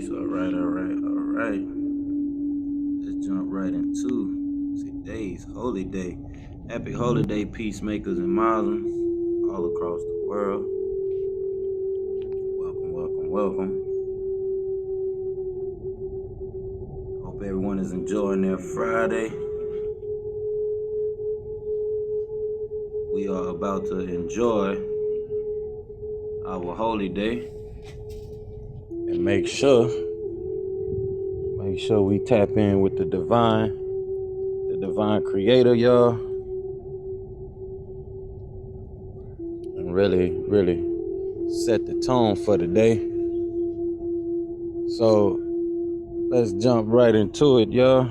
peace. All right. Let's jump right into today's holy day. Happy holy day, peacemakers and Muslims all across the world. Welcome. Hope everyone is enjoying their Friday. We are about to enjoy our holy day. And make sure we tap in with the divine creator, y'all. And really set the tone for the day. So let's jump right into it, y'all.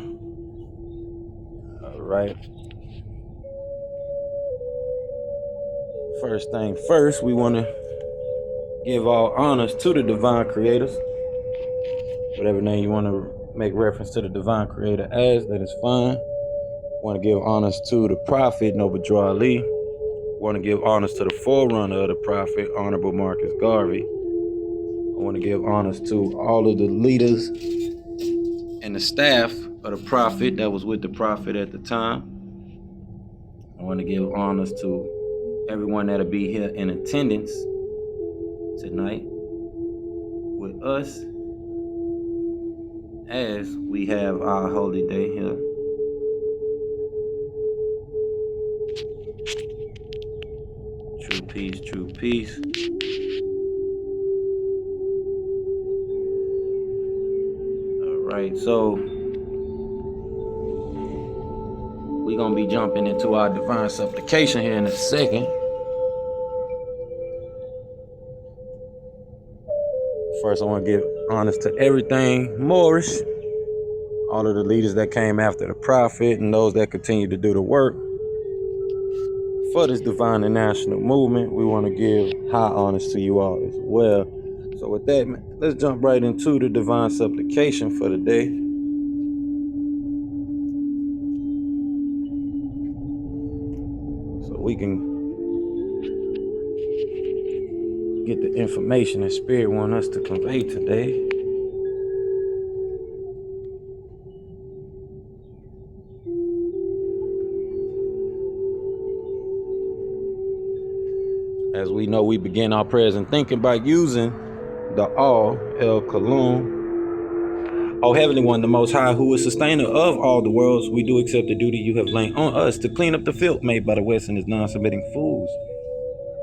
All right. First thing first, we want to give all honors to the divine creators. Whatever name you want to make reference to the divine creator as, that is fine. Want to give honors to the prophet, Noble Ali. Want to give honors to the forerunner of the prophet, Honorable Marcus Garvey. I want to give honors to all of the leaders and the staff of the prophet that was with the prophet at the time. I want to give honors to everyone that'll be here in attendance tonight with us as we have our holy day here. True peace. All right, so we're going to be jumping into our divine supplication here in a second. First, I want to give honors to everything Moorish, all of the leaders that came after the prophet and those that continue to do the work for this divine and national movement. We want to give high honors to you all as well. So with that, let's jump right into the divine supplication for the day. So we can get the information that Spirit wants us to convey today. As we know, we begin our prayers and thinking by using the All El Kalum. O Heavenly One, the Most High, who is sustainer of all the worlds, we do accept the duty you have laid on us to clean up the filth made by the West and its non-submitting fools.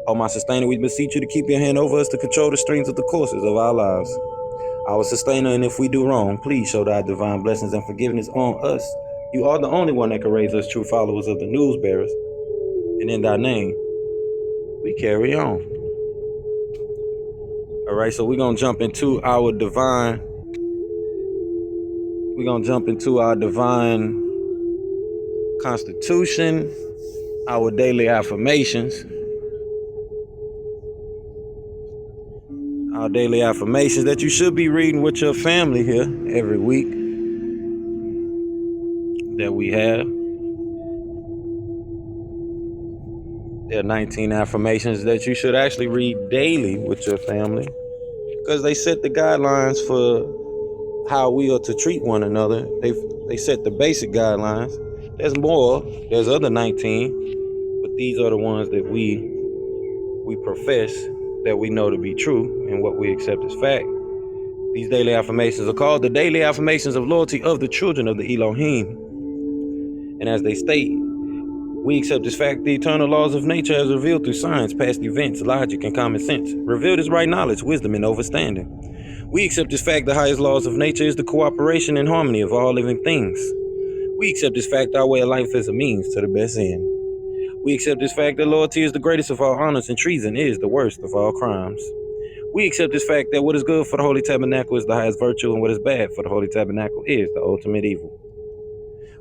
O my sustainer, we beseech you to keep your hand over us to control the streams of the courses of our lives. Our sustainer, and if we do wrong, please show thy divine blessings and forgiveness on us. You are the only one that can raise us true followers of the news bearers. And in thy name, we carry on. All right, so we're going to jump into our divine constitution, our daily affirmations. Our daily affirmations that you should be reading with your family here every week that we have. There are 19 affirmations that you should actually read daily with your family because they set the guidelines for how we are to treat one another. They set the basic guidelines. There's more. There's other 19, but these are the ones that we profess that we know to be true and what we accept as fact. These daily affirmations are called the daily affirmations of loyalty of the children of the Elohim. And as they state, we accept this fact, the eternal laws of nature as revealed through science, past events, logic, and common sense, revealed as right knowledge, wisdom, and understanding. We accept this fact, the highest laws of nature is the cooperation and harmony of all living things. We accept this fact, our way of life is a means to the best end. We accept this fact that loyalty is the greatest of all honors and treason is the worst of all crimes. We accept this fact that what is good for the Holy Tabernacle is the highest virtue and what is bad for the Holy Tabernacle is the ultimate evil.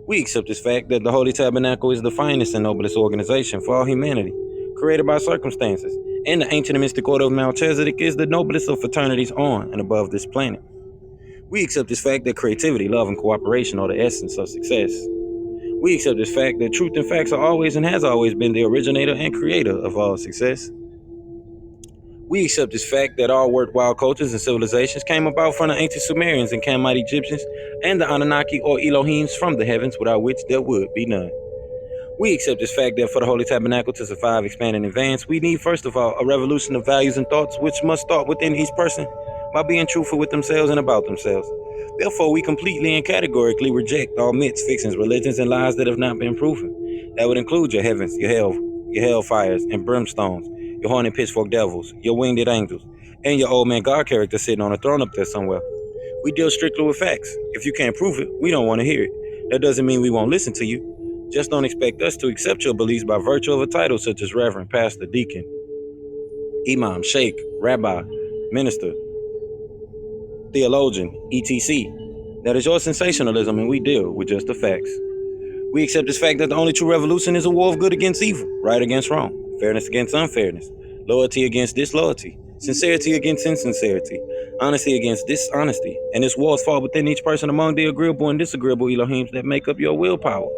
We accept this fact that the Holy Tabernacle is the finest and noblest organization for all humanity, created by circumstances, and the ancient and mystic order of Melchizedek is the noblest of fraternities on and above this planet. We accept this fact that creativity, love, and cooperation are the essence of success. We accept this fact that truth and facts are always and has always been the originator and creator of all success. We accept this fact that all worthwhile cultures and civilizations came about from the ancient Sumerians and Canaanite Egyptians and the Anunnaki or Elohims from the heavens, without which there would be none. We accept this fact that for the Holy Tabernacle to survive, expand, and advance, we need, first of all, a revolution of values and thoughts, which must start within each person by being truthful with themselves and about themselves. Therefore, we completely and categorically reject all myths, fictions, religions, and lies that have not been proven. That would include your heavens, your hellfires, and brimstones, your horny pitchfork devils, your winged angels, and your old man God character sitting on a throne up there somewhere. We deal strictly with facts. If you can't prove it, we don't want to hear it. That doesn't mean we won't listen to you. Just don't expect us to accept your beliefs by virtue of a title such as Reverend, Pastor, Deacon, Imam, Sheik, Rabbi, Minister, Theologian, etc. That is your sensationalism, and we deal with just the facts. We accept this fact that the only true revolution is a war of good against evil, right against wrong, fairness against unfairness, loyalty against disloyalty, sincerity against insincerity, honesty against dishonesty, and this wars fought within each person among the agreeable and disagreeable Elohims that make up your willpower.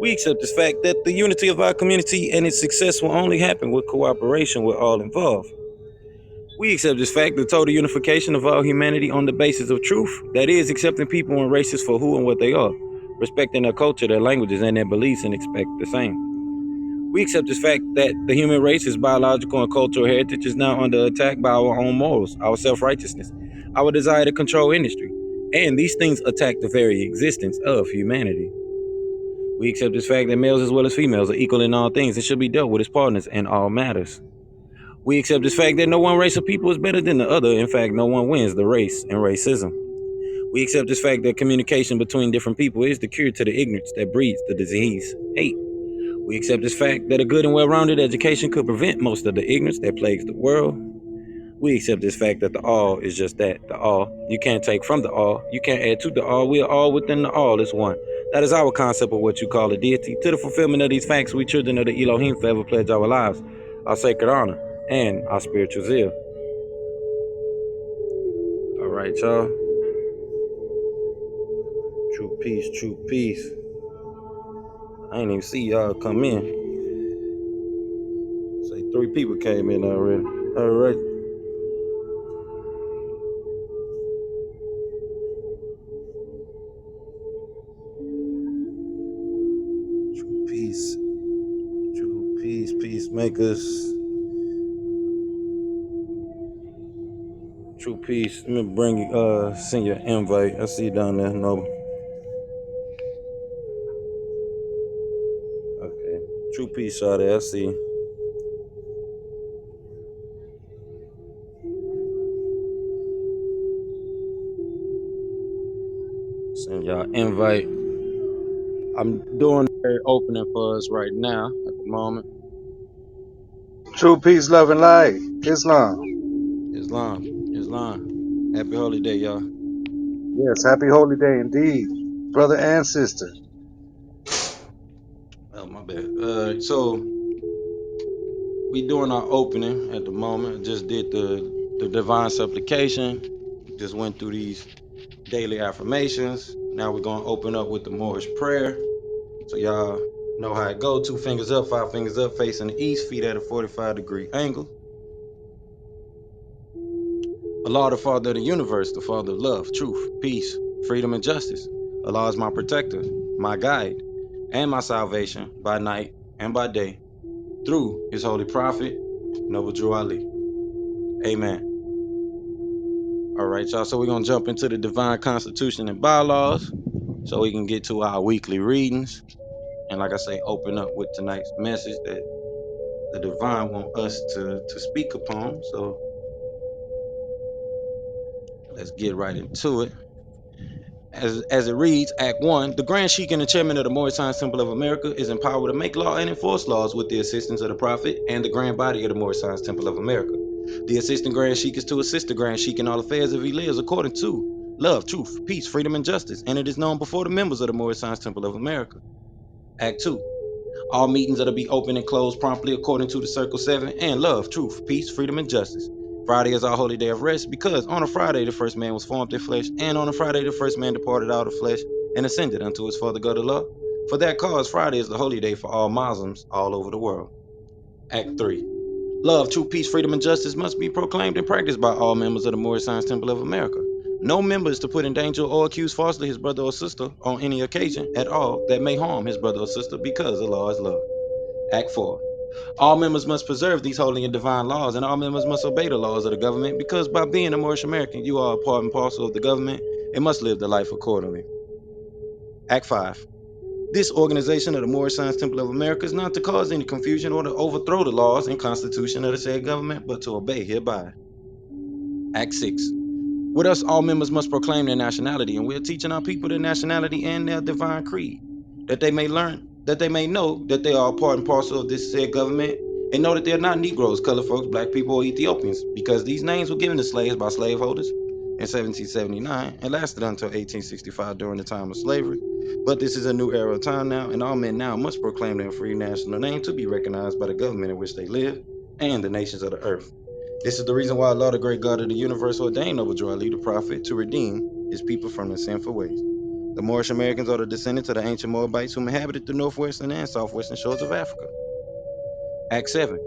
We accept this fact that the unity of our community and its success will only happen with cooperation with all involved. We accept this fact, the total unification of all humanity on the basis of truth, that is, accepting people and races for who and what they are, respecting their culture, their languages, and their beliefs, and expect the same. We accept this fact that the human race's biological and cultural heritage is now under attack by our own morals, our self-righteousness, our desire to control industry, and these things attack the very existence of humanity. We accept this fact that males as well as females are equal in all things and should be dealt with as partners in all matters. We accept this fact that no one race of people is better than the other. In fact, no one wins the race and racism. We accept this fact that communication between different people is the cure to the ignorance that breeds the disease, hate. We accept this fact that a good and well-rounded education could prevent most of the ignorance that plagues the world. We accept this fact that the all is just that, the all. You can't take from the all. You can't add to the all. We are all within the all is one. That is our concept of what you call a deity. To the fulfillment of these facts, we children of the Elohim forever pledge our lives, our sacred honor, and our spiritual zeal. All right, y'all. True peace, true peace. I ain't even see y'all come in. Say 3 people came in already. All right. True peace. True peace, peacemakers. True peace. Let me bring you, send you an invite. I see you down there, Noble. Okay. True peace, Shawty. I see you. Send y'all invite. I'm doing the opening for us right now at the moment. True peace, love, and light. Islam. Islam. Happy holy day, y'all. Yes, happy holy day indeed. Brother and sister. Oh, my bad. So we doing our opening at the moment. Just did the divine supplication. Just went through these daily affirmations. Now we're gonna open up with the Moorish prayer. So y'all know how it go. 2 fingers up, 5 fingers up, facing the east, feet at a 45-degree angle. Allah, the Father of the universe, the Father of love, truth, peace, freedom, and justice. Allah is my protector, my guide, and my salvation by night and by day, through His holy prophet, Noble Drew Ali. Amen. All right, y'all. So we're gonna jump into the divine constitution and bylaws, so we can get to our weekly readings. And like I say, open up with tonight's message that the divine want us to speak upon. So let's get right into it. As it reads, Act 1, the Grand Sheik and the chairman of the Moorish Science Temple of America is empowered to make law and enforce laws with the assistance of the Prophet and the Grand Body of the Moorish Science Temple of America. The Assistant Grand Sheik is to assist the Grand Sheik in all affairs if he lives according to love, truth, peace, freedom, and justice, and it is known before the members of the Moorish Science Temple of America. Act 2, all meetings are to be open and closed promptly according to the Circle 7 and love, truth, peace, freedom, and justice. Friday is our holy day of rest because on a Friday the first man was formed in flesh, and on a Friday the first man departed out of flesh and ascended unto his Father God Allah. For that cause, Friday is the holy day for all Muslims all over the world. Act 3. Love, true peace, freedom, and justice must be proclaimed and practiced by all members of the Moorish Science Temple of America. No member is to put in danger or accuse falsely his brother or sister on any occasion at all that may harm his brother or sister, because Allah is love. Act 4. All members must preserve these holy and divine laws, and all members must obey the laws of the government, because by being a Moorish American, you are a part and parcel of the government and must live the life accordingly. Act 5. This organization of the Moorish Science Temple of America is not to cause any confusion or to overthrow the laws and constitution of the said government, but to obey hereby. Act 6. With us, all members must proclaim their nationality, and we are teaching our people their nationality and their divine creed, that they may know that they are a part and parcel of this said government, and know that they are not Negroes, colored folks, black people, or Ethiopians, because these names were given to slaves by slaveholders in 1779 and lasted until 1865 during the time of slavery. But this is a new era of time now, and all men now must proclaim their free national name to be recognized by the government in which they live and the nations of the earth. This is the reason why Allah, the great God of the universe, ordained Zabuwr, the prophet, to redeem his people from their sinful ways. The Moorish Americans are the descendants of the ancient Moabites who inhabited the northwestern and southwestern shores of Africa. Act 7.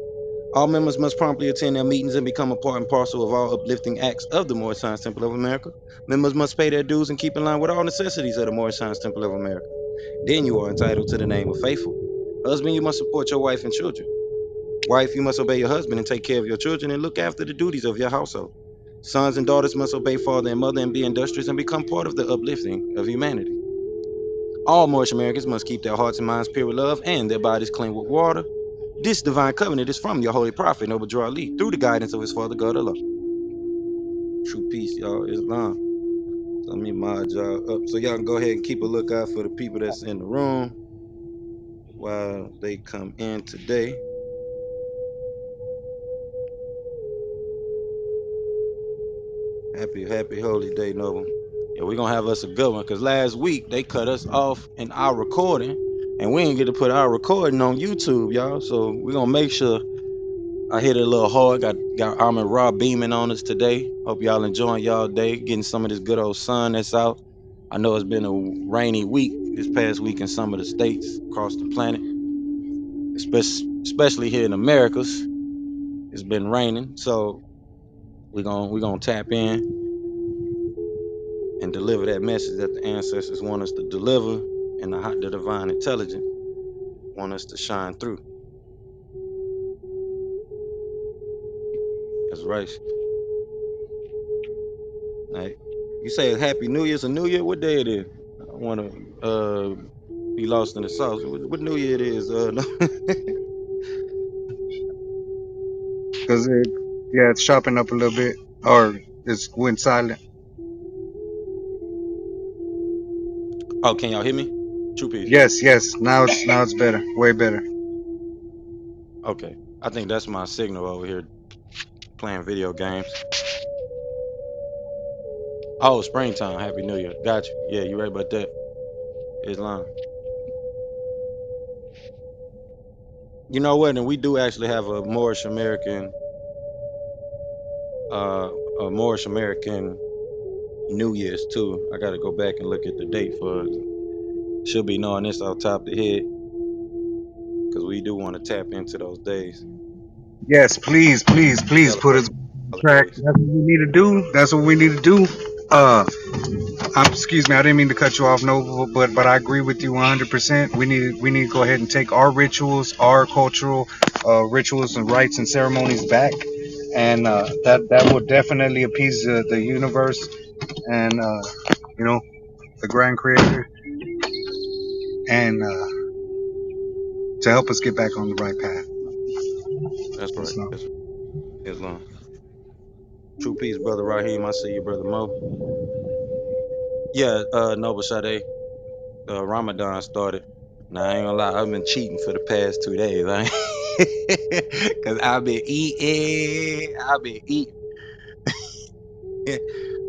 All members must promptly attend their meetings and become a part and parcel of all uplifting acts of the Moorish Science Temple of America. Members must pay their dues and keep in line with all necessities of the Moorish Science Temple of America. Then you are entitled to the name of faithful. Husband, you must support your wife and children. Wife, you must obey your husband and take care of your children and look after the duties of your household. Sons and daughters must obey father and mother and be industrious and become part of the uplifting of humanity. All Moorish Americans must keep their hearts and minds pure with love and their bodies clean with water. This divine covenant is from your holy prophet, Zabuwr, through the guidance of his father God Allah. True peace, y'all. Islam. So let me mod y'all up so y'all can go ahead and keep a lookout for the people that's in the room while they come in today. Happy holy day, Noble. Yeah, we're gonna have us a good one, because last week they cut us off in our recording and we didn't get to put our recording on YouTube, y'all. So we're gonna make sure I hit it a little hard. Got Armin Raw beaming on us today. Hope y'all enjoying y'all day, getting some of this good old sun that's out. I know it's been a rainy week this past week in some of the states across the planet, especially here in Americas. It's been raining, so we're gonna tap in and deliver that message that the ancestors want us to deliver, and the divine intelligence want us to shine through. That's right. Like, you say Happy New Year's a New Year? What day it is? I want to be lost in the sauce. What New Year it is? Because it's sharpened up a little bit, or it's went silent. Oh, can y'all hear me? True peace. Yes. Now it's better, way better. Okay, I think that's my signal over here playing video games. Oh, springtime. Happy New Year. Got you. Yeah, you right about that. Islam. You know what? And we do actually have a Moorish American New Year's too. I got to go back and look at the date for it. Should be knowing this off top of the head, because we do want to tap into those days. Yes, please put us Celebrate on track. holidays. That's what we need to do. That's what we need to do. Excuse me, I didn't mean to cut you off, Noble, but I agree with you 100%. We need to go ahead and take our rituals, our cultural rituals and rites and ceremonies back, and that will definitely appease the universe and you know the Grand Creator, and to help us get back on the right path. That's right. So, That's Islam. True peace, brother Raheem. I see you, brother Mo. Yeah, Noble Sade. Ramadan started. Now I ain't gonna lie, I've been cheating for the past 2 days. Cause I've been eating.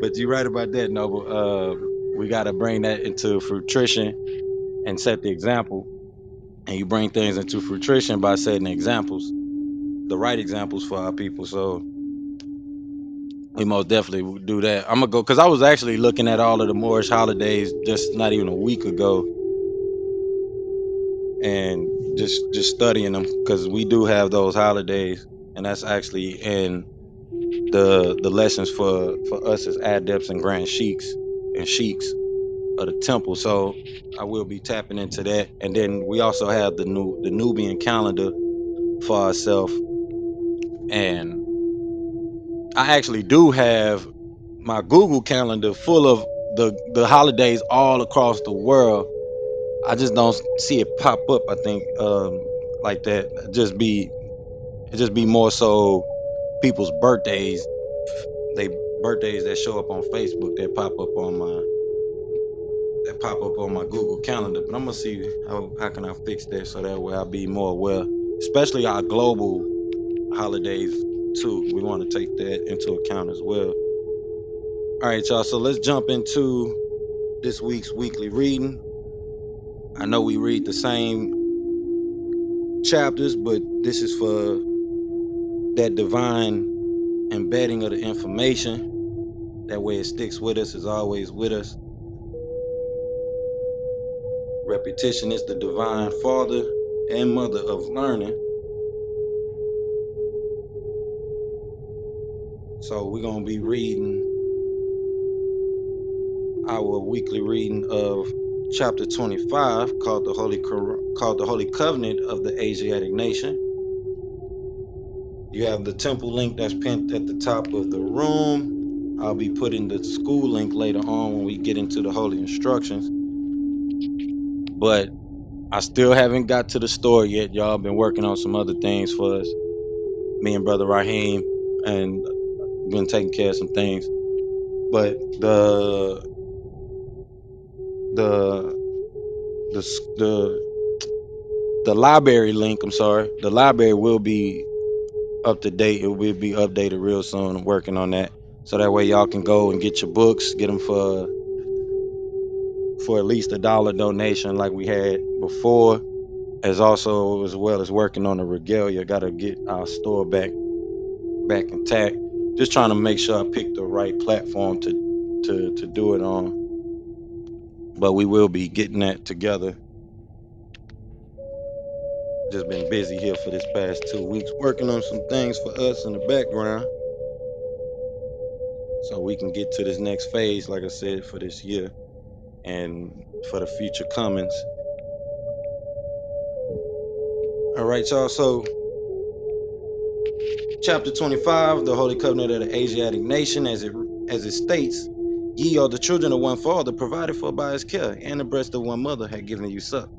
But you're right about that, Noble. We gotta bring that into fruition and set the example. And you bring things into fruition by setting examples, the right examples for our people. So we most definitely would do that. I'm gonna go, because I was actually looking at all of the Moorish holidays just not even a week ago, and just studying them, because we do have those holidays. and that's actually in the lessons for us as adepts and grand sheiks of the temple. So I will be tapping into that, and then we also have the Nubian calendar for ourselves. And I actually do have my Google calendar full of the holidays all across the world. I just don't see it pop up. I think like that. It just be more so people's birthdays, they birthdays that show up on Facebook that pop up on my Google calendar. But I'm gonna see how can I fix that so that way I'll be more aware, especially our global holidays too. We want to take that into account as well. All right, y'all. So let's jump into this week's weekly reading. I know we read the same chapters, but this is for that divine embedding of the information. That way it sticks with us, is always with us. Repetition is the divine father and mother of learning. So we're going to be reading our weekly reading of chapter 25 called the Holy Covenant of the Asiatic Nation. You have the temple link that's pinned at the top of the room. I'll be putting the school link later on when we get into the holy instructions. But I still haven't got to the store yet. Y'all been working on some other things for us. Me and brother Raheem, and been taking care of some things. But the the the the library link, I'm sorry, the library will be up to date. It will be updated real soon. I'm working on that. So that way y'all can go and get your books, get them for at least $1 donation like we had before. As well as working on the regalia. Gotta get our store back intact. Just trying to make sure I pick the right platform to do it on. But we will be getting that together. Just been busy here for this past 2 weeks working on some things for us in the background, so we can get to this next phase, like I said, for this year and for the future comings. All right, y'all. So chapter 25, the Holy Covenant of the Asiatic Nation, as it states, ye are the children of one father, provided for by his care, and the breast of one mother had given you suck.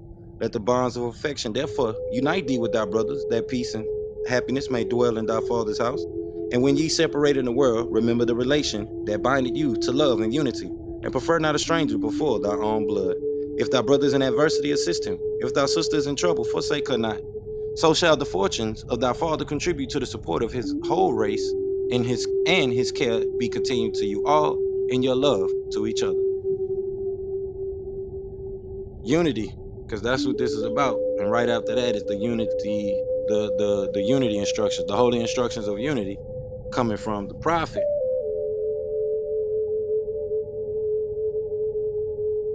Let the bonds of affection therefore unite thee with thy brothers, that peace and happiness may dwell in thy father's house. And when ye separate in the world, remember the relation that bindeth you to love and unity, and prefer not a stranger before thy own blood. If thy brother is in adversity, assist him. If thy sister is in trouble, forsake her not. So shall the fortunes of thy father contribute to the support of his whole race, and his care be continued to you all in your love to each other. Unity, because that's what this is about. And right after that is the unity, the unity instructions, the holy instructions of unity coming from the prophet.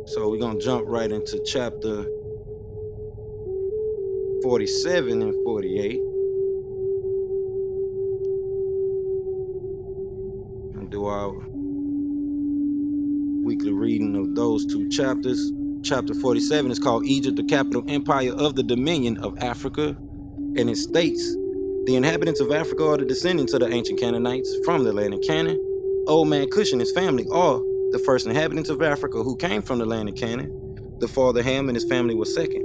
So we're gonna jump right into chapter 47 and 48 and do our weekly reading of those 2 chapters. Chapter 47 is called Egypt, the capital empire of the dominion of Africa, and it states, the inhabitants of Africa are the descendants of the ancient Canaanites from the land of Canaan. Old man Cush and his family are the first inhabitants of Africa who came from the land of Canaan. The father Ham and his family were second.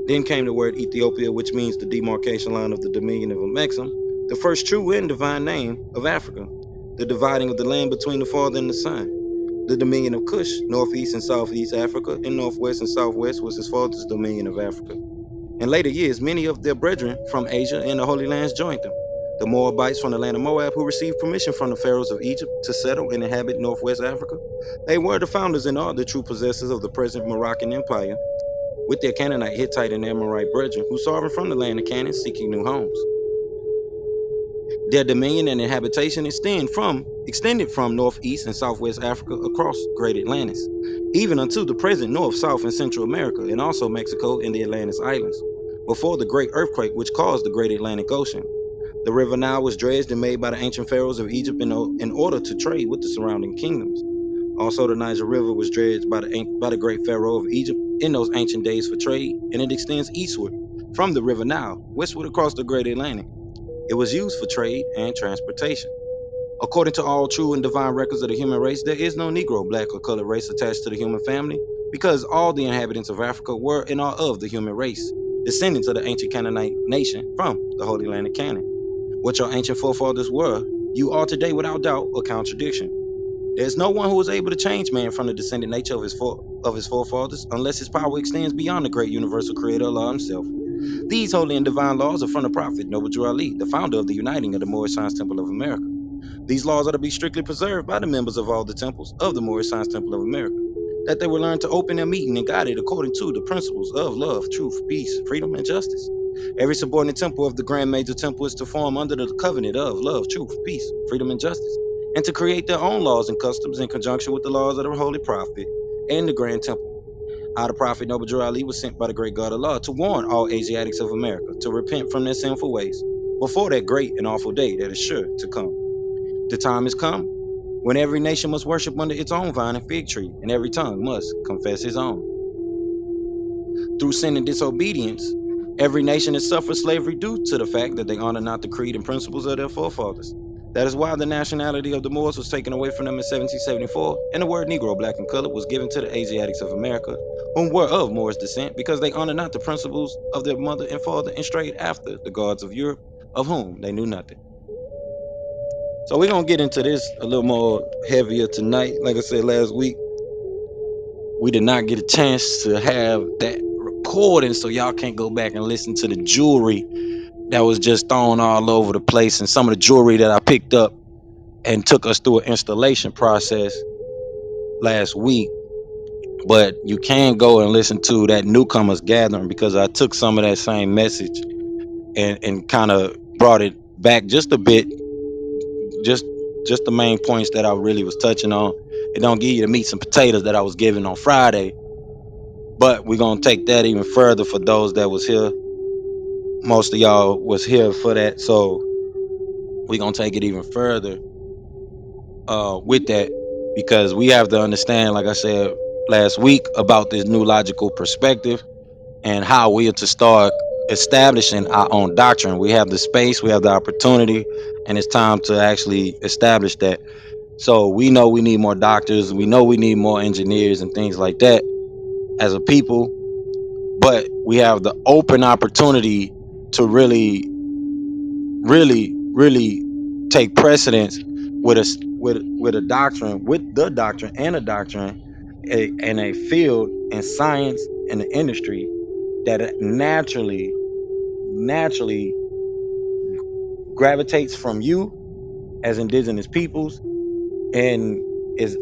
Then came the word Ethiopia, which means the demarcation line of the dominion of Amexem, the first true and divine name of Africa, the dividing of the land between the father and the son. The dominion of Cush, northeast and southeast Africa, and northwest and southwest was his father's dominion of Africa. In later years, many of their brethren from Asia and the Holy Lands joined them. The Moabites from the land of Moab, who received permission from the pharaohs of Egypt to settle and inhabit northwest Africa, they were the founders and are the true possessors of the present Moroccan Empire, with their Canaanite, Hittite, and Amorite brethren, who sovereign from the land of Canaan, seeking new homes. Their dominion and habitation extended from northeast and southwest Africa across Great Atlantis, even unto the present North, South, and Central America, and also Mexico and the Atlantis Islands, before the great earthquake which caused the Great Atlantic Ocean. The river Nile was dredged and made by the ancient pharaohs of Egypt in order to trade with the surrounding kingdoms. Also, the Niger River was dredged by the great pharaoh of Egypt in those ancient days for trade, and it extends eastward from the river Nile, westward across the great Atlantic. It was used for trade and transportation. According to all true and divine records of the human race, there is no Negro, black, or colored race attached to the human family, because all the inhabitants of Africa were and are of the human race, descendants of the ancient Canaanite nation from the Holy Land of Canaan. What your ancient forefathers were, you are today without doubt or contradiction. There's no one who is able to change man from the descendant nature of his forefathers unless his power extends beyond the great universal creator Allah himself. These holy and divine laws are from the prophet Noble Drew Ali, the founder of the uniting of the Moorish Science Temple of America. These laws are to be strictly preserved by the members of all the temples of the Moorish Science Temple of America, that they will learn to open their meeting and guide it according to the principles of love, truth, peace, freedom, and justice. Every subordinate temple of the Grand Major Temple is to form under the covenant of love, truth, peace, freedom, and justice, and to create their own laws and customs in conjunction with the laws of the Holy Prophet and the Grand Temple. Our Prophet Noble Drew Ali was sent by the great God Allah to warn all Asiatics of America to repent from their sinful ways before that great and awful day that is sure to come. The time has come when every nation must worship under its own vine and fig tree, and every tongue must confess his own. Through sin and disobedience, every nation has suffered slavery due to the fact that they honor not the creed and principles of their forefathers. That is why the nationality of the Moors was taken away from them in 1774, and the word Negro, black, and colored was given to the Asiatics of America, whom were of Moorish descent, because they honor not the principles of their mother and father and strayed after the gods of Europe, of whom they knew nothing. So we're gonna get into this a little more heavier tonight. Like I said last week, we did not get a chance to have that recording, so y'all can't go back and listen to the jewelry that was just thrown all over the place, and some of the jewelry that I picked up and took us through an installation process last week. But you can go and listen to that newcomers gathering, because I took some of that same message and kind of brought it back just a bit, just the main points that I really was touching on. It don't give you the meats and potatoes that I was giving on Friday, but we're gonna take that even further for those that was here. Most of y'all was here for that, so we're gonna take it even further with that, because we have to understand, like I said last week, about this new logical perspective and how we are to start establishing our own doctrine. We have the space, we have the opportunity, and it's time to actually establish that. So we know we need more doctors, we know we need more engineers and things like that as a people, but we have the open opportunity to really take precedence with a doctrine, with the doctrine and a doctrine, in a field in science and the industry that naturally gravitates from you as indigenous peoples, and is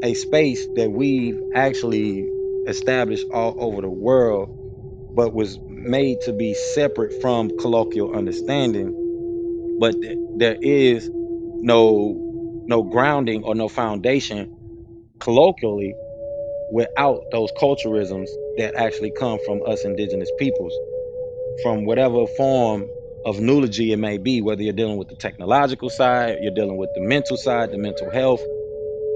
a space that we've actually established all over the world, but was made to be separate from colloquial understanding. But there is no grounding or no foundation colloquially without those culturalisms that actually come from us indigenous peoples, from whatever form of newlogy it may be, whether you're dealing with the technological side, you're dealing with the mental side, the mental health,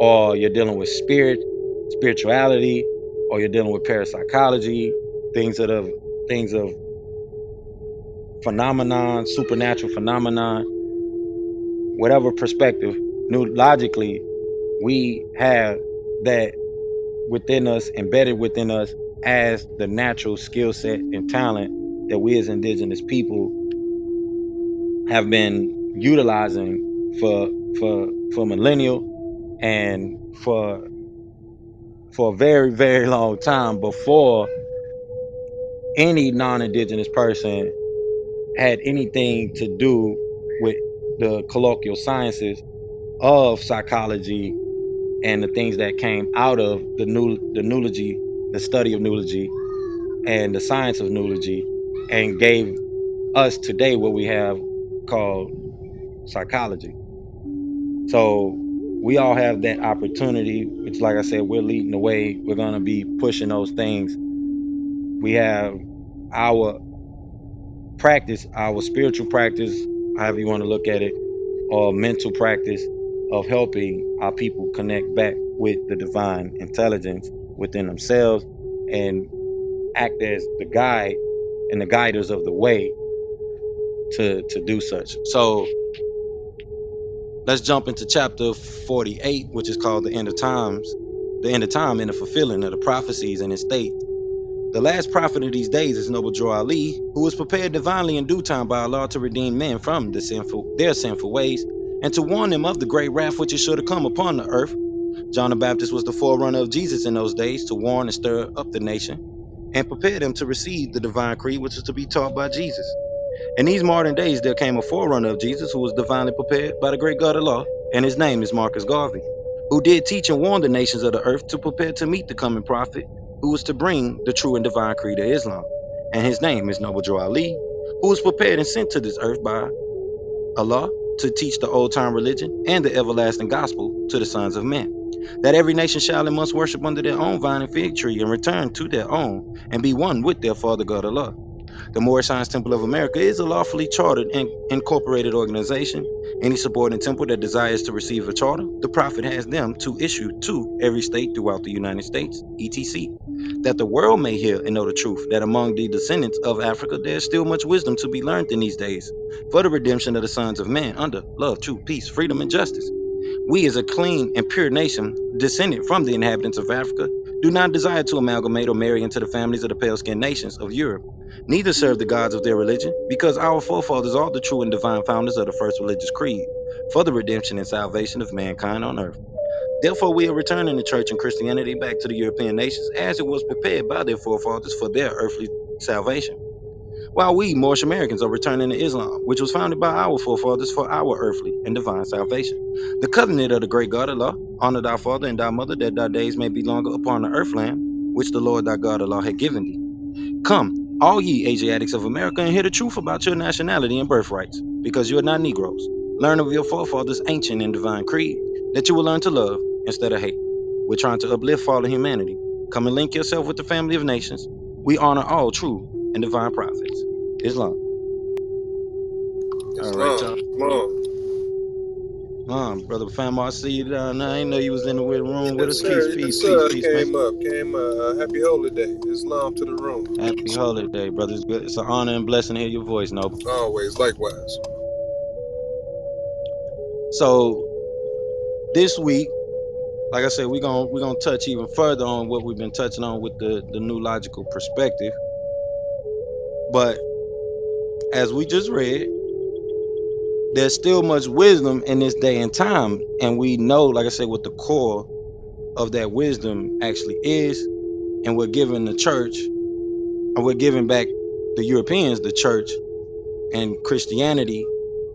or you're dealing with spirituality, or you're dealing with parapsychology, things of phenomenon, supernatural phenomenon, whatever perspective, new logically, we have that within us, embedded within us, as the natural skill set and talent that we as indigenous people have been utilizing for millennial, and for a very, very long time before any non-indigenous person had anything to do with the colloquial sciences of psychology and the things that came out of the newlogy, the study of newlogy and the science of newlogy, and gave us today what we have called psychology. So we all have that opportunity, which, like I said, we're leading the way. We're going to be pushing those things. We have our practice, our spiritual practice, however you want to look at it, or mental practice of helping our people connect back with the divine intelligence within themselves and act as the guide and the guiders of the way to do such. So let's jump into chapter 48, which is called the end of times, the end of time and the fulfilling of the prophecies, and it states, the last prophet of these days is noble Ali, who was prepared divinely in due time by Allah to redeem men from their sinful ways, and to warn them of the great wrath which is sure to come upon the earth. John the Baptist was the forerunner of Jesus in those days to warn and stir up the nation and prepare them to receive the divine creed which is to be taught by Jesus. In these modern days, there came a forerunner of Jesus who was divinely prepared by the great God of law, and his name is Marcus Garvey, who did teach and warn the nations of the earth to prepare to meet the coming prophet who was to bring the true and divine creed of Islam. And his name is Noble Ali, who was prepared and sent to this earth by Allah to teach the old time religion and the everlasting gospel to the sons of men, that every nation shall and must worship under their own vine and fig tree and return to their own and be one with their father God Allah. The Moorish Temple of America is a lawfully chartered and incorporated organization. Any subordinate temple that desires to receive a charter, the Prophet has them to issue to every state throughout the United States, etc., that the world may hear and know the truth, that among the descendants of Africa there is still much wisdom to be learned in these days, for the redemption of the sons of men under love, truth, peace, freedom, and justice. We, as a clean and pure nation, descended from the inhabitants of Africa, do not desire to amalgamate or marry into the families of the pale-skinned nations of Europe, neither serve the gods of their religion, because our forefathers are the true and divine founders of the first religious creed, for the redemption and salvation of mankind on earth. Therefore, we are returning the church and Christianity back to the European nations as it was prepared by their forefathers for their earthly salvation, while we, Moorish Americans, are returning to Islam, which was founded by our forefathers for our earthly and divine salvation. The covenant of the great God Allah, honor thy father and thy mother, that thy days may be longer upon the earthland, which the Lord thy God Allah had given thee. Come, all ye Asiatics of America, and hear the truth about your nationality and birthrights, because you are not Negroes. Learn of your forefathers' ancient and divine creed, that you will learn to love instead of hate. We're trying to uplift fallen humanity. Come and link yourself with the family of nations. We honor all true and divine prophets. Islam. All right, Islam. y'all. Islam. Brother Famo, I see you down there. I didn't know you was in the room with Yes, us. Peace, sir. peace, Yes, peace, sir. peace, man. Came up. Came up. Happy Holy Day. Islam to the room. Happy holiday, brother. It's good. It's an honor and blessing to hear your voice, Noble. Always. Likewise. So this week, like I said, we're gonna touch even further on what we've been touching on with the new logical perspective. But as we just read, there's still much wisdom in this day and time, and we know, like I said, what the core of that wisdom actually is, and we're giving the church, and we're giving back the Europeans the church and Christianity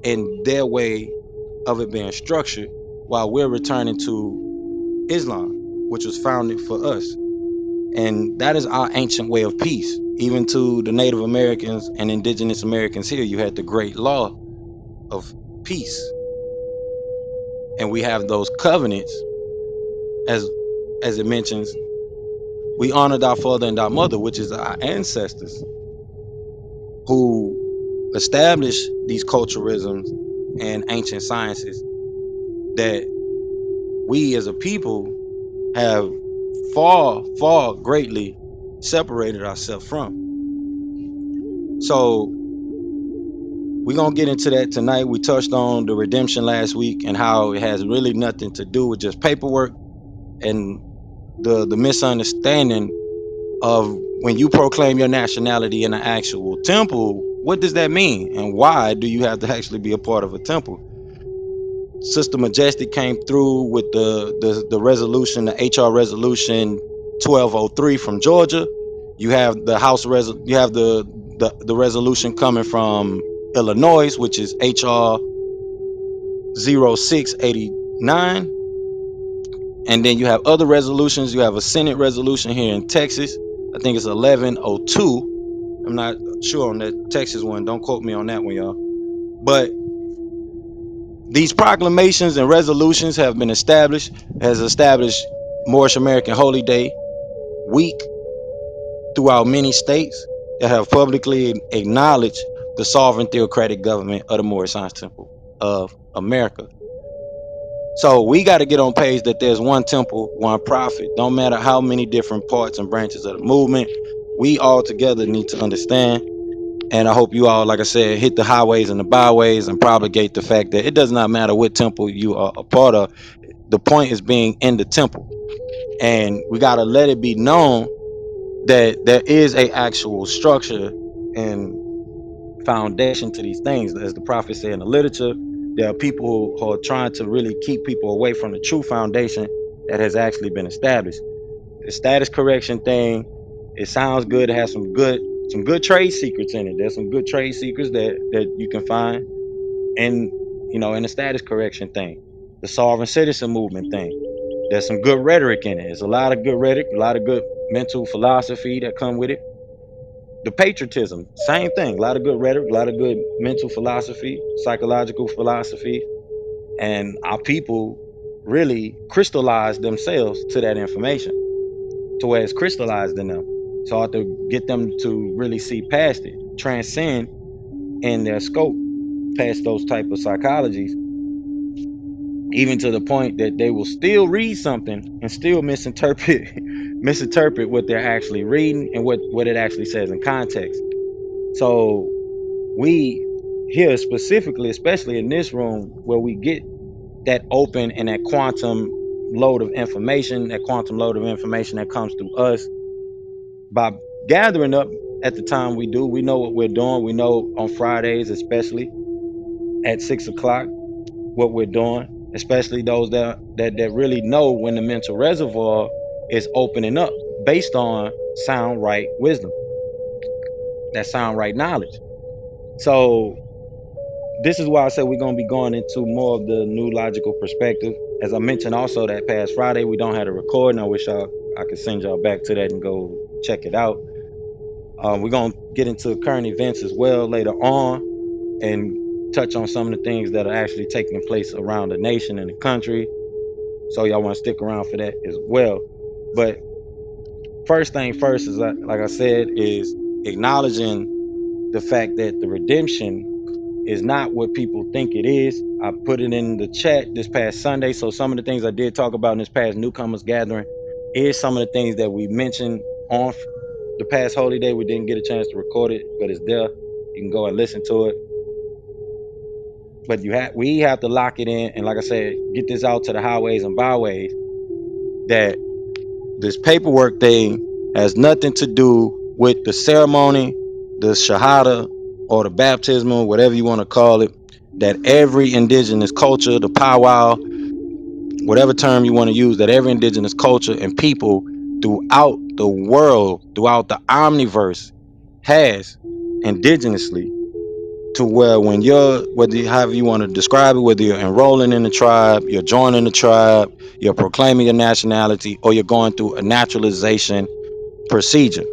and their way of it being structured, while we're returning to Islam, which was founded for us. And that is our ancient way of peace. Even to the Native Americans and indigenous Americans here, you had the great law of peace. And we have those covenants, as it mentions, we honored our father and our mother, which is our ancestors, who established these culturalisms and ancient sciences that we as a people have far, far greatly separated ourselves from. So we're gonna get into that tonight. We touched on the redemption last week and how it has really nothing to do with just paperwork and the misunderstanding of when you proclaim your nationality in an actual temple, what does that mean? And why do you have to actually be a part of a temple? Sister Majestic came through with the resolution, the HR resolution 1203 from Georgia. You have the you have the resolution coming from Illinois, which is HR 0689. And then you have other resolutions. You have a Senate resolution here in Texas. I think it's 1102. I'm not sure on that Texas one. Don't quote me on that one, y'all. But these proclamations and resolutions have been has established Moorish American Holy Day week throughout many states that have publicly acknowledged the sovereign theocratic government of the Moorish Science Temple of America. So we got to get on page that there's one temple, one prophet. Don't matter how many different parts and branches of the movement, we all together need to understand. And I hope you all, like I said, hit the highways and the byways and propagate the fact that it does not matter what temple you are a part of. The point is being in the temple. And we got to let it be known that there is a actual structure and foundation to these things. As the prophet said in the literature, there are people who are trying to really keep people away from the true foundation that has actually been established. The status correction thing, it sounds good. It has some good trade secrets in it. There's some good trade secrets that you can find in in the status correction thing. The sovereign citizen movement thing. There's some good rhetoric in it. There's a lot of good rhetoric, a lot of good mental philosophy that come with it. The patriotism, same thing. A lot of good rhetoric, a lot of good mental philosophy, psychological philosophy, and our people really crystallize themselves to that information, to where it's crystallized in them. So I have to get them to really see past it, transcend in their scope, past those type of psychologies, even to the point that they will still read something and still misinterpret misinterpret what they're actually reading and what it actually says in context. So we here specifically, especially in this room, where we get that open and that quantum load of information, that comes through us by gathering up at the time we do. We know what we're doing. We know on Fridays, especially at 6 o'clock, what we're doing, especially those that really know when the mental reservoir is opening up based on sound right wisdom, that sound right knowledge. So this is why I said we're going to be going into more of the new logical perspective. As I mentioned also that past Friday, we don't have a recording. I wish I could send y'all back to that and go check it out. We're going to get into current events as well later on and touch on some of the things that are actually taking place around the nation and the country. So y'all want to stick around for that as well. But first thing first is, like I said, is acknowledging the fact that the redemption is not what people think it is. I put it in the chat this past Sunday. So some of the things I did talk about in this past newcomers gathering is some of the things that we mentioned on the past holy day. We didn't get a chance to record it, but it's there. You can go and listen to it. But we have to lock it in, and like I said, get this out to the highways and byways that this paperwork thing has nothing to do with the ceremony, the shahada, or the baptismal, whatever you want to call it, that every indigenous culture, the powwow, whatever term you want to use, that every indigenous culture and people throughout the world, throughout the Omniverse, has indigenously, to where when however you want to describe it, whether you're enrolling in the tribe, you're joining the tribe, you're proclaiming your nationality, or you're going through a naturalization procedure.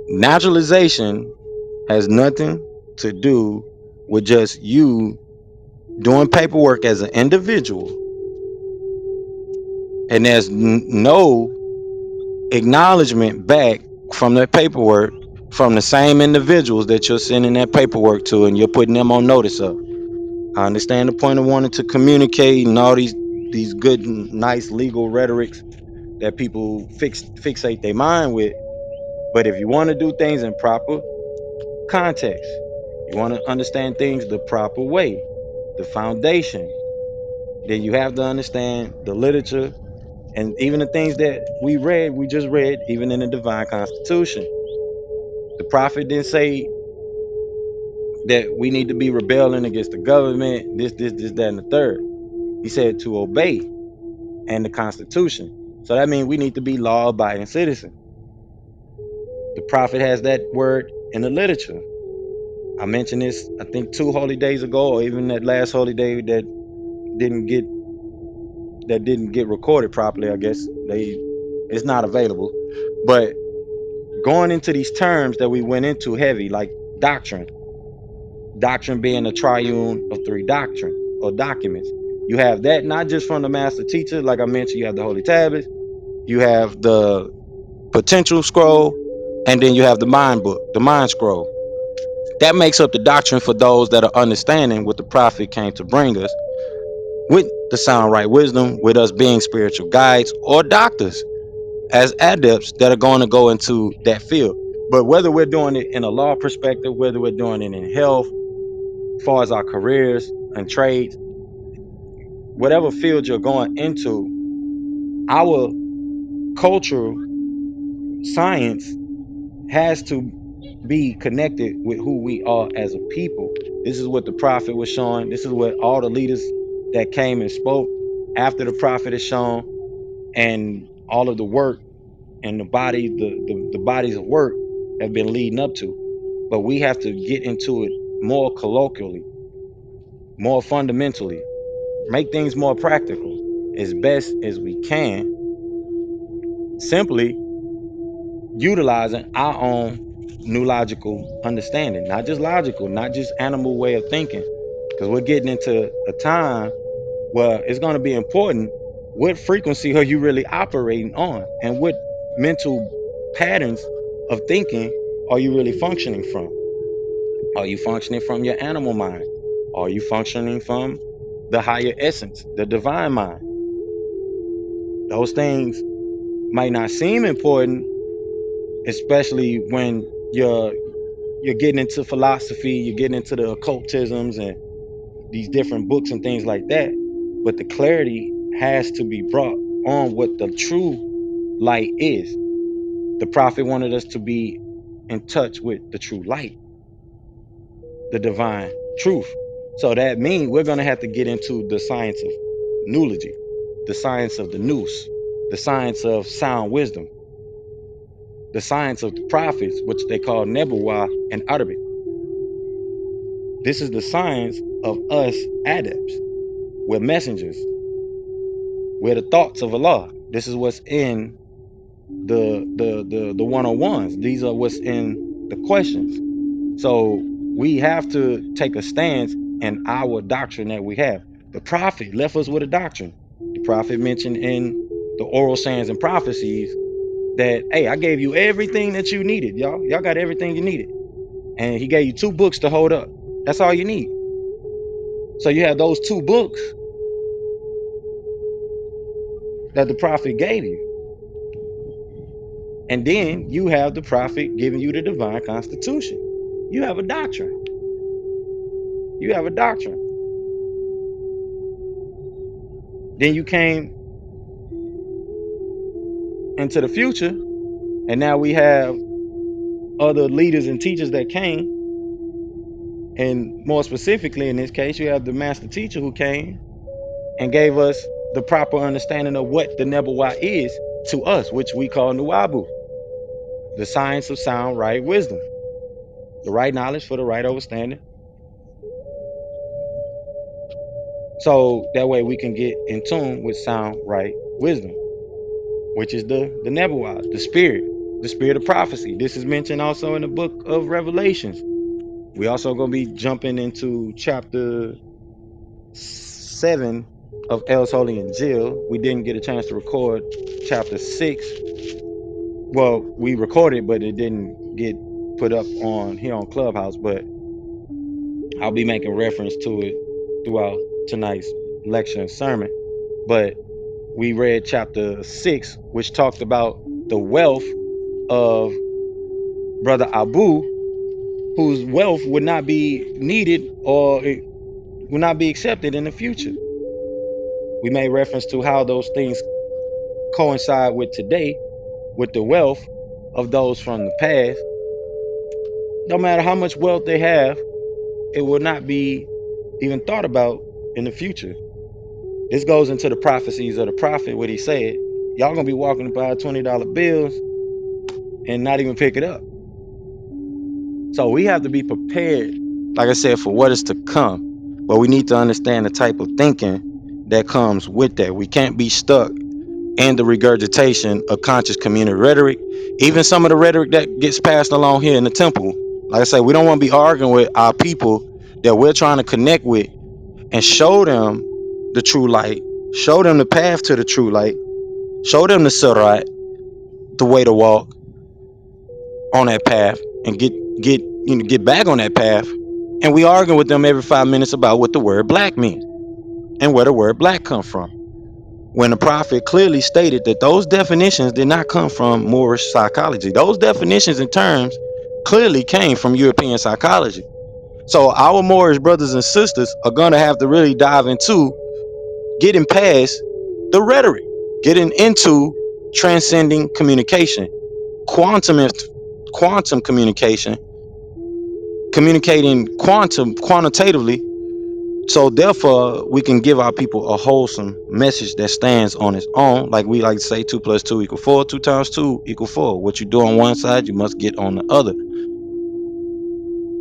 Naturalization has nothing to do with just you doing paperwork as an individual, and there's no acknowledgement back from that paperwork from the same individuals that you're sending that paperwork to and you're putting them on notice of. I understand the point of wanting to communicate and all these good and nice legal rhetorics that people fixate their mind with. But if you want to do things in proper context, you want to understand things the proper way, the foundation, then you have to understand the literature and even the things that we just read, even in the divine constitution. The prophet didn't say that we need to be rebelling against the government, this, that, and the third. He said to obey and the Constitution. So that means we need to be law-abiding citizens. The prophet has that word in the literature. I mentioned this, I think, 2 holy days ago, or even that last holy day didn't get didn't get recorded properly. I guess it's not available. But going into these terms that we went into heavy, like doctrine being a triune of three doctrine or documents. You have that not just from the master teacher, like I mentioned, you have the holy tablets, you have the potential scroll, and then you have the mind book, the mind scroll. That makes up the doctrine for those that are understanding what the prophet came to bring us with the sound right wisdom, with us being spiritual guides or doctors as adepts that are going to go into that field. But whether we're doing it in a law perspective, whether we're doing it in health, as far as our careers and trades, whatever field you're going into, our cultural science has to be connected with who we are as a people. This is what the prophet was showing. This is what all the leaders that came and spoke after the prophet is shown, and all of the work and the bodies of work have been leading up to. But we have to get into it more colloquially, more fundamentally, make things more practical as best as we can, simply utilizing our own new logical understanding, not just logical, not just animal way of thinking, because we're getting into a time where it's going to be important what frequency are you really operating on, and what mental patterns of thinking are you really functioning from. Are you functioning from your animal mind? Are you functioning from the higher essence, the divine mind? Those things might not seem important, especially when you're getting into philosophy, you're getting into the occultisms and these different books and things like that. But the clarity has to be brought on what the true light is. The prophet wanted us to be in touch with the true light, the divine truth. So that means we're going to have to get into the science of nulogy, the science of the nous, the science of sound wisdom, the science of the prophets, which they call nebuwah and Arabic. This is the science of us adepts. We're messengers. We're the thoughts of Allah. This is what's in the 101s. These are what's in the questions. So we have to take a stance in our doctrine that we have. The prophet left us with a doctrine. The prophet mentioned in the oral sayings and prophecies that, hey, I gave you everything that you needed, y'all. Y'all got everything you needed. And he gave you 2 books to hold up. That's all you need. So you have those 2 books that the prophet gave you. And then you have the prophet giving you the divine constitution. You have a doctrine. You have a doctrine. Then you came into the future, and now we have other leaders and teachers that came. And more specifically, in this case, you have the master teacher who came and gave us the proper understanding of what the Nebuwah is to us, which we call Nuabu, the science of sound right wisdom, the right knowledge for the right understanding. So that way we can get in tune with sound right wisdom, which is the Nebuwah, the spirit of prophecy. This is mentioned also in the book of Revelations. We also going to be jumping into chapter 7 of El's Holy Injiyl. We didn't get a chance to record chapter 6. Well, we recorded, but it didn't get put up on here on Clubhouse. But I'll be making reference to it throughout tonight's lecture and sermon. But we read chapter 6, which talked about the wealth of Brother Abu, whose wealth would not be needed or it would not be accepted in the future. We made reference to how those things coincide with today, with the wealth of those from the past. No matter how much wealth they have, it will not be even thought about in the future. This goes into the prophecies of the prophet, what he said. Y'all gonna be walking by $20 bills and not even pick it up. So we have to be prepared, like I said, for what is to come. But we need to understand the type of thinking that comes with that. We can't be stuck in the regurgitation of conscious community rhetoric, even some of the rhetoric that gets passed along here in the temple. Like I say, we don't want to be arguing with our people that we're trying to connect with and show them the true light, show them the path to the true light, show them the surat, the way to walk on that path, and get get back on that path, and we arguing with them every 5 minutes about what the word black means and where the word black come from. When the prophet clearly stated that those definitions did not come from Moorish psychology. Those definitions and terms clearly came from European psychology. So our Moorish brothers and sisters are gonna have to really dive into getting past the rhetoric, getting into transcending communication, quantum quantum communication, communicating quantitatively. So therefore, we can give our people a wholesome message that stands on its own. Like we like to say, 2 + 2 = 4. 2 × 2 = 4. What you do on one side, you must get on the other.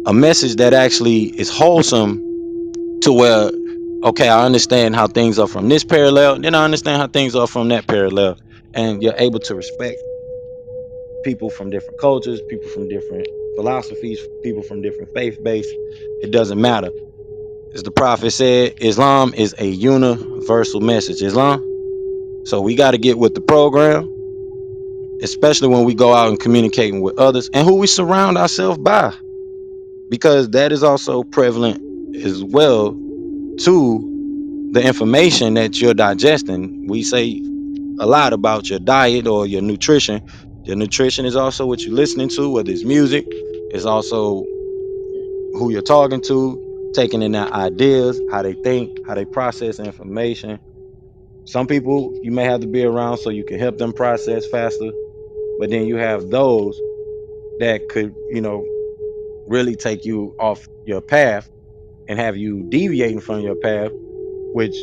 A message that actually is wholesome to where, okay, I understand how things are from this parallel, then I understand how things are from that parallel. And you're able to respect people from different cultures, people from different philosophies, people from different faith base. It doesn't matter. As the prophet said, Islam is a universal message. Islam. So we got to get with the program, especially when we go out and communicating with others and who we surround ourselves by, because that is also prevalent as well to the information that you're digesting. We say a lot about your diet or your nutrition. Your nutrition is also what you're listening to, whether it's music, it's also who you're talking to, taking in their ideas, how they think, how they process information. Some people you may have to be around so you can help them process faster, but then you have those that could, really take you off your path and have you deviating from your path, which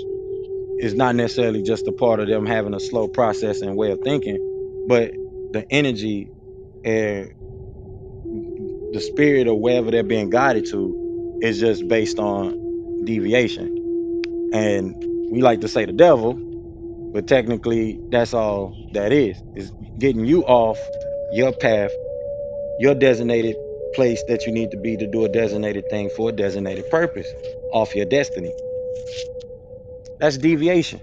is not necessarily just a part of them having a slow process and way of thinking, but the energy and the spirit or wherever they're being guided to is just based on deviation. And we like to say the devil, but technically that's all that is getting you off your path, your designated place that you need to be to do a designated thing for a designated purpose, off your destiny. That's deviation.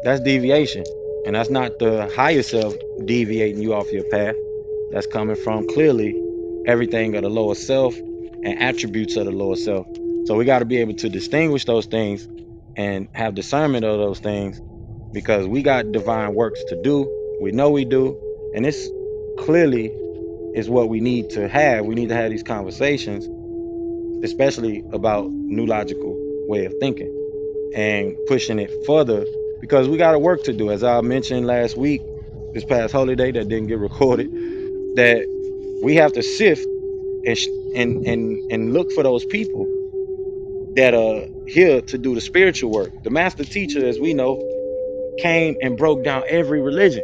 That's deviation. And that's not the higher self deviating you off your path. That's coming from clearly everything of the lower self and attributes of the lower self. So we got to be able to distinguish those things and have discernment of those things, because we got divine works to do. We know we do. And this clearly is what we need to have. We need to have these conversations, especially about new logical way of thinking and pushing it further, because we got a work to do. As I mentioned last week, this past holiday that didn't get recorded, that we have to sift and look for those people that are here to do the spiritual work. The master teacher, as we know, came and broke down every religion,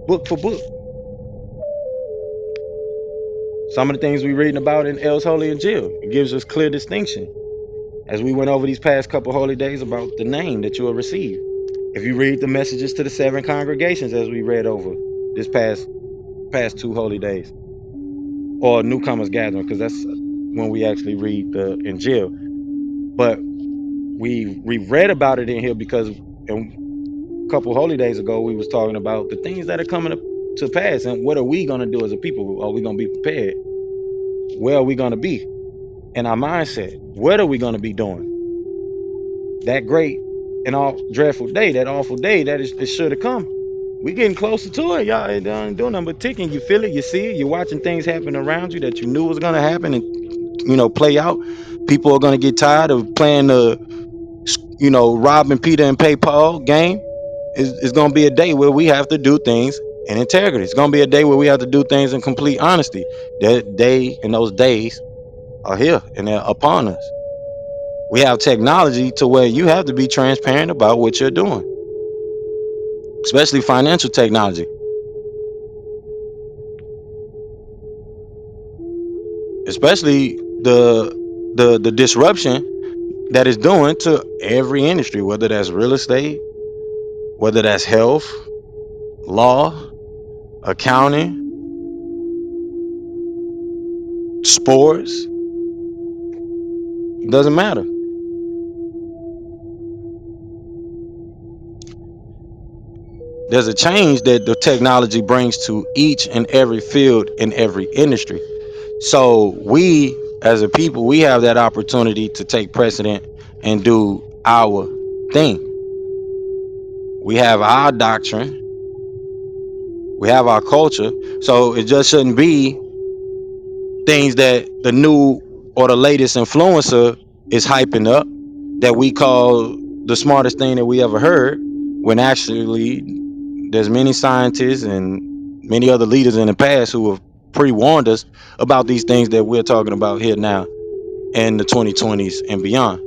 book for book. Some of the things we reading about in El's Holy Injiyl, it gives us clear distinction. As we went over these past couple holy days about the name that you will receive. If you read the messages to the 7 congregations, as we read over this past 2 holy days, or newcomers gathering, because that's when we actually read the Injiyl. But we read about it in here because a couple holy days ago we was talking about the things that are coming to pass, and what are we going to do as a people? Are we going to be prepared? Where are we going to be in our mindset? What are we going to be doing? That great and all dreadful day, that awful day that is sure to come. We getting closer to it, y'all. It ain't doing nothing but ticking. You feel it, you see it, you're watching things happen around you that you knew was gonna happen and play out. People are gonna get tired of playing the robbing Peter and pay Paul game. It's gonna be a day where we have to do things in integrity. It's gonna be a day where we have to do things in complete honesty. That day and those days are here and they're upon us. We have technology to where you have to be transparent about what you're doing, especially financial technology, especially the disruption that is doing to every industry, whether that's real estate, whether that's health, law, accounting, sports. It doesn't matter. There's a change that the technology brings to each and every field in every industry. So we, as a people, we have that opportunity to take precedent and do our thing. We have our doctrine, we have our culture. So it just shouldn't be things that the new or the latest influencer is hyping up that we call the smartest thing that we ever heard, when actually there's many scientists and many other leaders in the past who have pre-warned us about these things that we're talking about here now in the 2020s and beyond.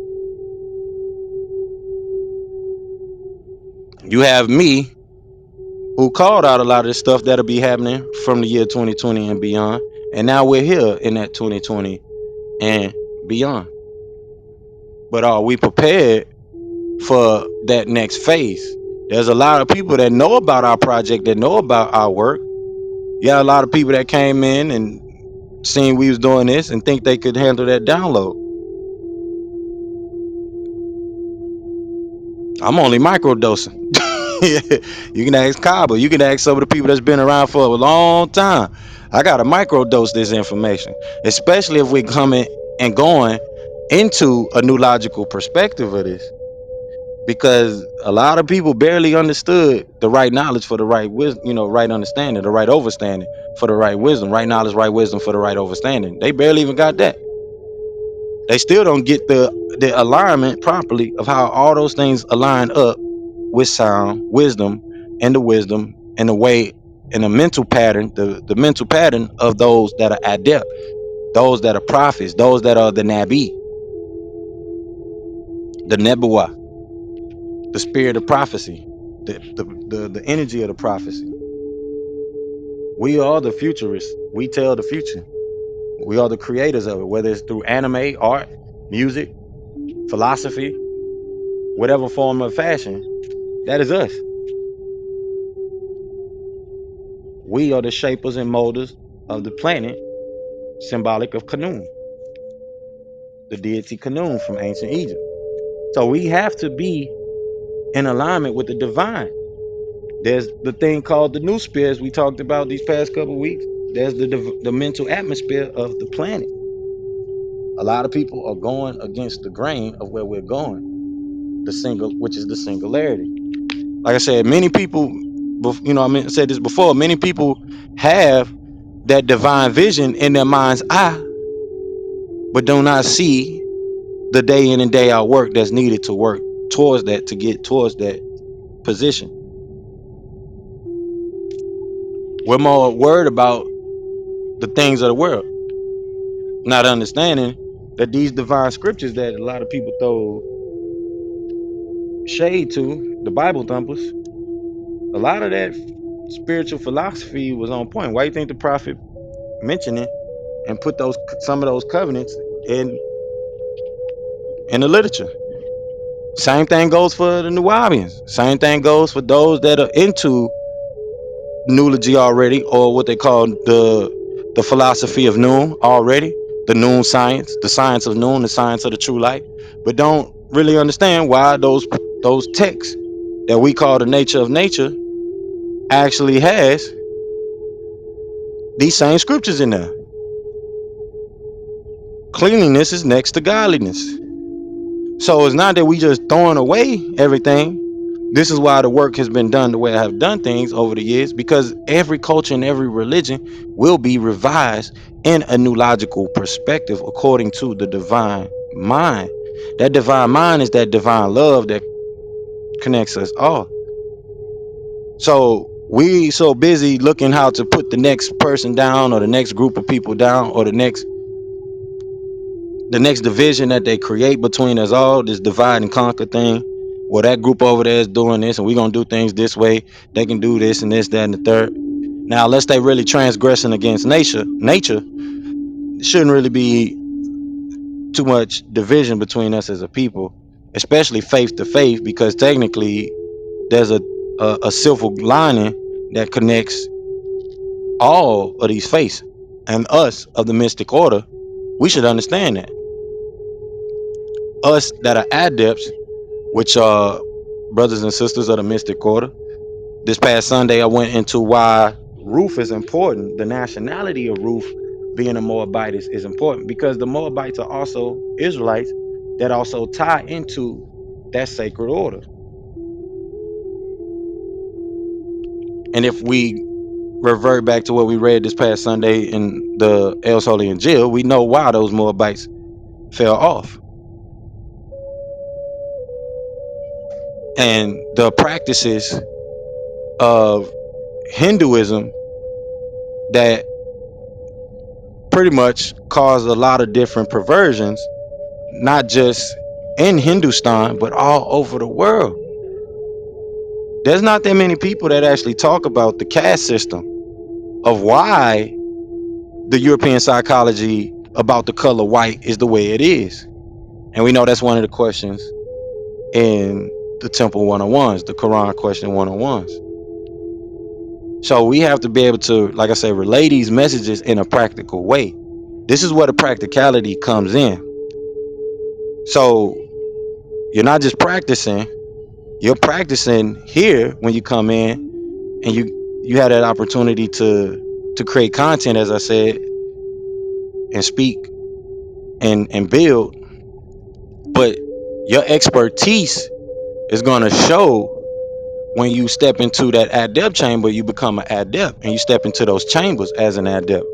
You have me, who called out a lot of the stuff that'll be happening from the year 2020 and beyond, and now we're here in that 2020 and beyond. But are we prepared for that next phase? There's a lot of people that know about our project, that know about our work. You got a lot of people that came in and seen we was doing this and think they could handle that download. I'm only microdosing. You can ask Kaba. You can ask some of the people that's been around for a long time. I gotta microdose this information, especially if we're coming and going into a new logical perspective of this, because a lot of people barely understood the right knowledge for the right wisdom, right understanding, the right overstanding for the right wisdom, right knowledge, right wisdom for the right overstanding. They barely even got that. They still don't get the alignment properly of how all those things align up with sound wisdom, and the wisdom and the way and the mental pattern, the mental pattern of those that are adept, those that are prophets, those that are the nabi, the nebuah, the spirit of prophecy, the energy of the prophecy. We are the futurists. We tell the future. We are the creators of it, whether it's through anime, art, music, philosophy, whatever form of fashion. That is us. We are the shapers and molders of the planet, symbolic of Khnum, the deity Khnum from ancient Egypt. So we have to be in alignment with the divine. There's the thing called the new spheres we talked about these past couple of weeks. There's the mental atmosphere of the planet. A lot of people are going against the grain of where we're going, which is the singularity. Like I said, many people, I said this before. Many people have that divine vision in their mind's eye, but do not see the day in and day out work that's needed to work towards that, to get towards that position. We're more worried about the things of the world, not understanding that these divine scriptures that a lot of people throw shade to, the Bible thumpers, a lot of that spiritual philosophy was on point. Why do you think the prophet mentioned it and put those some of those covenants in the literature? Same thing goes for the Nubians. Same thing goes for those that are into Nuology already, or what they call the philosophy of Noon already, the Noon science, the science of Noon, the science of the true light, but don't really understand why those texts that we call the nature of nature actually has these same scriptures in there. Cleanliness is next to godliness. So it's not that we just throwing away everything. This is why the work has been done the way I have done things over the years, because every culture and every religion will be revised in a new logical perspective according to the divine mind. That divine mind is that divine love that connects us all. So we so busy looking how to put the next person down, or the next group of people down, or the next division that they create between us all, this divide and conquer thing. Well, that group over there is doing this, and we're gonna do things this way. They can do this and this, that, and the third. Now, unless they really transgressing against nature, it shouldn't really be too much division between us as a people, especially faith to faith, because technically there's a silver lining that connects all of these faiths, and us of the mystic order. We should understand that us that are adepts, which are brothers and sisters of the mystic order, This past Sunday, I went into why Ruth is important. The nationality of Ruth being a Moabite is important because the Moabites are also Israelites that also tie into that sacred order. And if we revert back to what we read this past Sunday in the El Holy Injiyl, we know why those Moabites fell off. And the practices of Hinduism that pretty much caused a lot of different perversions, not just in Hindustan, but all over the world. There's not that many people that actually talk about the caste system of why the European psychology about the color white is the way it is. And we know that's one of the questions in the Temple 101s, the Quran question 101s. So we have to be able to, like I say, relay these messages in a practical way. This is where the practicality comes in. So you're not just practicing, you're practicing here when you come in and you have that opportunity to create content, as I said, and speak and build. But your expertise is going to show when you step into that adept chamber. You become an adept and you step into those chambers as an adept.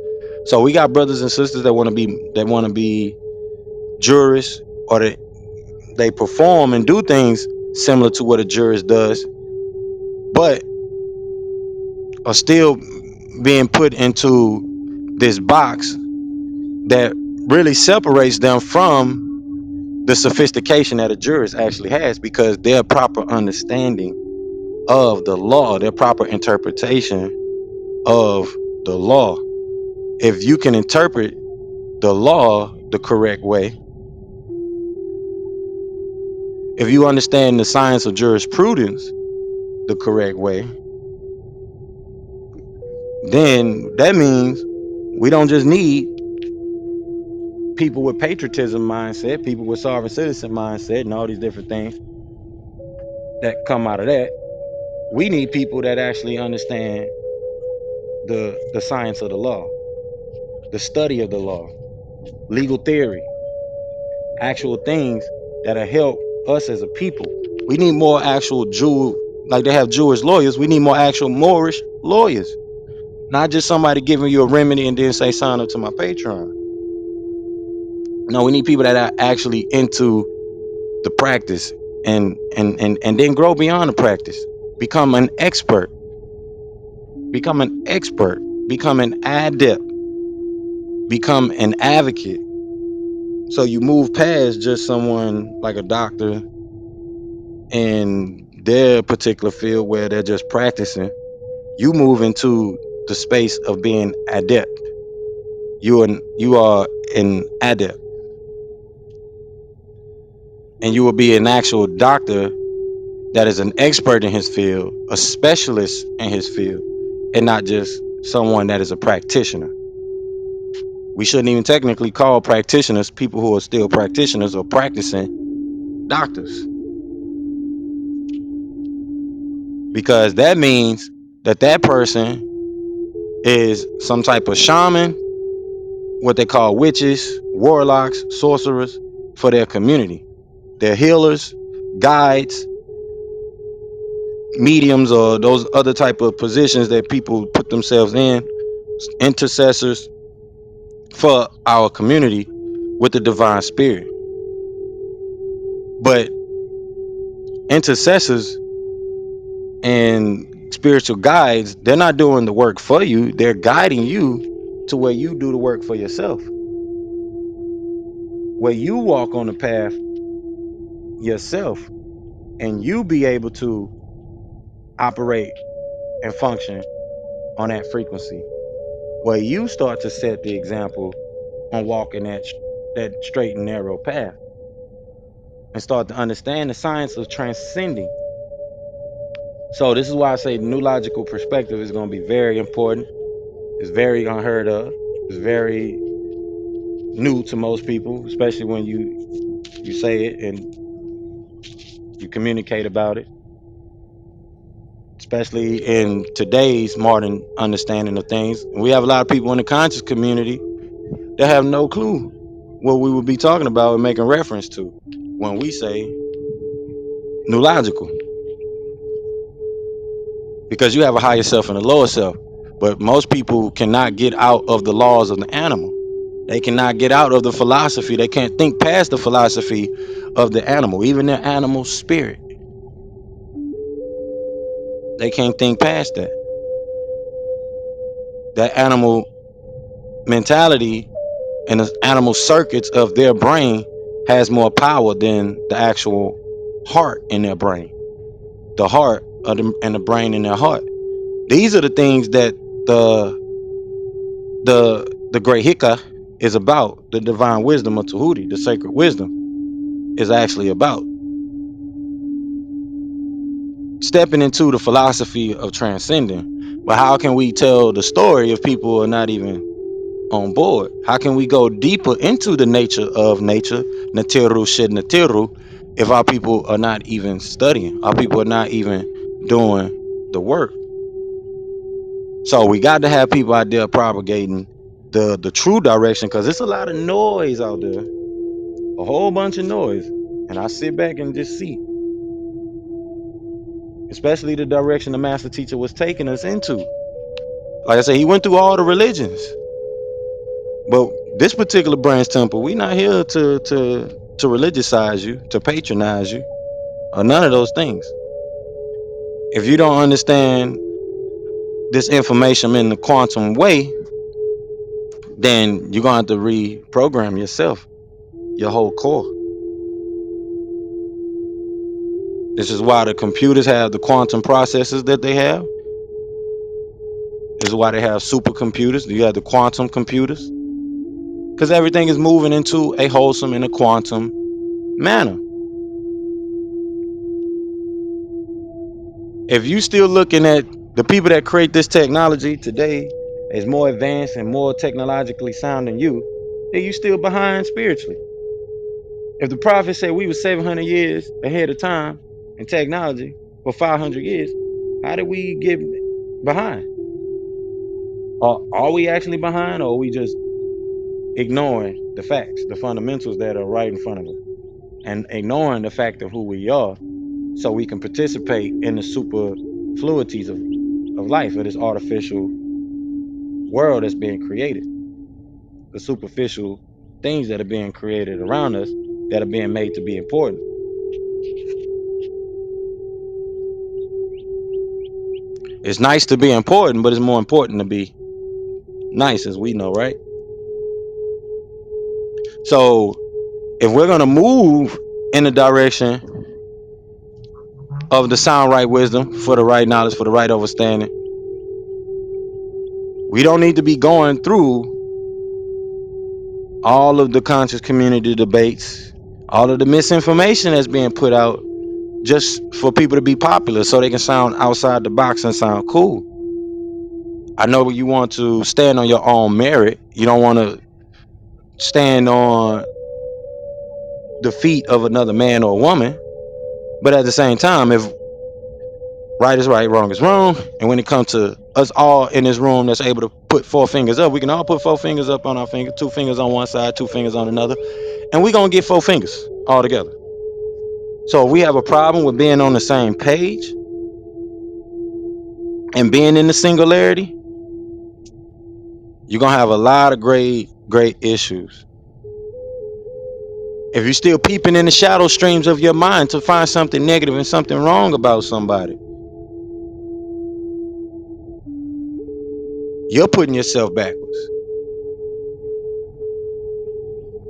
So we got brothers and sisters that want to be jurists, or they perform and do things similar to what a jurist does, but are still being put into this box that really separates them from the sophistication that a jurist actually has, because their proper understanding of the law, their proper interpretation of the law. If you can interpret the law the correct way, if you understand the science of jurisprudence the correct way, then that means we don't just need people with patriotism mindset, people with sovereign citizen mindset, and all these different things that come out of that. We need people that actually understand the science of the law, the study of the law, legal theory, actual things that'll help us as a people. We need more actual like they have Jewish lawyers. We need more actual Moorish lawyers, not just somebody giving you a remedy and then say sign up to my Patreon. No, we need people that are actually into the practice and then grow beyond the practice. Become an expert. Become an expert. Become an adept. Become an advocate. So you move past just someone like a doctor in their particular field where they're just practicing. You move into the space of being adept. You are an adept, and you will be an actual doctor that is an expert in his field, a specialist in his field, and not just someone that is a practitioner. We shouldn't even technically call practitioners people who are still practitioners or practicing doctors, because that means that person is some type of shaman, what they call witches, warlocks, sorcerers for their community. They're healers, guides, mediums, or those other type of positions that people put themselves in, intercessors for our community with the divine spirit. But intercessors and spiritual guides, they're not doing the work for you. They're guiding you to where you do the work for yourself, where you walk on the path yourself and you be able to operate and function on that frequency, where you start to set the example on walking that straight and narrow path, and start to understand the science of transcending. So this is why I say new logical perspective is going to be very important. It's very unheard of. It's very new to most people, especially when you say it and you communicate about it. especially in today's modern understanding of things. And we have a lot of people in the conscious community that have no clue what we would be talking about and making reference to when we say new logical, because you have a higher self and a lower self. But most people cannot get out of the laws of the animal. They cannot get out of the philosophy. They can't think past the philosophy of the animal, even their animal spirit. They can't think past that. That animal mentality and the animal circuits of their brain has more power than the actual heart in their brain, the heart of them and the brain in their heart. These are the things that the great Hikmah is about. The divine wisdom of Tahuti, the sacred wisdom, is actually about stepping into the philosophy of transcending. But how can we tell the story if people are not even on board? How can we go deeper into the nature of nature, Natiru Shid Natiru, if our people are not even studying? Our people are not even doing the work. So we got to have people out there propagating the true direction, because it's a lot of noise out there, a whole bunch of noise. And I sit back and just see, especially the direction the master teacher was taking us into. Like I said, he went through all the religions, but this particular branch temple, we not here to religiousize you, to patronize you, or none of those things. If you don't understand this information in the quantum way, then you're gonna have to reprogram yourself, your whole core. This is why the computers have the quantum processors that they have. This is why they have supercomputers. You have the quantum computers, because everything is moving into a wholesome and a quantum manner. If you still looking at the people that create this technology today as more advanced and more technologically sound than you, then you still behind spiritually. If the prophet said we were 700 years ahead of time in technology for 500 years, how did we get behind? Are we actually behind, or are we just ignoring the facts, the fundamentals that are right in front of us, and ignoring the fact of who we are, so we can participate in the superfluities of life, of this artificial world that's being created, the superficial things that are being created around us that are being made to be important. It's nice to be important, but it's more important to be nice, as we know, right? So if we're going to move in the direction of the sound right wisdom, for the right knowledge, for the right understanding, we don't need to be going through all of the conscious community debates, all of the misinformation that's being put out just for people to be popular so they can sound outside the box and sound cool. I know you want to stand on your own merit. You don't want to stand on the feet of another man or woman. But at the same time, if right is right, wrong is wrong, and when it comes to us all in this room that's able to put four fingers up, we can all put four fingers up on our finger, two fingers on one side, two fingers on another, and we're going to get four fingers all together. So if we have a problem with being on the same page and being in the singularity, you're going to have a lot of great issues. If you're still peeping in the shadow streams of your mind to find something negative and something wrong about somebody, you're putting yourself backwards.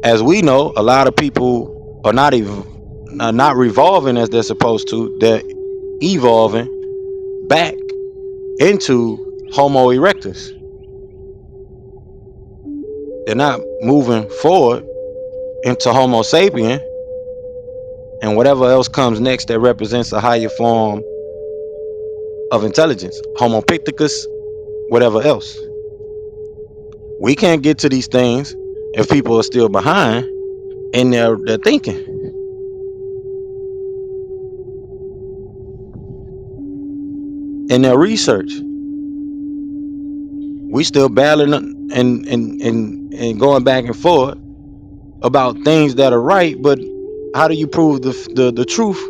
As we know, a lot of people are not revolving as they're supposed to. They're evolving back into Homo erectus. They're not moving forward into Homo sapien and whatever else comes next that represents a higher form of intelligence, Homo picticus, whatever else. We can't get to these things if people are still behind in their thinking. in their research. We still battling and going back and forth about things that are right, but how do you prove the truth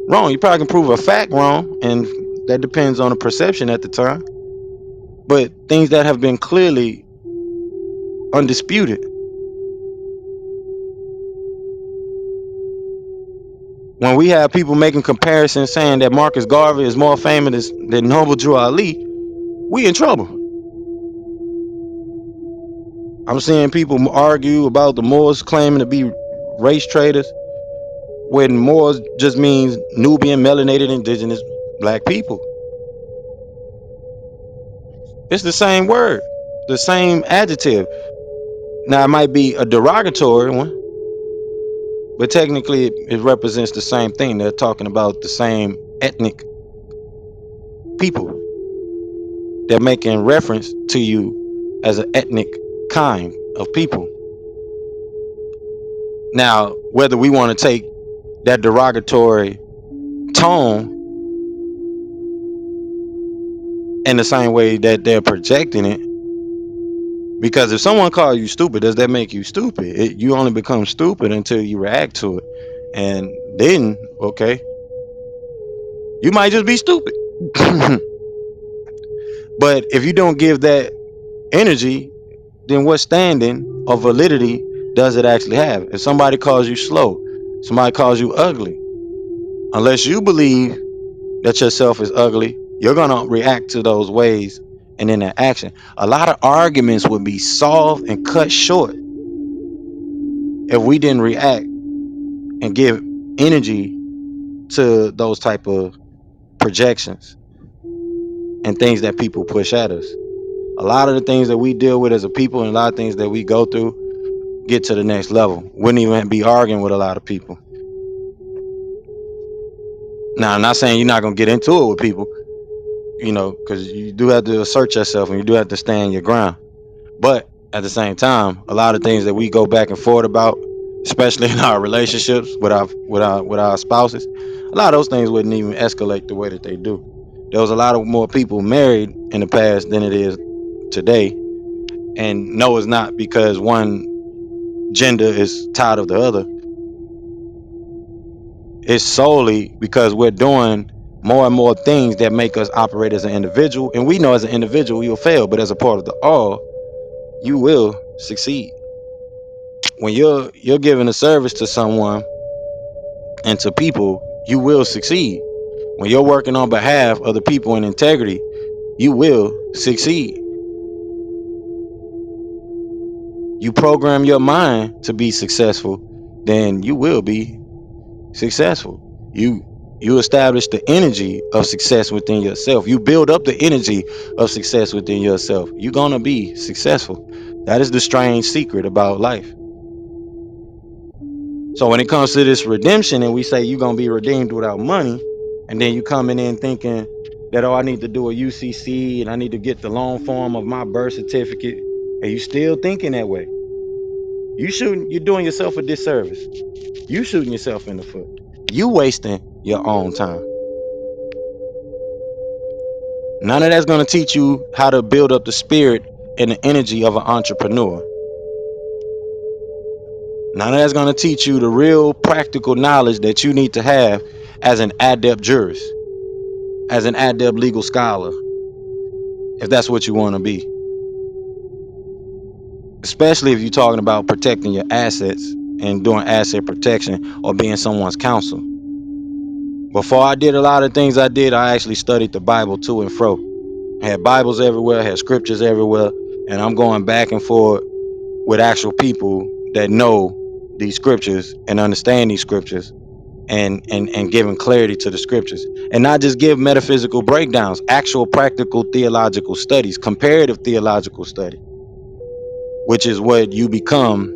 wrong? You probably can prove a fact wrong, and that depends on the perception at the time. But things that have been clearly undisputed. When we have people making comparisons saying that Marcus Garvey is more famous than Noble Drew Ali, we in trouble. I'm seeing people argue about the Moors claiming to be race traders when Moors just means Nubian melanated indigenous black people. It's the same word, the same adjective. Now it might be a derogatory one, but technically it represents the same thing. They're talking about the same ethnic people. They're making reference to you as an ethnic kind of people. Now, whether we want to take that derogatory tone in the same way that they're projecting it, because if someone calls you stupid, does that make you stupid? You only become stupid until you react to it. And then, okay, you might just be stupid. But if you don't give that energy, then what standing or validity does it actually have? If somebody calls you slow, somebody calls you ugly, unless you believe that yourself is ugly, you're gonna react to those ways and in that action. A lot of arguments would be solved and cut short if we didn't react and give energy to those type of projections and things that people push at us. A lot of the things that we deal with as a people and a lot of things that we go through get to the next level. Wouldn't even be arguing with a lot of people. Now, I'm not saying you're not gonna get into it with people, because you do have to assert yourself and you do have to stand your ground. But at the same time, a lot of things that we go back and forth about, especially in our relationships with our spouses, a lot of those things wouldn't even escalate the way that they do. There was a lot of more people married in the past than it is today. And no, it's not because one gender is tired of the other. It's solely because we're doing more and more things that make us operate as an individual. And we know as an individual you'll fail, but as a part of the all, you will succeed. When you're giving a service to someone and to people, you will succeed. When you're working on behalf of the people in integrity, you will succeed. You program your mind to be successful, then you will be successful. You establish the energy of success within yourself. You build up the energy of success within yourself. You're gonna be successful. That is the strange secret about life. So when it comes to this redemption and we say you're gonna be redeemed without money, and then you coming in thinking that, oh, I need to do a UCC and I need to get the long form of my birth certificate, and you still thinking that way, you're doing yourself a disservice. You shooting yourself in the foot. You wasting your own time. None of that's gonna teach you how to build up the spirit and the energy of an entrepreneur. None of that's gonna teach you the real practical knowledge that you need to have as an adept jurist, as an adept legal scholar, if that's what you want to be. Especially if you're talking about protecting your assets and doing asset protection or being someone's counsel. Before I did a lot of things I did, I actually studied the Bible to and fro. I had Bibles everywhere, had scriptures everywhere, and I'm going back and forth with actual people that know these scriptures and understand these scriptures and giving clarity to the scriptures, and not just give metaphysical breakdowns, actual practical theological studies, comparative theological study, which is what you become.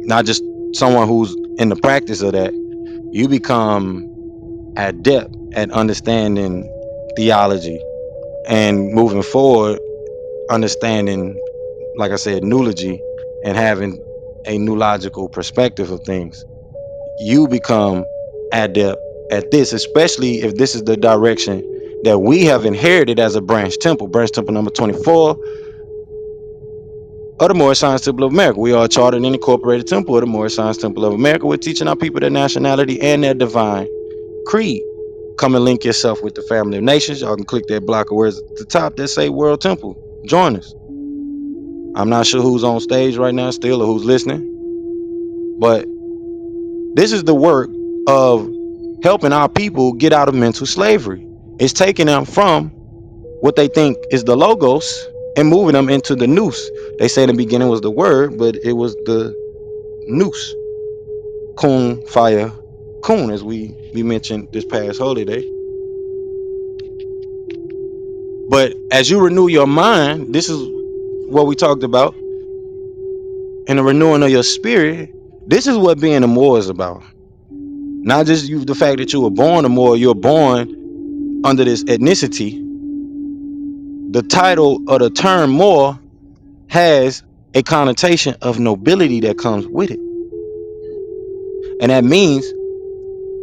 Not just someone who's in the practice of that, you become adept at understanding theology and moving forward, understanding, like I said, newlogy, and having a new logical perspective of things. You become adept at this, especially if this is the direction that we have inherited as a branch temple number 24 of the Moorish Science Temple of America. We are a chartered and incorporated temple of the Moorish Science Temple of America. We're teaching our people their nationality and their divine creed. Come and link yourself with the family of nations. Y'all can click that block of words at the top that say World Temple. Join us. I'm not sure who's on stage right now still or who's listening, but this is the work of helping our people get out of mental slavery. It's taking them from what they think is the logos and moving them into the nous. They say in the beginning was the word, but it was the nous. Kun, fire, kun, as we mentioned this past holiday. But as you renew your mind, this is what we talked about in the renewing of your spirit. This is what being a Moor is about. Not just the fact that you were born a Moor, you're born under this ethnicity. The title of the term Moor has a connotation of nobility that comes with it. And that means,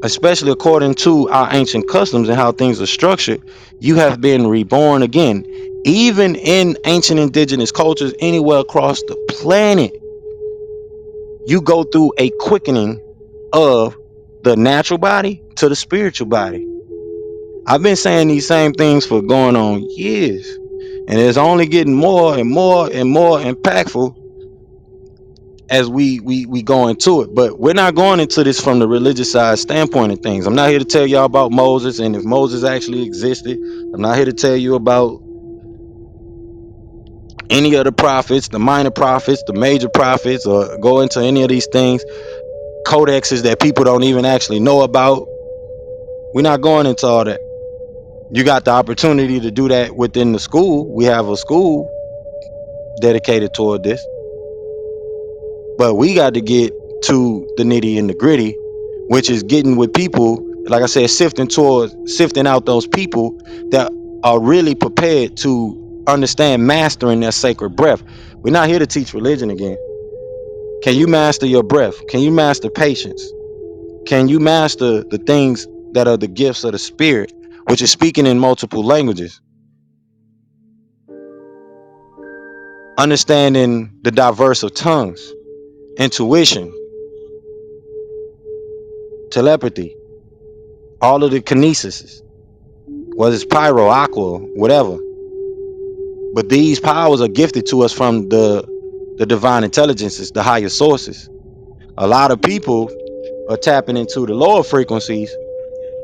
especially according to our ancient customs and how things are structured, you have been reborn again. Even in ancient indigenous cultures anywhere across the planet, you go through a quickening of the natural body to the spiritual body. I've been saying these same things for going on years, and it's only getting more and more and more impactful as we go into it. But we're not going into this from the religious side standpoint of things. I'm not here to tell y'all about Moses and if Moses actually existed. I'm not here to tell you about any of the prophets, the minor prophets, the major prophets, or go into any of these things, codexes that people don't even actually know about. We're not going into all that. You got the opportunity to do that within the school. We have a school dedicated toward this, but we got to get to the nitty and the gritty, which is getting with people, like I said, sifting out those people that are really prepared to understand mastering their sacred breath. We're not here to teach religion again. Can you master your breath? Can you master patience? Can you master the things that are the gifts of the spirit, which is speaking in multiple languages, understanding the diverse of tongues, intuition, telepathy, all of the kinesis, whether it's pyro, aqua, whatever. But these powers are gifted to us from the divine intelligences, the higher sources. A lot of people are tapping into the lower frequencies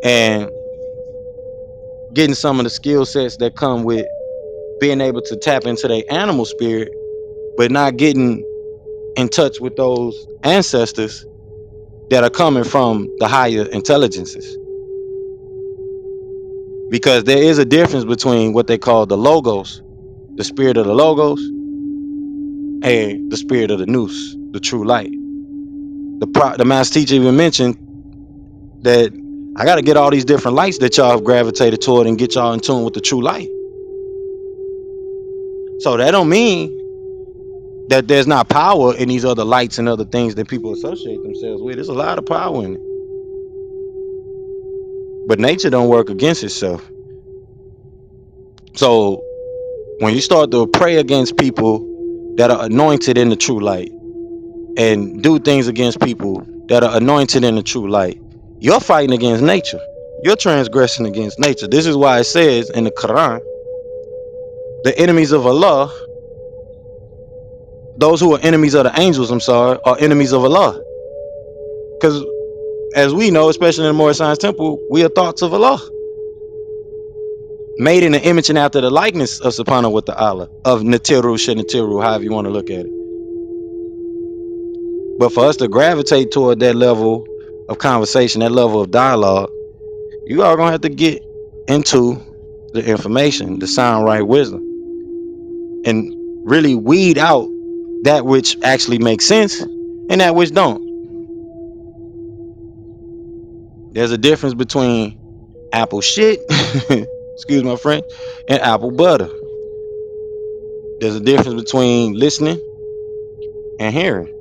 and getting some of the skill sets that come with being able to tap into their animal spirit, but not getting in touch with those ancestors that are coming from the higher intelligences. Because there is a difference between what they call the logos, the spirit of the logos, and the spirit of the nous, the true light. The master teacher even mentioned that I got to get all these different lights that y'all have gravitated toward and get y'all in tune with the true light. So that don't mean that there's not power in these other lights and other things that people associate themselves with. There's a lot of power in it. But nature don't work against itself. So when you start to pray against people that are anointed in the true light and do things against people that are anointed in the true light, you're fighting against nature. You're transgressing against nature. This is why it says in the Qur'an, the enemies of Allah, those who are enemies of the angels, are enemies of Allah. Because as we know, especially in the Moorish Science Temple, we are thoughts of Allah, made in the image and after the likeness of Subhanahu wa Ta'ala, of Natiru, Shenatiru, however you want to look at it. But for us to gravitate toward that level of conversation, that level of dialogue, you are gonna have to get into the information, the sound right wisdom, and really weed out that which actually makes sense and that which don't. There's a difference between apple shit, excuse my French, and apple butter. There's a difference between listening and hearing.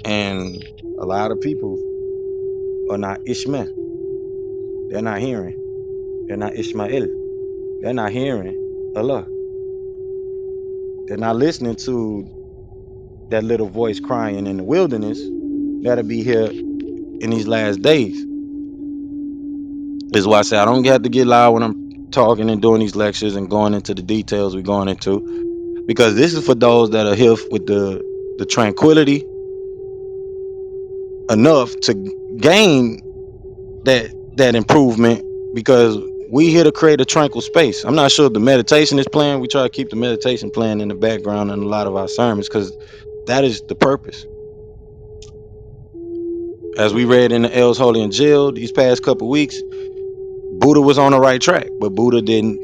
And a lot of people are not Ishmael. They're not hearing. They're not Ishmael. They're not hearing Allah. They're not listening to that little voice crying in the wilderness that'll be here in these last days. This is why I say I don't have to get loud when I'm talking and doing these lectures and going into the details we're going into, because this is for those that are here with the tranquility enough to gain that improvement, because we here to create a tranquil space. I'm not sure if the meditation is playing. We try to keep the meditation playing in the background in a lot of our sermons because that is the purpose. As we read in the L's Holy Injiyl these past couple weeks, Buddha was on the right track, but Buddha didn't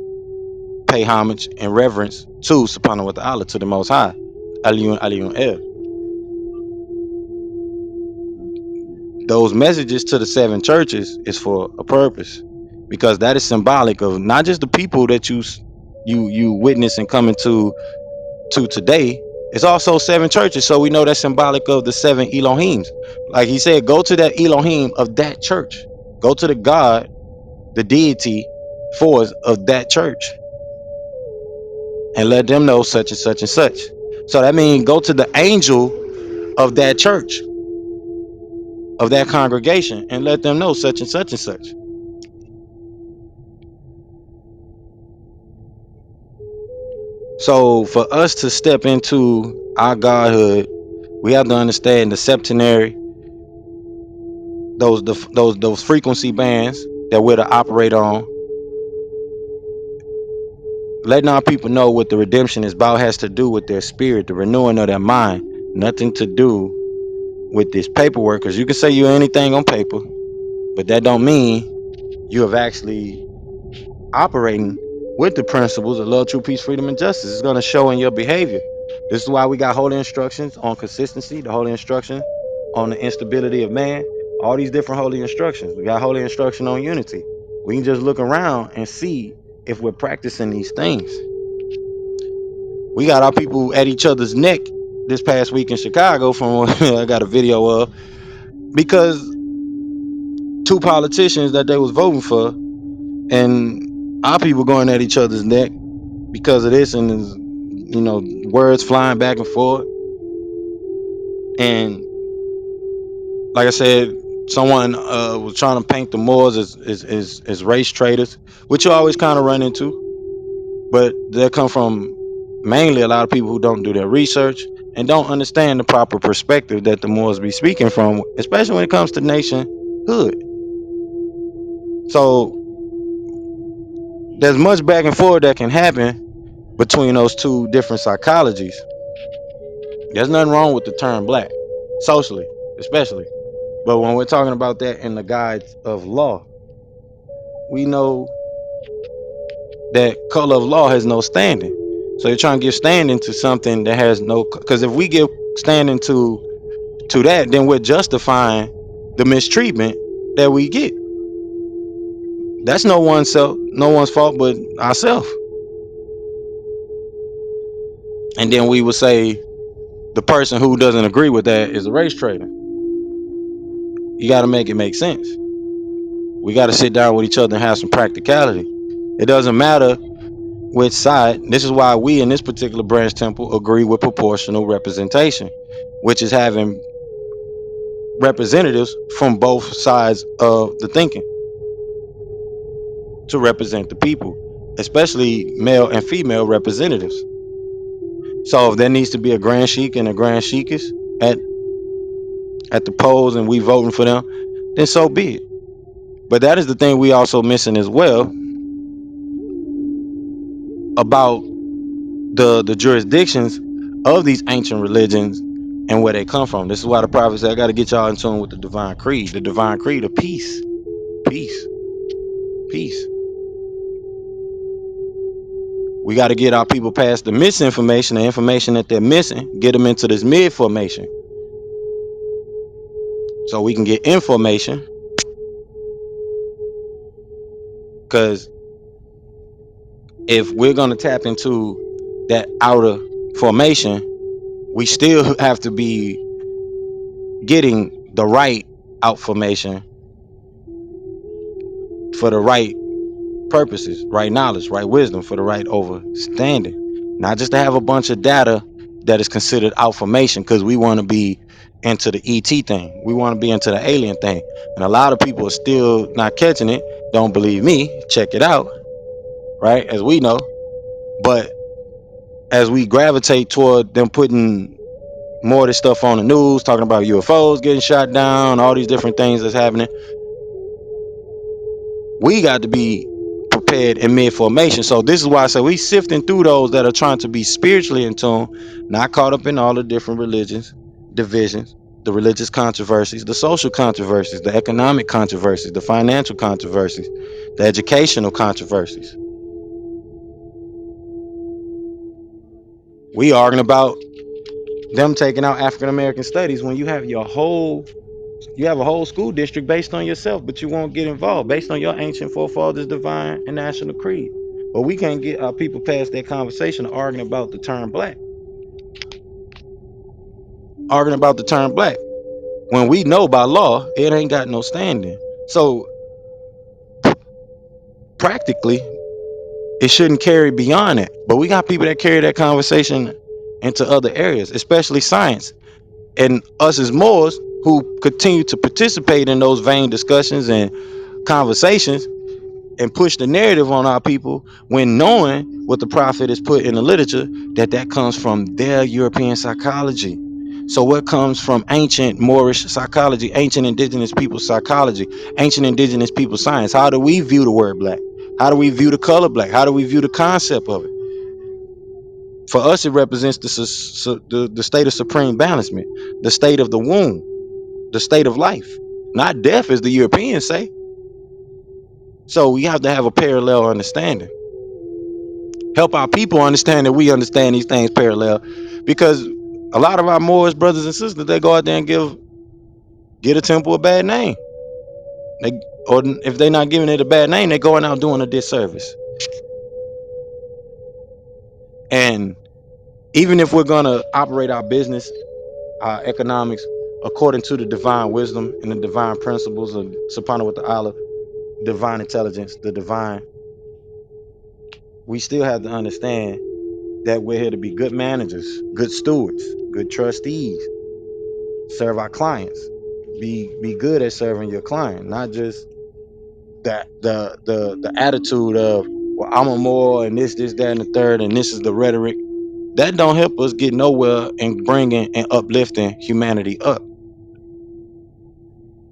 pay homage and reverence to Subhanahu wa Ta'ala, to the Most High. Aliyun. Those messages to the seven churches is for a purpose, because that is symbolic of not just the people that you witness and coming to today. It's also seven churches, so we know that's symbolic of the seven Elohims. Like he said, go to that Elohim of that church, go to the God, the deity force of that church, and let them know such and such and such. So that means go to the angel of that church, of that congregation, and let them know such and such and such. So for us to step into our godhood, we have to understand the septenary, those frequency bands that we're to operate on. Letting our people know what the redemption is about has to do with their spirit, the renewing of their mind. Nothing to do with this paperwork, because you can say you're anything on paper, but that don't mean you have actually operating with the principles of love, truth, peace, freedom, and justice. It's going to show in your behavior. This is why we got holy instructions on consistency, the holy instruction on the instability of man, all these different holy instructions. We got holy instruction on unity. We can just look around and see if we're practicing these things. We got our people at each other's neck this past week in Chicago, from what I got a video of, because two politicians that they was voting for, and our people going at each other's neck because of this, and words flying back and forth. And like I said, someone was trying to paint the Moors as race traitors, which you always kind of run into, but they come from mainly a lot of people who don't do their research and don't understand the proper perspective that the Moors be speaking from, especially when it comes to nationhood. So there's much back and forth that can happen between those two different psychologies. There's nothing wrong with the term black, socially, especially. But when we're talking about that in the guides of law, we know that color of law has no standing. So you're trying to give standing to something that has no, because if we give standing to that, then we're justifying the mistreatment that we get. That's no one's fault but ourselves. And then we would say the person who doesn't agree with that is a race traitor. You got to make it make sense. We got to sit down with each other and have some practicality. It doesn't matter which side. This is why we in this particular branch temple agree with proportional representation, which is having representatives from both sides of the thinking to represent the people, especially male and female representatives. So if there needs to be a grand sheik and a grand sheikess at the polls, and we voting for them, then so be it. But that is the thing we also missing as well about the jurisdictions of these ancient religions and where they come from. This is why the prophet said, I got to get y'all in tune with the divine creed. The divine creed of peace, peace, peace. We got to get our people past the misinformation, the information that they're missing, get them into this mid formation so we can get information. Because if we're going to tap into that outer formation, we still have to be getting the right out formation for the right purposes, right knowledge, right wisdom for the right overstanding. Not just to have a bunch of data that is considered outformation because we want to be into the ET thing. We want to be into the alien thing. And a lot of people are still not catching it. Don't believe me. Check it out, right? As we know. But as we gravitate toward them putting more of this stuff on the news, talking about UFOs getting shot down, all these different things that's happening, we got to be prepared in mid formation. So this is why I say we sifting through those that are trying to be spiritually in tune, not caught up in all the different religions, divisions, the religious controversies, the social controversies, the economic controversies, the financial controversies, the educational controversies. We arguing about them taking out African American studies when you have a whole school district based on yourself, but you won't get involved based on your ancient forefathers, divine, and national creed. But we can't get our people past that conversation of arguing about the term black. Arguing about the term black. When we know by law, it ain't got no standing. So practically, it shouldn't carry beyond it. But we got people that carry that conversation into other areas, especially science. And us as Moors who continue to participate in those vain discussions and conversations and push the narrative on our people when knowing what the prophet has put in the literature that comes from their European psychology. So what comes from ancient Moorish psychology, ancient indigenous people psychology, ancient indigenous people science? How do we view the word black? How do we view the color black? How do we view the concept of it? For us, it represents the state of supreme balancement, the state of the womb, the state of life, not death, as the Europeans say. So we have to have a parallel understanding. Help our people understand that we understand these things parallel, because a lot of our Moorish brothers and sisters, they go out there and get a temple a bad name. Or if they're not giving it a bad name, they're going out doing a disservice. And even if we're gonna operate our business, our economics, according to the divine wisdom and the divine principles of Subhanahu wa Ta'ala, divine intelligence, the divine, we still have to understand that we're here to be good managers, good stewards, good trustees, serve our clients, be good at serving your client, not just that the attitude of, well, I'm a more and this that and the third, and this is the rhetoric that don't help us get nowhere in bringing and uplifting humanity up.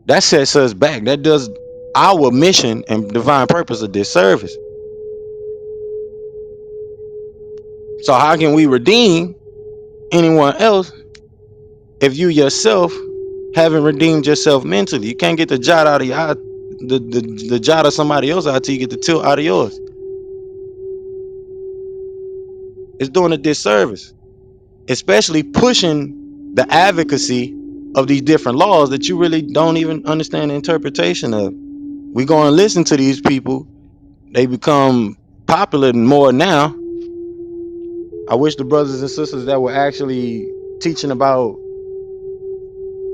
That sets us back. That does our mission and divine purpose a disservice. So how can we redeem anyone else if you yourself haven't redeemed yourself mentally? You can't get the jot out of your eye, the jot of somebody else out till you get the tilt out of yours. It's doing a disservice, especially pushing the advocacy of these different laws that you really don't even understand the interpretation of. We go and listen to these people. They become popular more now. I wish the brothers and sisters that were actually teaching about,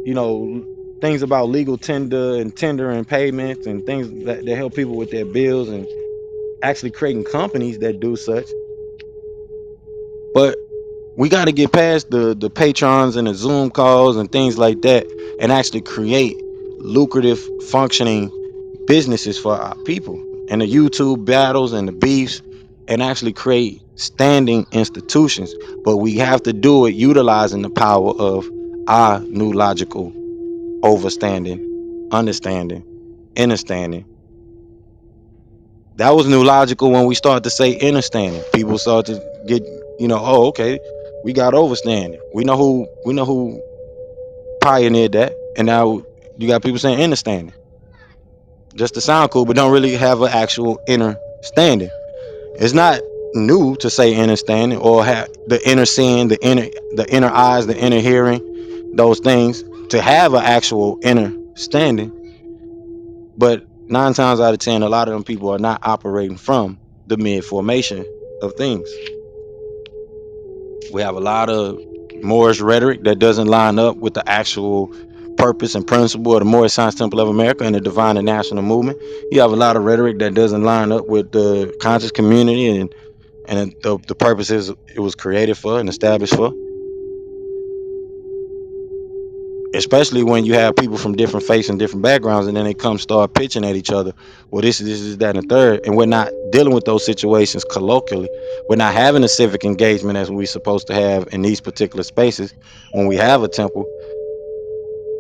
you know, things about legal tender and payments and things that help people with their bills, and actually creating companies that do such. But we got to get past the patrons and the Zoom calls and things like that, and actually create lucrative functioning businesses for our people, and the YouTube battles and the beefs, and actually create standing institutions. But we have to do it utilizing the power of our new logical overstanding, understanding, understanding. That was new logical when we started to say understanding. People started to get, oh, okay, we got overstanding. We know who pioneered that, and now you got people saying understanding just to sound cool, but don't really have an actual inner standing. It's not new to say understanding or have the inner seeing, the inner eyes, the inner hearing, those things, to have an actual inner standing. But 9 times out of 10, a lot of them people are not operating from the mid formation of things. We have a lot of Moorish rhetoric that doesn't line up with the actual purpose and principle of the Moorish Science Temple of America and the Divine and National Movement. You have a lot of rhetoric that doesn't line up with the conscious community and the purposes it was created for and established for. Especially when you have people from different faiths and different backgrounds, and then they come start pitching at each other. Well, this is that, and the third, and we're not dealing with those situations colloquially. We're not having a civic engagement as we're supposed to have in these particular spaces. When we have a temple,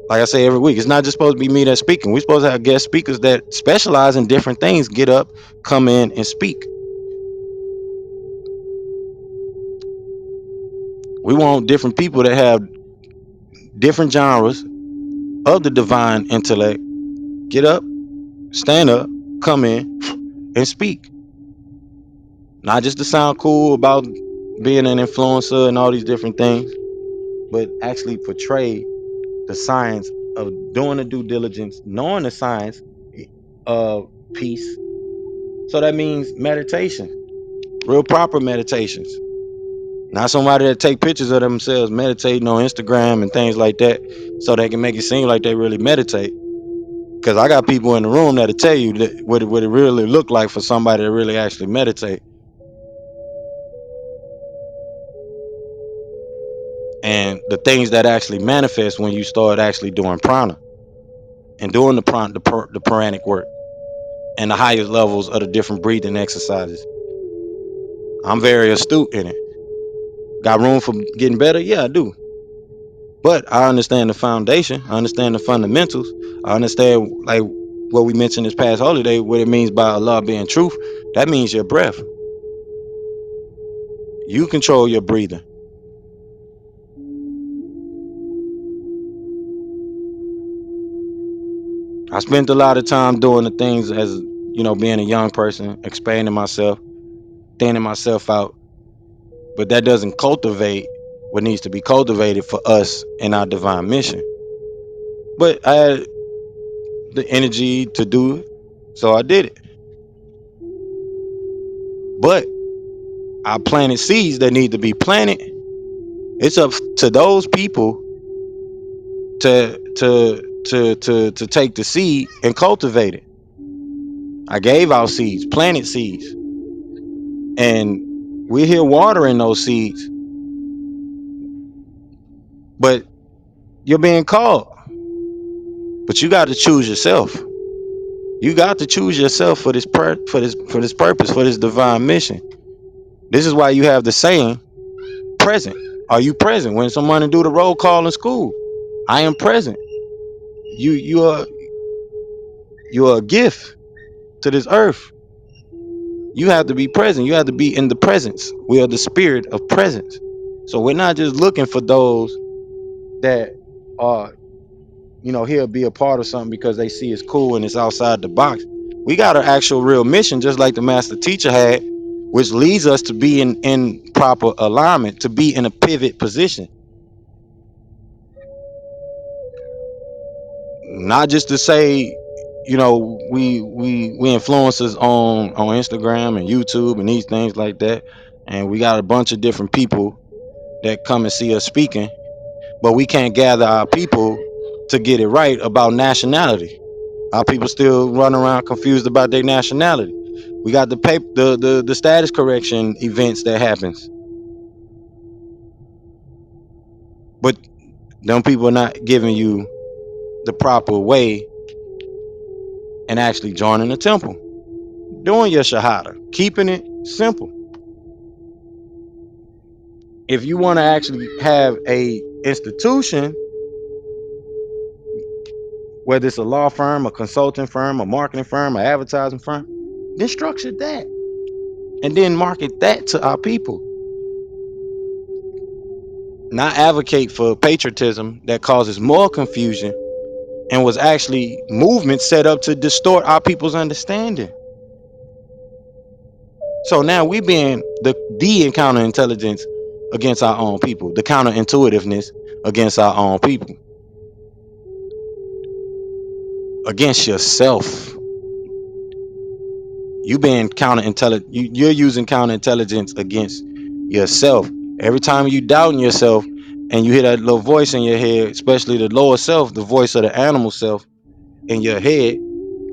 like I say every week, it's not just supposed to be me that's speaking. We're supposed to have guest speakers that specialize in different things. Get up, come in, and speak. We want different people that have different genres of the divine intellect. Get up, stand up, come in, and speak. Not just to sound cool about being an influencer and all these different things, but actually portray the science of doing the due diligence, knowing the science of peace. So that means meditation, real proper meditations. Not somebody that take pictures of themselves meditating on Instagram and things like that so they can make it seem like they really meditate. Because I got people in the room that'll tell you that what it really look like for somebody to really actually meditate. And the things that actually manifest when you start actually doing prana and doing the pranic work and the highest levels of the different breathing exercises. I'm very astute in it. Got room for getting better? Yeah, I do. But I understand the foundation. I understand the fundamentals. I understand, like what we mentioned this past holiday, what it means by Allah being truth. That means your breath. You control your breathing. I spent a lot of time doing the things as, being a young person, expanding myself, thinning myself out. But that doesn't cultivate what needs to be cultivated for us in our divine mission. But I had the energy to do it, so I did it. But I planted seeds that need to be planted. It's up to those people to take the seed and cultivate it. I gave out seeds, planted seeds, and we're here watering those seeds. But you're being called. But you got to choose yourself. You got to choose yourself for this purpose, for this divine mission. This is why you have the saying, present. Are you present when someone do the roll call in school? I am present. You are a gift to this earth. You have to be present. You have to be in the presence. We are the spirit of presence. So we're not just looking for those that are, here be a part of something because they see it's cool and it's outside the box. We got an actual real mission, just like the master teacher had, which leads us to be in proper alignment, to be in a pivot position. Not just to say, we influencers on Instagram and YouTube and these things like that, and we got a bunch of different people that come and see us speaking, but we can't gather our people to get it right about nationality. Our people still run around confused about their nationality. We got the status correction events that happens, but them people are not giving you the proper way and actually joining the temple, doing your shahada, keeping it simple. If you want to actually have a institution, whether it's a law firm, a consulting firm, a marketing firm, an advertising firm, then structure that and then market that to our people. Not advocate for patriotism that causes more confusion and was actually movement set up to distort our people's understanding. So now we being the encounter intelligence against our own people, the counterintuitiveness against our own people, against yourself. You being counterintelligent, you're using counterintelligence against yourself. Every time you doubting yourself, and you hear that little voice in your head, especially the lower self, the voice of the animal self in your head,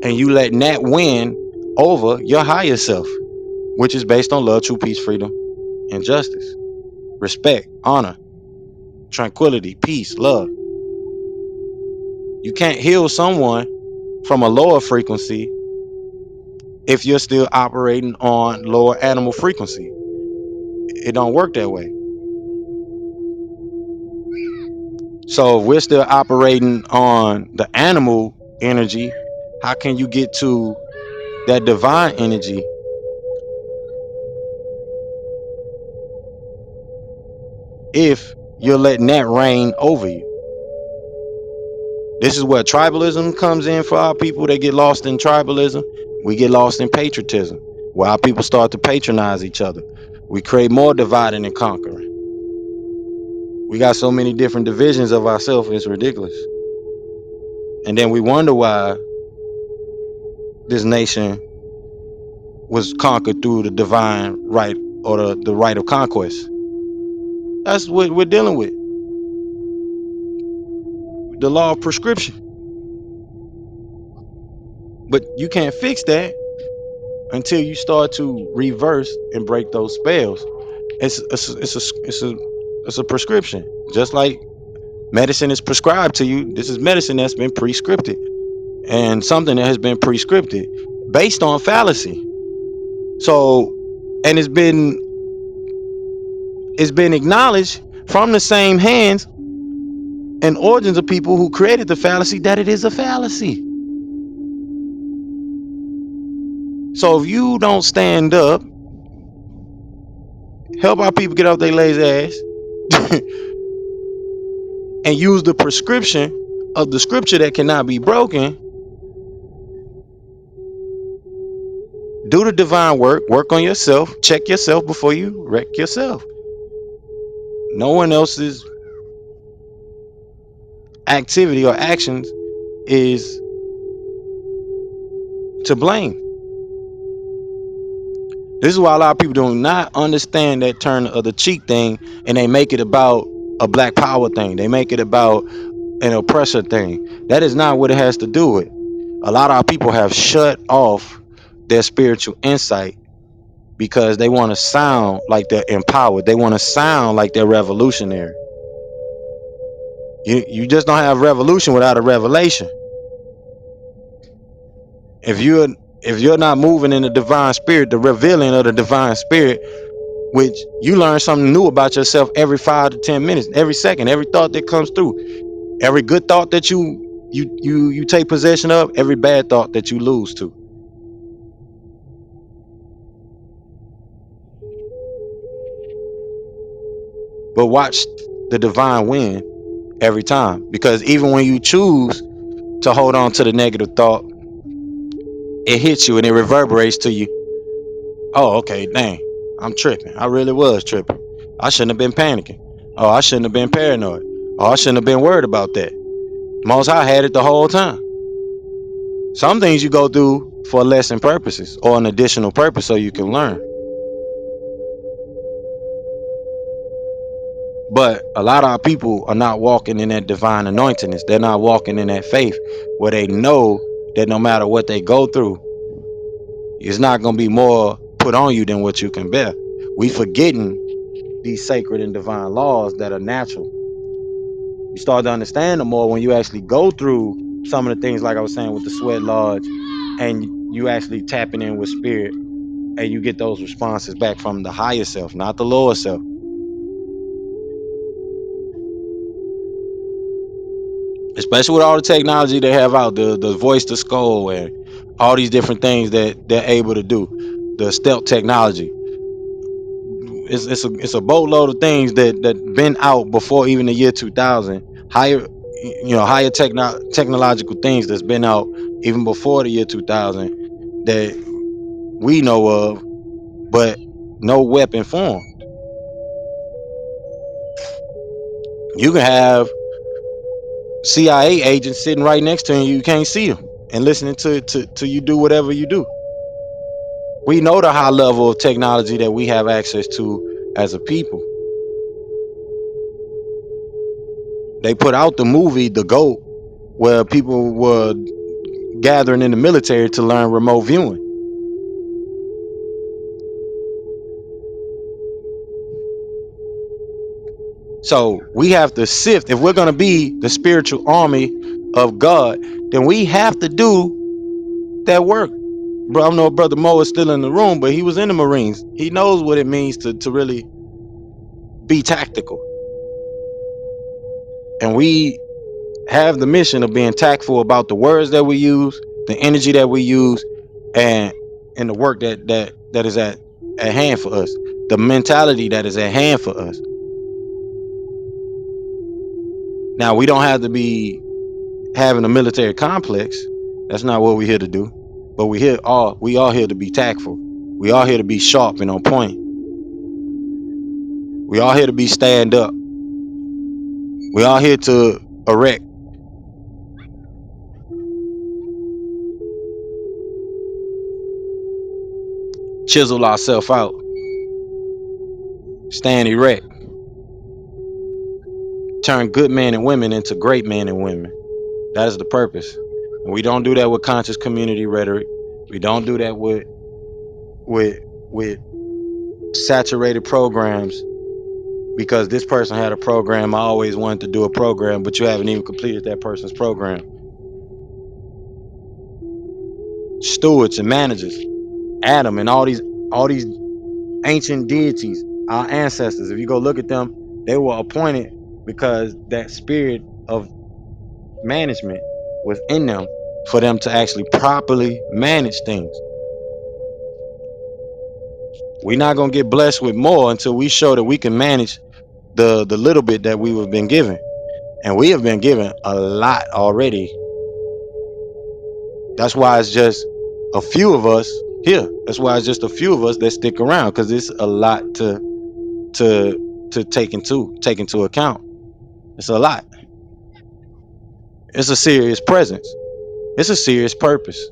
and you letting that win over your higher self, which is based on love, true peace, freedom, and justice, respect, honor, tranquility, peace, love. You can't heal someone from a lower frequency if you're still operating on lower animal frequency. It don't work that way. So if we're still operating on the animal energy, how can you get to that divine energy if you're letting that reign over you? This is where tribalism comes in for our people. They get lost in tribalism. We get lost in patriotism, where our people start to patronize each other. We create more dividing and conquering. We got so many different divisions of ourselves, it's ridiculous. And then we wonder why this nation was conquered through the divine right, or the right of conquest. That's what we're dealing with. The law of prescription. But you can't fix that until you start to reverse and break those spells. It's a prescription. Just like medicine is prescribed to you, this is medicine that's been prescripted, and something that has been prescripted based on fallacy. So, and it's been acknowledged from the same hands and origins of people who created the fallacy that it is a fallacy. So if you don't stand up, help our people get off their lazy ass, and use the prescription of the scripture that cannot be broken, do the divine work on yourself, check yourself before you wreck yourself. No one else's activity or actions is to blame. This is why a lot of people do not understand that turn of the cheek thing, and they make it about a black power thing. They make it about an oppressor thing. That is not what it has to do with. A lot of our people have shut off their spiritual insight because they want to sound like they're empowered. They want to sound like they're revolutionary. You just don't have revolution without a revelation. If you're not moving in the divine spirit, the revealing of the divine spirit, which you learn something new about yourself every 5 to 10 minutes, every second, every thought that comes through, every good thought that you take possession of, every bad thought that you lose to. But watch the divine win every time, because even when you choose to hold on to the negative thought, it hits you and it reverberates to you. Oh, okay, dang, I'm tripping. I really was tripping. I shouldn't have been panicking. Oh, I shouldn't have been paranoid. Oh, I shouldn't have been worried about that. Most High had it the whole time. Some things you go through for lesson purposes or an additional purpose so you can learn. But a lot of our people are not walking in that divine anointedness. They're not walking in that faith where they know that no matter what they go through, it's not going to be more put on you than what you can bear. We forgetting these sacred and divine laws that are natural. You start to understand them more when you actually go through some of the things, like I was saying with the sweat lodge, and you actually tapping in with spirit, and you get those responses back from the higher self, not the lower self. Especially with all the technology they have out, the voice to skull and all these different things that they're able to do, the stealth technology. It's a boatload of things that been out before even the year 2000. Higher technological things that's been out even before the year 2000 that we know of, but no weapon form. You can have CIA agents sitting right next to you can't see them, and listening to you do whatever you do. We know the high level of technology that we have access to as a people. They put out the movie The GOAT, where people were gathering in the military to learn remote viewing. So we have to sift. If we're going to be the spiritual army of God, then we have to do that work. Bro, I know Brother Mo is still in the room, but he was in the Marines. He knows what it means to really be tactical. And we have the mission of being tactful about the words that we use, the energy that we use, and the work that is at hand for us, the mentality that is at hand for us. Now, we don't have to be having a military complex. That's not what we're here to do. But we are here to be tactful. We are here to be sharp and on point. We are here to be stand up. We are here to erect, chisel ourselves out, stand erect, turn good men and women into great men and women. That is the purpose. And we don't do that with conscious community rhetoric. We don't do that with saturated programs. Because this person had a program, I always wanted to do a program, but you haven't even completed that person's program. Stewards and managers, Adam and all these ancient deities, our ancestors. If you go look at them, they were appointed because that spirit of management was in them for them to actually properly manage things. We're not gonna get blessed with more until we show that we can manage the little bit that we have been given, and we have been given a lot already. That's why it's just a few of us here. That's why it's just a few of us that stick around, because it's a lot to take into account. It's a lot. It's a serious presence. It's a serious purpose.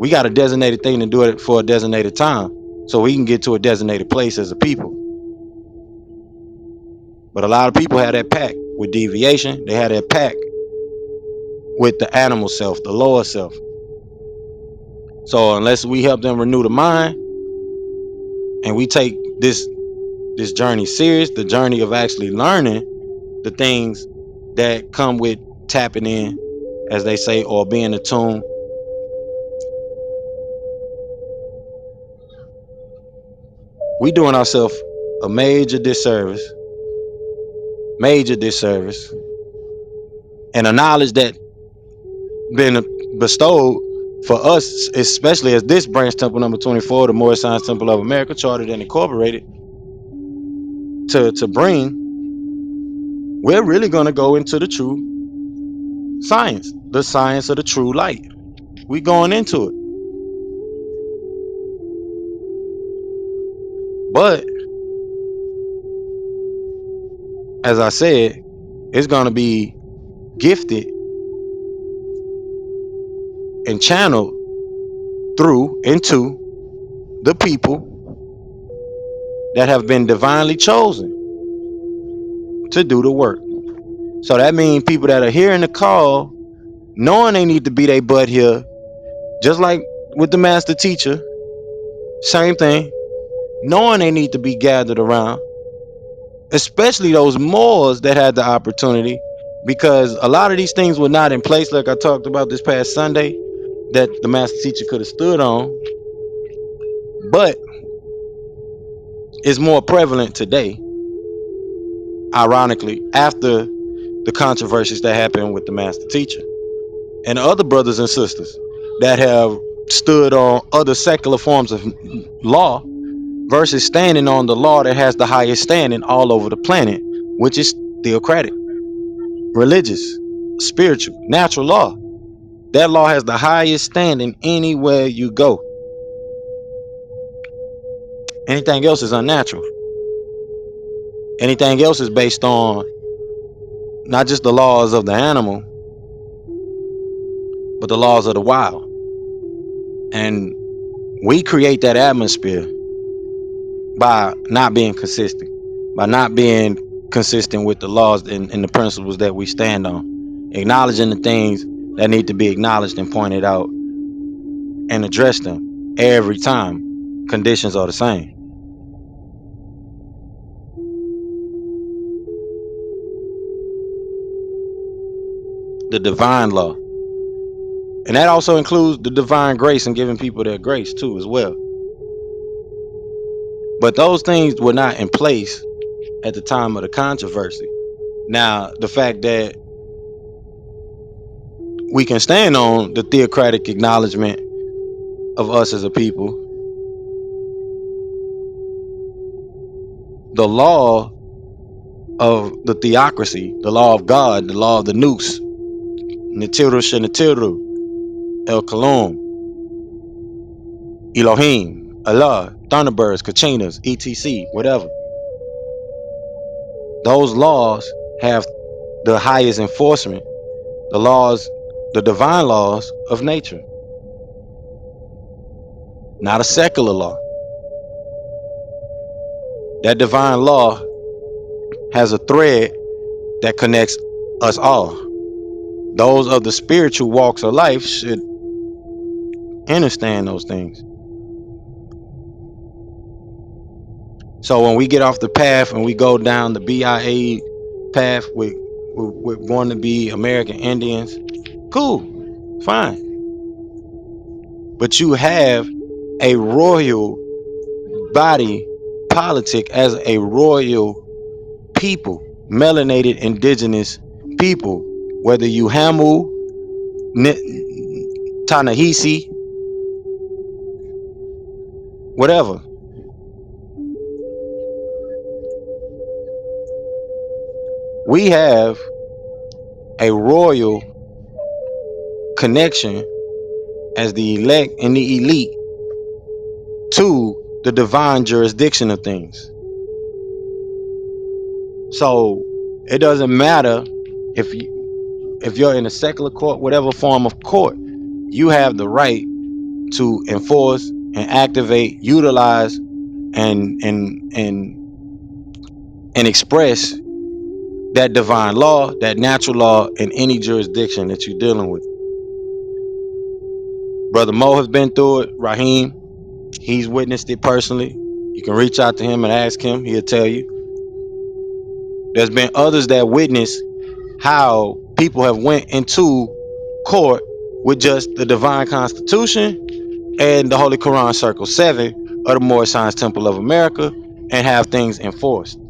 We got a designated thing to do it for a designated time, so we can get to a designated place as a people. But a lot of people have that pact with deviation. They have that pact with the animal self, the lower self. So unless we help them renew the mind, and we take this journey serious, the journey of actually learning the things that come with tapping in, as they say, or being attuned, we doing ourselves a major disservice, and a knowledge that been bestowed for us, especially as this branch temple number 24, the Moorish Science Temple of America, chartered and incorporated, to bring. We're really going to go into the true science, the science of the true light. We going into it. But as I said, it's going to be gifted and channeled through into the people that have been divinely chosen to do the work. So that means people that are hearing the call, knowing they need to be their butt here, just like with the master teacher, same thing, knowing they need to be gathered around, especially those Moors that had the opportunity, because a lot of these things were not in place, like I talked about this past Sunday, that the master teacher could have stood on, but is more prevalent today, ironically, after the controversies that happened with the master teacher and other brothers and sisters that have stood on other secular forms of law versus standing on the law that has the highest standing all over the planet, which is theocratic, religious, spiritual, natural law. That law has the highest standing anywhere you go. Anything else is unnatural. Anything else is based on not just the laws of the animal, but the laws of the wild. And we create that atmosphere by not being consistent, by not being consistent with the laws and the principles that we stand on, acknowledging the things that need to be acknowledged and pointed out and address them every time conditions are the same. The divine law, and that also includes the divine grace and giving people their grace too as well. But those things were not in place at the time of the controversy. Now, the fact that we can stand on the theocratic acknowledgement of us as a people, the law of the theocracy, the law of God, the law of the Nous, Natiru Shenatiru, El Kalum, Elohim, Allah, Thunderbirds, Kachinas, etc., whatever. Those laws have the highest enforcement, the laws, the divine laws of nature, not a secular law. That divine law has a thread that connects us all. Those of the spiritual walks of life should understand those things. So when we get off the path and we go down the BIA path with wanting to be American Indians, cool, fine. But you have a royal body politic as a royal people, melanated indigenous people, whether you Hamu, Ta-Nehisi, whatever. We have a royal connection as the elect and the elite to the divine jurisdiction of things. So it doesn't matter if you're in a secular court, whatever form of court, you have the right to enforce and activate, utilize, and express that divine law, that natural law in any jurisdiction that you're dealing with. Brother Mo has been through it. Raheem, he's witnessed it personally. You can reach out to him and ask him. He'll tell you. There's been others that witness how people have went into court with just the divine constitution and the Holy Qur'an Circle 7 of the Moorish Science Temple of America and have things enforced.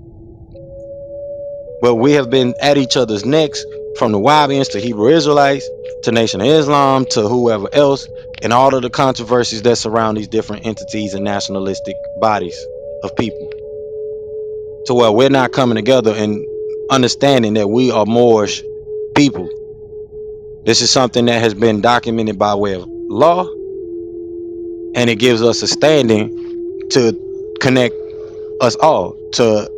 But we have been at each other's necks, from the Wahabians to Hebrew Israelites to Nation of Islam to whoever else, and all of the controversies that surround these different entities and nationalistic bodies of people, to where we're not coming together and understanding that we are Moorish people. This is something that has been documented by way of law, and it gives us a standing to connect us all, to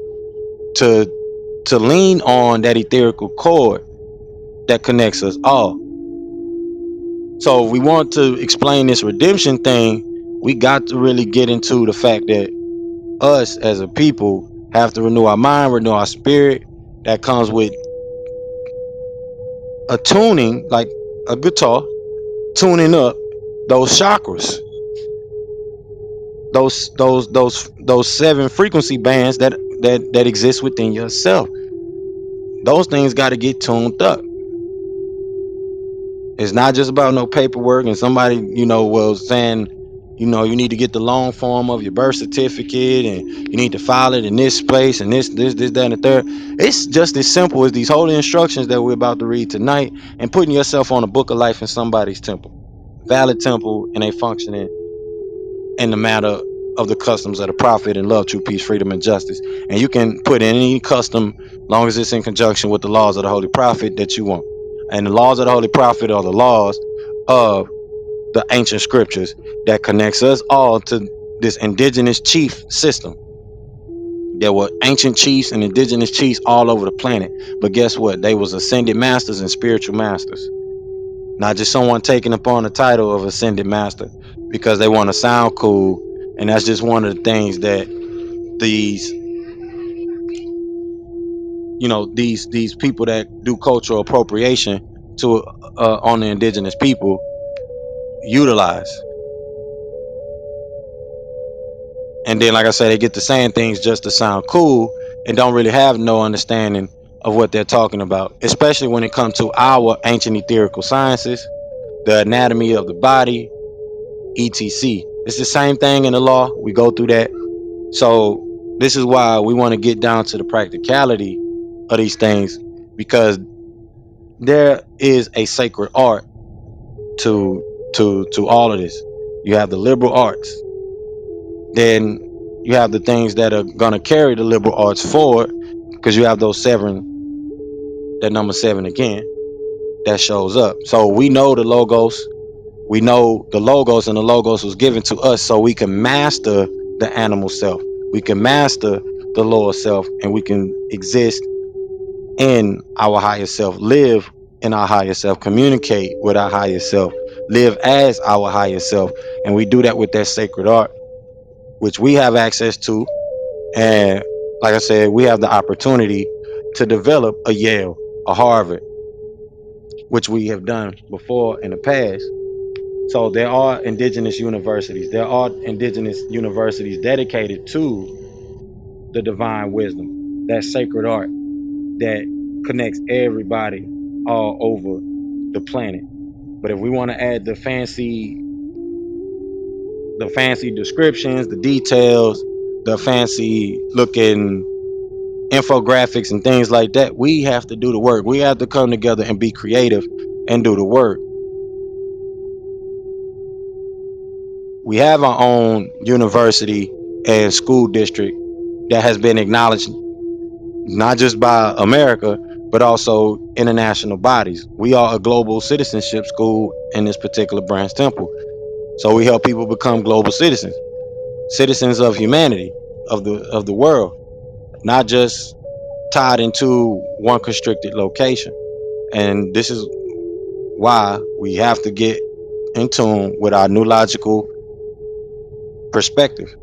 lean on that etherical cord that connects us all. So if we want to explain this redemption thing, we got to really get into the fact that us as a people have to renew our mind, renew our spirit. That comes with a tuning, like a guitar, tuning up those chakras, those 7 frequency bands that exist within yourself. Those things got to get tuned up. It's not just about no paperwork and somebody, was saying, you need to get the long form of your birth certificate and you need to file it in this place and this, that, and the third. It's just as simple as these holy instructions that we're about to read tonight and putting yourself on a book of life in somebody's temple, valid temple, and a functioning in the matter of the customs of the prophet and love, true peace, freedom, and justice. And you can put in any custom long as it's in conjunction with the laws of the holy prophet that you want. And the laws of the holy prophet are the laws of the ancient scriptures that connects us all to this indigenous chief system. There were ancient chiefs and indigenous chiefs all over the planet, but guess what? They was ascended masters and spiritual masters, not just someone taking upon the title of ascended master because they want to sound cool. And that's just one of the things that these these people that do cultural appropriation to on the indigenous people utilize. And then, like I said, they get to saying things just to sound cool and don't really have no understanding of what they're talking about, especially when it comes to our ancient etherical sciences, the anatomy of the body, etc. It's the same thing in the law. We go through that. So this is why we want to get down to the practicality of these things, because there is a sacred art to to all of this. You have the liberal arts, then you have the things that are gonna carry the liberal arts forward, because you have those seven, that number seven again, that shows up. So we know the logos, we know the logos, and the logos was given to us so we can master the animal self, we can master the lower self, and we can exist in our higher self, live in our higher self, communicate with our higher self, live as our higher self. And we do that with that sacred art, which we have access to. And like I said, we have the opportunity to develop a Yale, a Harvard, which we have done before in the past. So there are indigenous universities. There are indigenous universities dedicated to the divine wisdom, that sacred art that connects everybody all over the planet. But if we want to add the fancy descriptions, the details, the fancy looking infographics and things like that, we have to do the work. We have to come together and be creative and do the work. We have our own university and school district that has been acknowledged not just by America, but also international bodies. We are a global citizenship school in this particular branch temple. So we help people become global citizens, citizens of humanity, of the world, not just tied into one constricted location. And this is why we have to get in tune with our new logical perspective.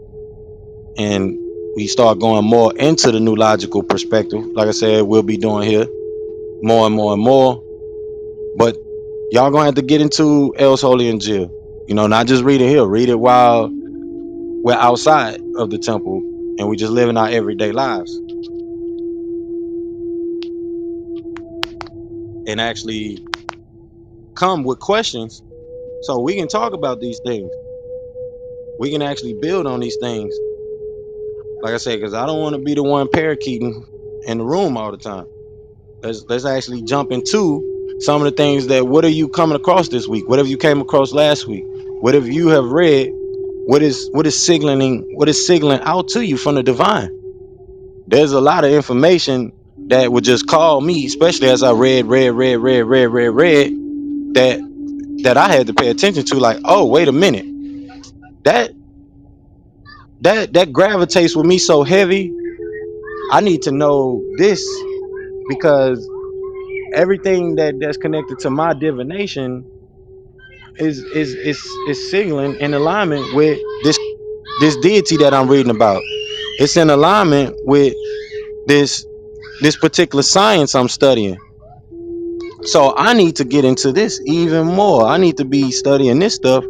And we start going more into the new logical perspective. Like I said, we'll be doing here more and more and more. But y'all gonna have to get into El's Holy Injiyl. Not just read it here. Read it while we're outside of the temple and we just living our everyday lives. And actually come with questions so we can talk about these things. We can actually build on these things. Like I said, because I don't want to be the one parakeeting in the room all the time. Let's actually jump into some of the things that, what are you coming across this week? What have you came across last week? What have you have read? What is signaling out to you from the divine? There's a lot of information that would just call me, especially as I read, that I had to pay attention to. Like, oh, wait a minute, that that gravitates with me so heavy. I need to know this, because everything that's connected to my divination is signaling in alignment with this deity that I'm reading about. It's in alignment with this this particular science I'm studying. So I need to get into this even more. I need to be studying this stuff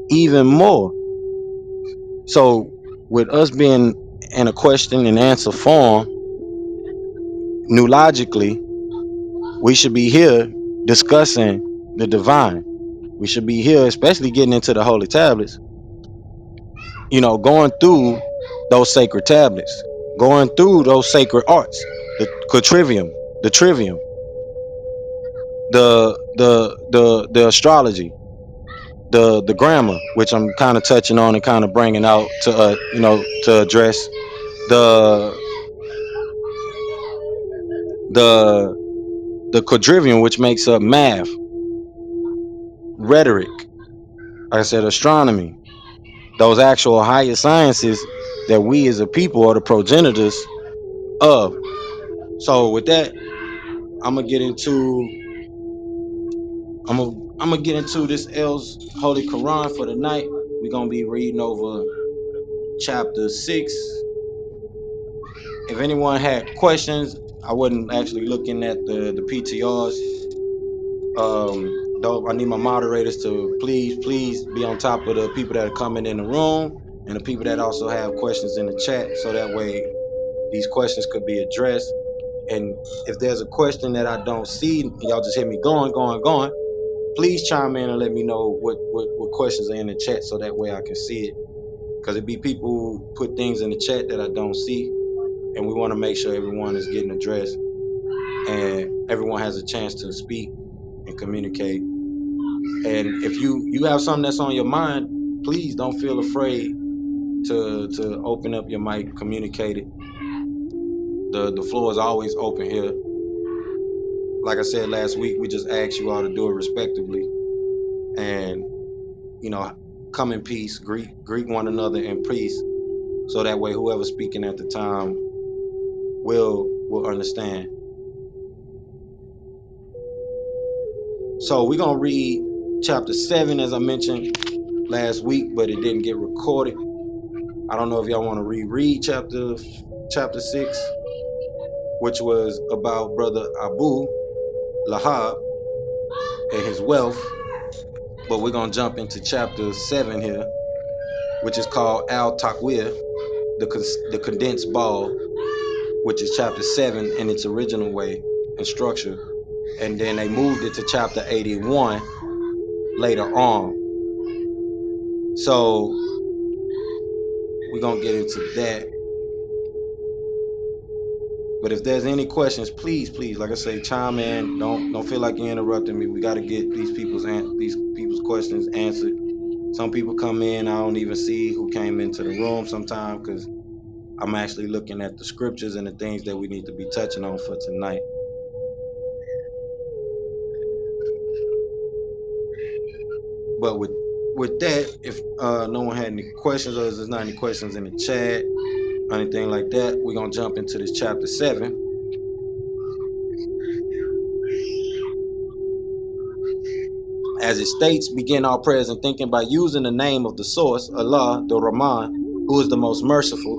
even more. So with us being in a question and answer form, new logically, we should be here discussing the divine. We should be here, especially getting into the holy tablets, going through those sacred tablets, going through those sacred arts, the quadrivium, the trivium, the astrology, the grammar, which I'm kind of touching on and kind of bringing out to to address the the the quadrivium, which makes up math, rhetoric, like I said, astronomy, those actual higher sciences that we as a people are the progenitors of. So with that, I'm gonna get into I'm gonna get into this L's Holy Quran for the night. We're gonna be reading over chapter 6. If anyone had questions, I wasn't actually looking at the PTRs. Though I need my moderators to please be on top of the people that are coming in the room and the people that also have questions in the chat, so that way these questions could be addressed. And if there's a question that I don't see, y'all just hear me going, please chime in and let me know what questions are in the chat, so that way I can see it. Because it be people who put things in the chat that I don't see, and we want to make sure everyone is getting addressed and everyone has a chance to speak and communicate. And if you have something that's on your mind, please don't feel afraid to open up your mic, communicate it. The floor is always open here. Like I said last week, we just asked you all to do it respectively, and come in peace, greet one another in peace, so that way whoever's speaking at the time will understand. So we're gonna read chapter 7, as I mentioned last week, but it didn't get recorded. I don't know if y'all want to reread chapter 6, which was about brother Abu Lahab and his wealth, but we're gonna jump into chapter 7 here, which is called Al Taqwir, the condensed ball, which is chapter 7 in its original way and structure, and then they moved it to chapter 81 later on. So we're gonna get into that. But if there's any questions, please, like I say, chime in. Don't feel like you're interrupting me. We got to get these people's questions answered. Some people come in, I don't even see who came into the room sometimes, because I'm actually looking at the scriptures and the things that we need to be touching on for tonight. But with that, if no one had any questions, or there's not any questions in the chat or anything like that, we're gonna jump into this chapter 7. As it states, begin our prayers and thinking by using the name of the source, Allah, the Rahman, who is the most merciful.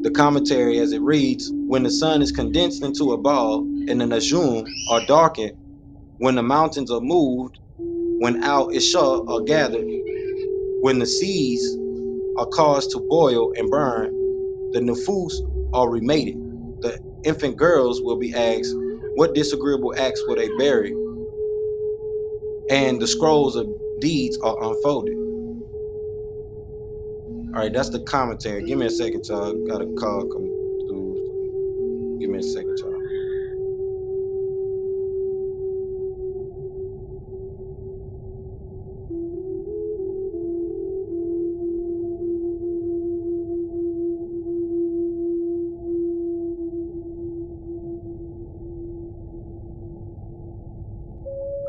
The commentary, as it reads, when the sun is condensed into a ball and the Najum are darkened, when the mountains are moved, when Al Isha are gathered, when the seas are caused to boil and burn, the Nufus are remated. The infant girls will be asked, what disagreeable acts will they bury? And the scrolls of deeds are unfolded. All right, that's the commentary. Give me a second, y'all. Got a call come through. Give me a second, y'all.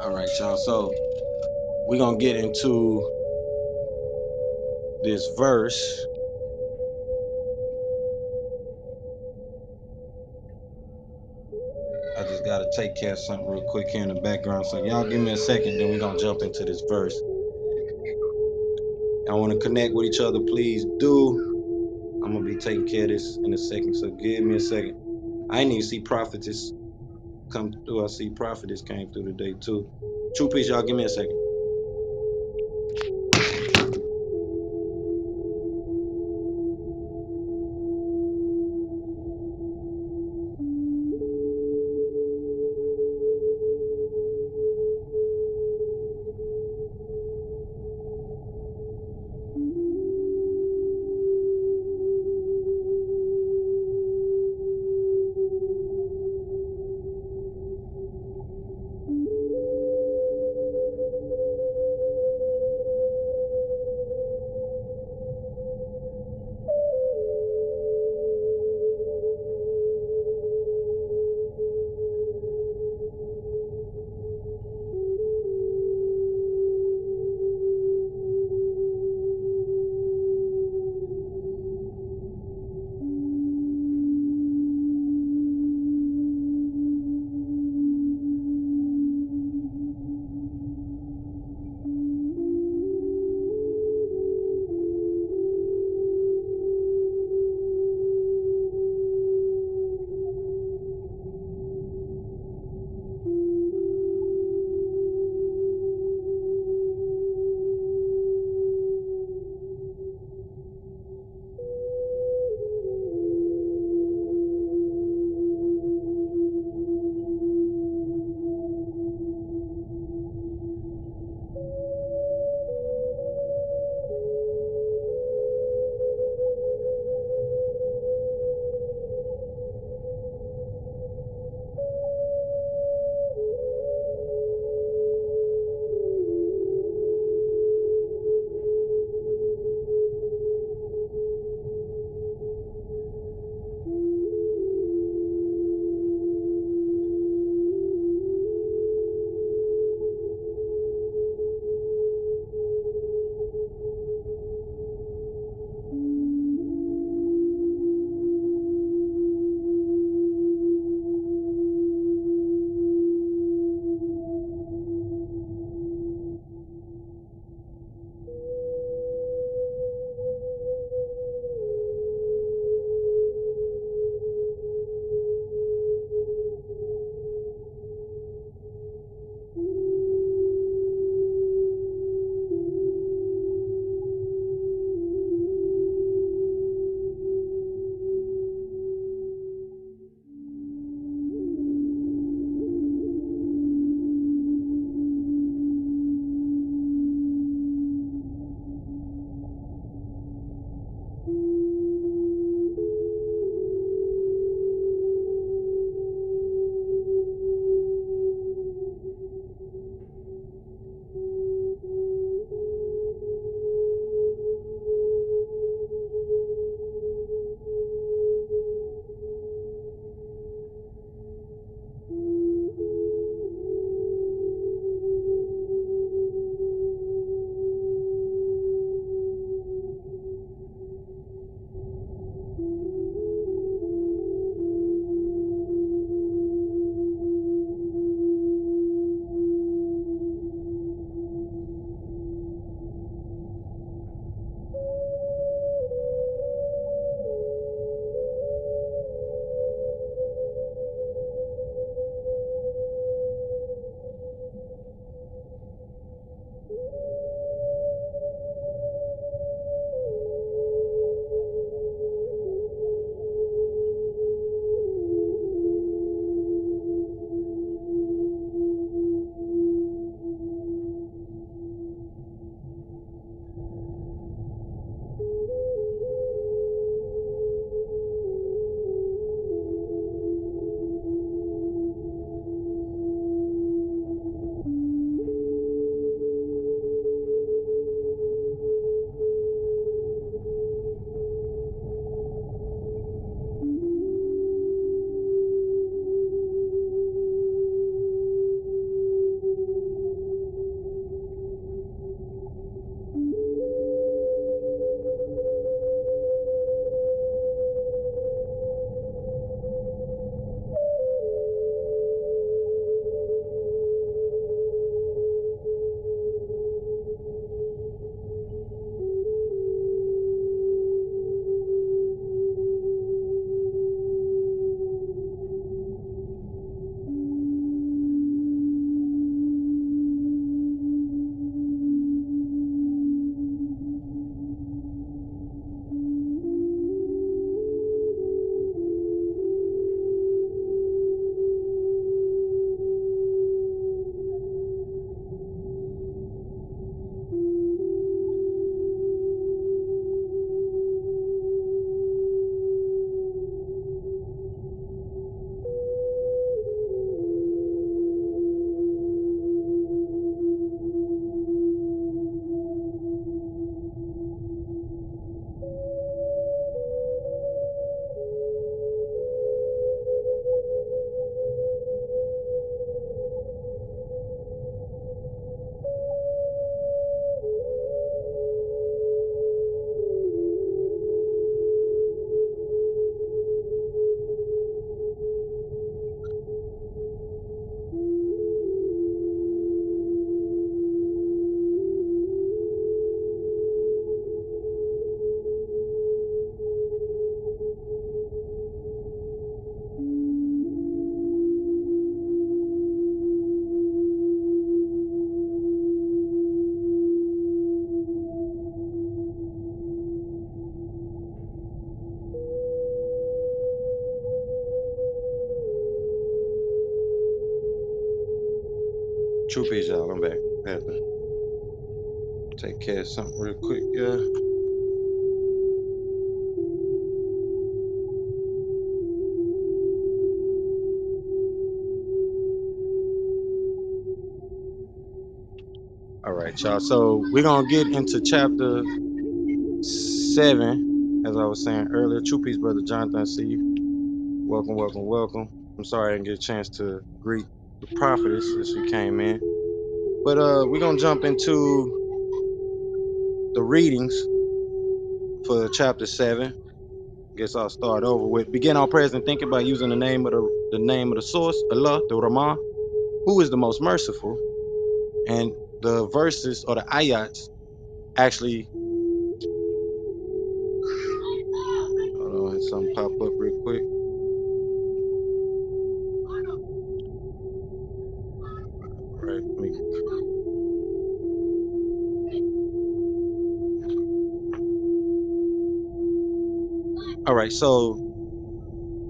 All right, y'all. So we're gonna get into this verse. I just gotta take care of something real quick here in the background. So y'all give me a second, then we're gonna jump into this verse. I want to connect with each other, please do. I'm gonna be taking care of this in a second, so give me a second. I didn't even see prophetess come through. I see prophetess came through today too. True peace, y'all. Give me a second. True peace, y'all. I'm back. I had to take care of something real quick. Yeah. All right, y'all. So we're gonna get into chapter 7, as I was saying earlier. True peace, brother Jonathan. I see you. Welcome, welcome, welcome. I'm sorry I didn't get a chance to greet the prophetess as she came in. But we're gonna jump into the readings for chapter 7. Guess I'll start over with. Begin our prayers and thinking by using the name of the source, Allah, the Rahman, who is the most merciful. And the verses or the ayats actually, hold on, something pop up real quick. All right, all right, so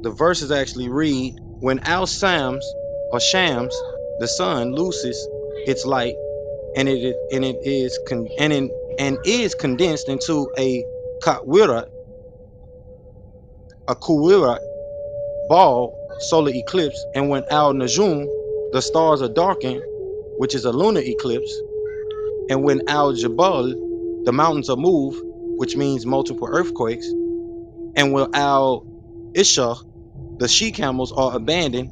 the verses actually read, when Al Sams or Shams, the sun, loses its light, and it is condensed into a Katwira, a Kuwira ball solar eclipse, and when Al Najum, the stars are darkened, which is a lunar eclipse, and when Al Jabal, the mountains are moved, which means multiple earthquakes, and when Al Ishah, the she camels are abandoned,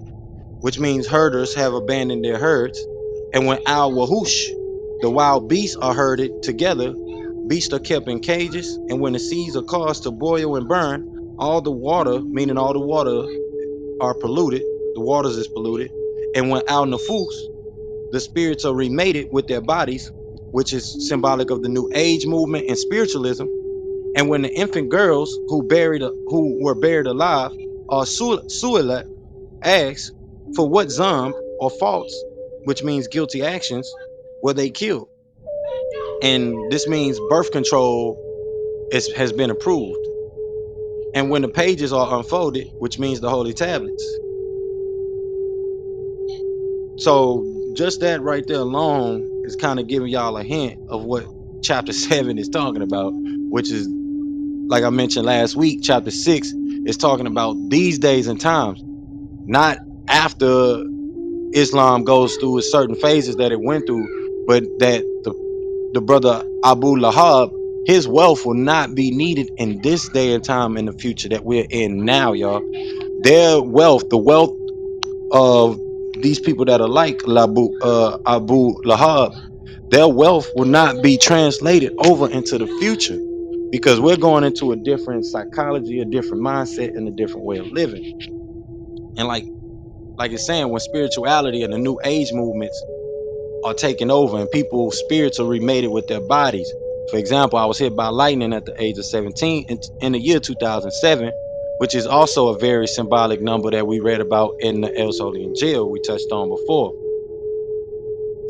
which means herders have abandoned their herds, and when Al Wahush, the wild beasts are herded together, beasts are kept in cages, and when the seas are caused to boil and burn, all the water, meaning all the water are polluted, the waters is polluted, and when Al Nafus, the spirits are remated with their bodies, which is symbolic of the New Age movement and spiritualism, and when the infant girls who were buried alive are suilat, asks for what zamb or faults, which means guilty actions, were they killed, and this means birth control has been approved, and when the pages are unfolded, which means the holy tablets. So just that right there alone is kind of giving y'all a hint of what chapter 7 is talking about, which is, like I mentioned last week, chapter 6 is talking about these days and times, not after Islam goes through its certain phases that it went through, but that the brother Abu Lahab, his wealth will not be needed in this day and time in the future that we're in now, y'all. Their wealth, the wealth of these people that are like Abu Lahab, their wealth will not be translated over into the future because we're going into a different psychology, a different mindset, and a different way of living. And like it's saying, when spirituality and the new age movements are taking over and people's spirits are remated with their bodies. For example, I was hit by lightning at the age of 17 in the year 2007, which is also a very symbolic number that we read about in the El Soli Injiyl we touched on before.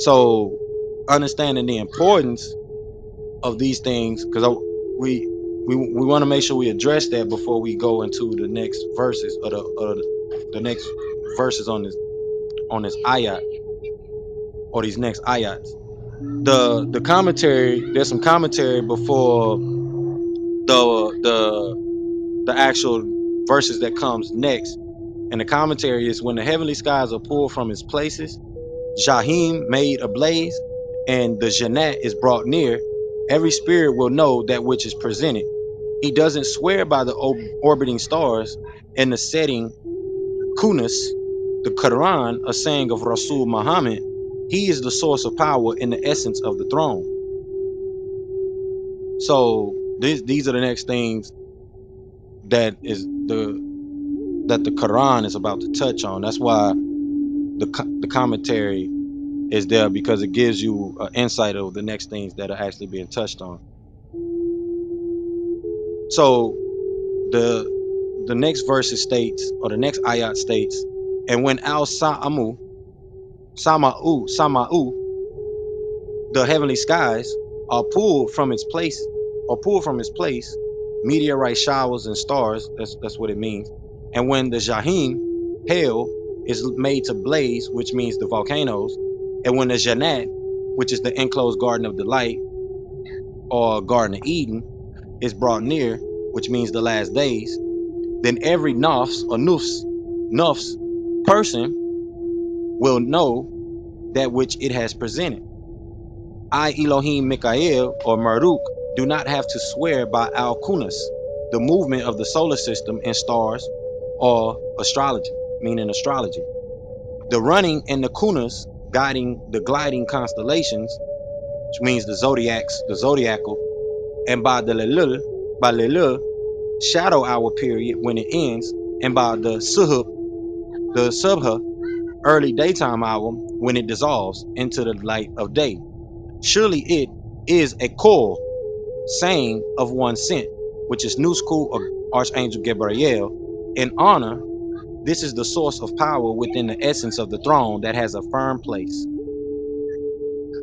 So understanding the importance of these things, because we want to make sure we address that before we go into the next verses or the next verses on this ayat or these next ayats. The commentary, there's some commentary before the actual verses that comes next, and the commentary is, when the heavenly skies are pulled from its places, Jahim made ablaze, and the Jannat is brought near, every spirit will know that which is presented. He doesn't swear by the orbiting stars and the setting Kunas, the Qur'an, a saying of Rasul Muhammad. He is the source of power in the essence of the throne. So these are the next things that the Quran is about to touch on. That's why the commentary is there, because it gives you an insight of the next things that are actually being touched on. So the next verse states, or the next ayat states, and when Al Sama'u, the heavenly skies are pulled from its place, meteorite showers and stars, that's what it means. And when the Jahim, hell, is made to blaze, which means the volcanoes, And when the Jannat, which is the enclosed garden of delight or Garden of Eden, is brought near, which means the last days, then every nafs person will know that which it has presented. I, Elohim Mikael or Marduk, do not have to swear by Al Kunas, the movement of the solar system and stars, or astrology, meaning astrology. The running and the Kunas guiding the gliding constellations, which means the zodiacs, the zodiacal, and by Lelul, shadow hour period when it ends, and by the Suhuf, the Subha, early daytime hour when it dissolves into the light of day. Surely it is a core saying of one sent, which is new school of Arch Angel Gabriy'El. In honor, this is the source of power within the essence of the throne that has a firm place.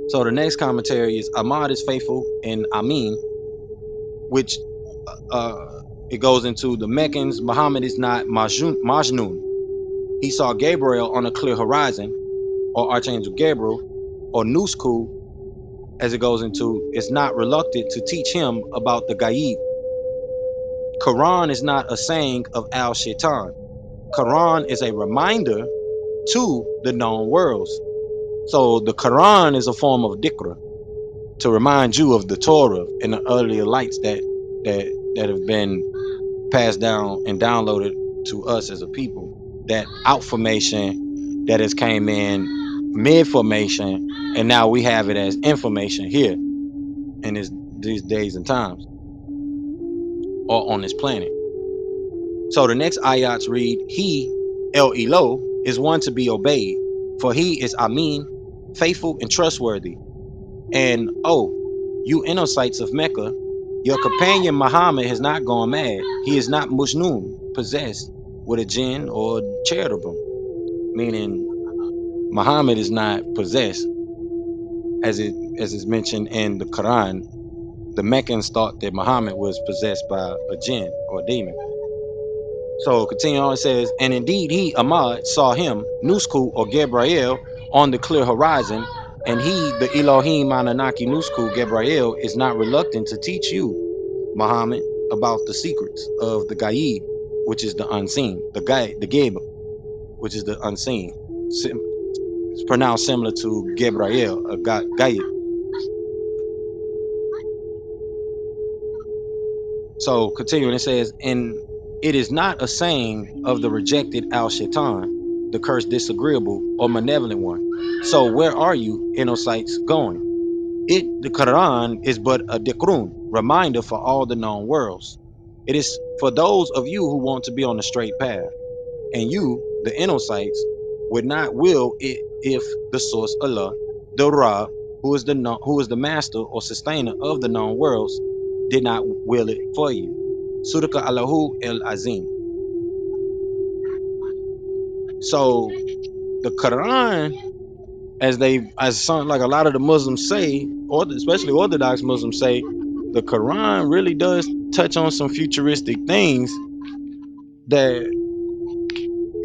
So the next commentary is Ahmad is faithful in Amin, which uh, it goes into the Meccans. Muhammad is not Majnun. He saw Gabriel on a clear horizon, or Archangel Gabriel, or Nusku, as it goes into, is not reluctant to teach him about the Gaib. Quran is not a saying of Al Shaitan. Quran is a reminder to the known worlds. So the Quran is a form of dhikr to remind you of the Torah and the earlier lights that have been passed down and downloaded to us as a people. That outformation that has came in mid formation, and now we have it as information here in these days and times, or on this planet. So the next ayats read, He, El Elo, is one to be obeyed, for he is Amin, faithful and trustworthy. And oh, you Inosites of Mecca, your companion Muhammad has not gone mad. He is not Mujnun, possessed with a jinn or cherubim, meaning Muhammad is not possessed, as is mentioned in the Quran. The Meccans thought that Muhammad was possessed by a jinn or a demon. So continue on, it says, and indeed he, Ahmad, saw him, Nusku or Gabriel, on the clear horizon, and he, the Elohim Anunnaki Nusku, Gabriel, is not reluctant to teach you, Muhammad, about the secrets of the Gaib, which is the unseen, the Gaib, which is the unseen. It's pronounced similar to Gabriel, a Gaib. So continuing, it says, and it is not a saying of the rejected Al Shaitan, the cursed disagreeable or malevolent one. So where are you, Inosites, going? It, the Quran, is but a dhikrun, reminder for all the known worlds. It is for those of you who want to be on the straight path. And you, the Inosites, would not will it if the source Allah, the Ra, who is the master or sustainer of the known worlds, did not will it for you. Sudaka Allahu el Azim. So the Quran, as some like a lot of the Muslims say, or especially Orthodox Muslims say, the Quran really does touch on some futuristic things that,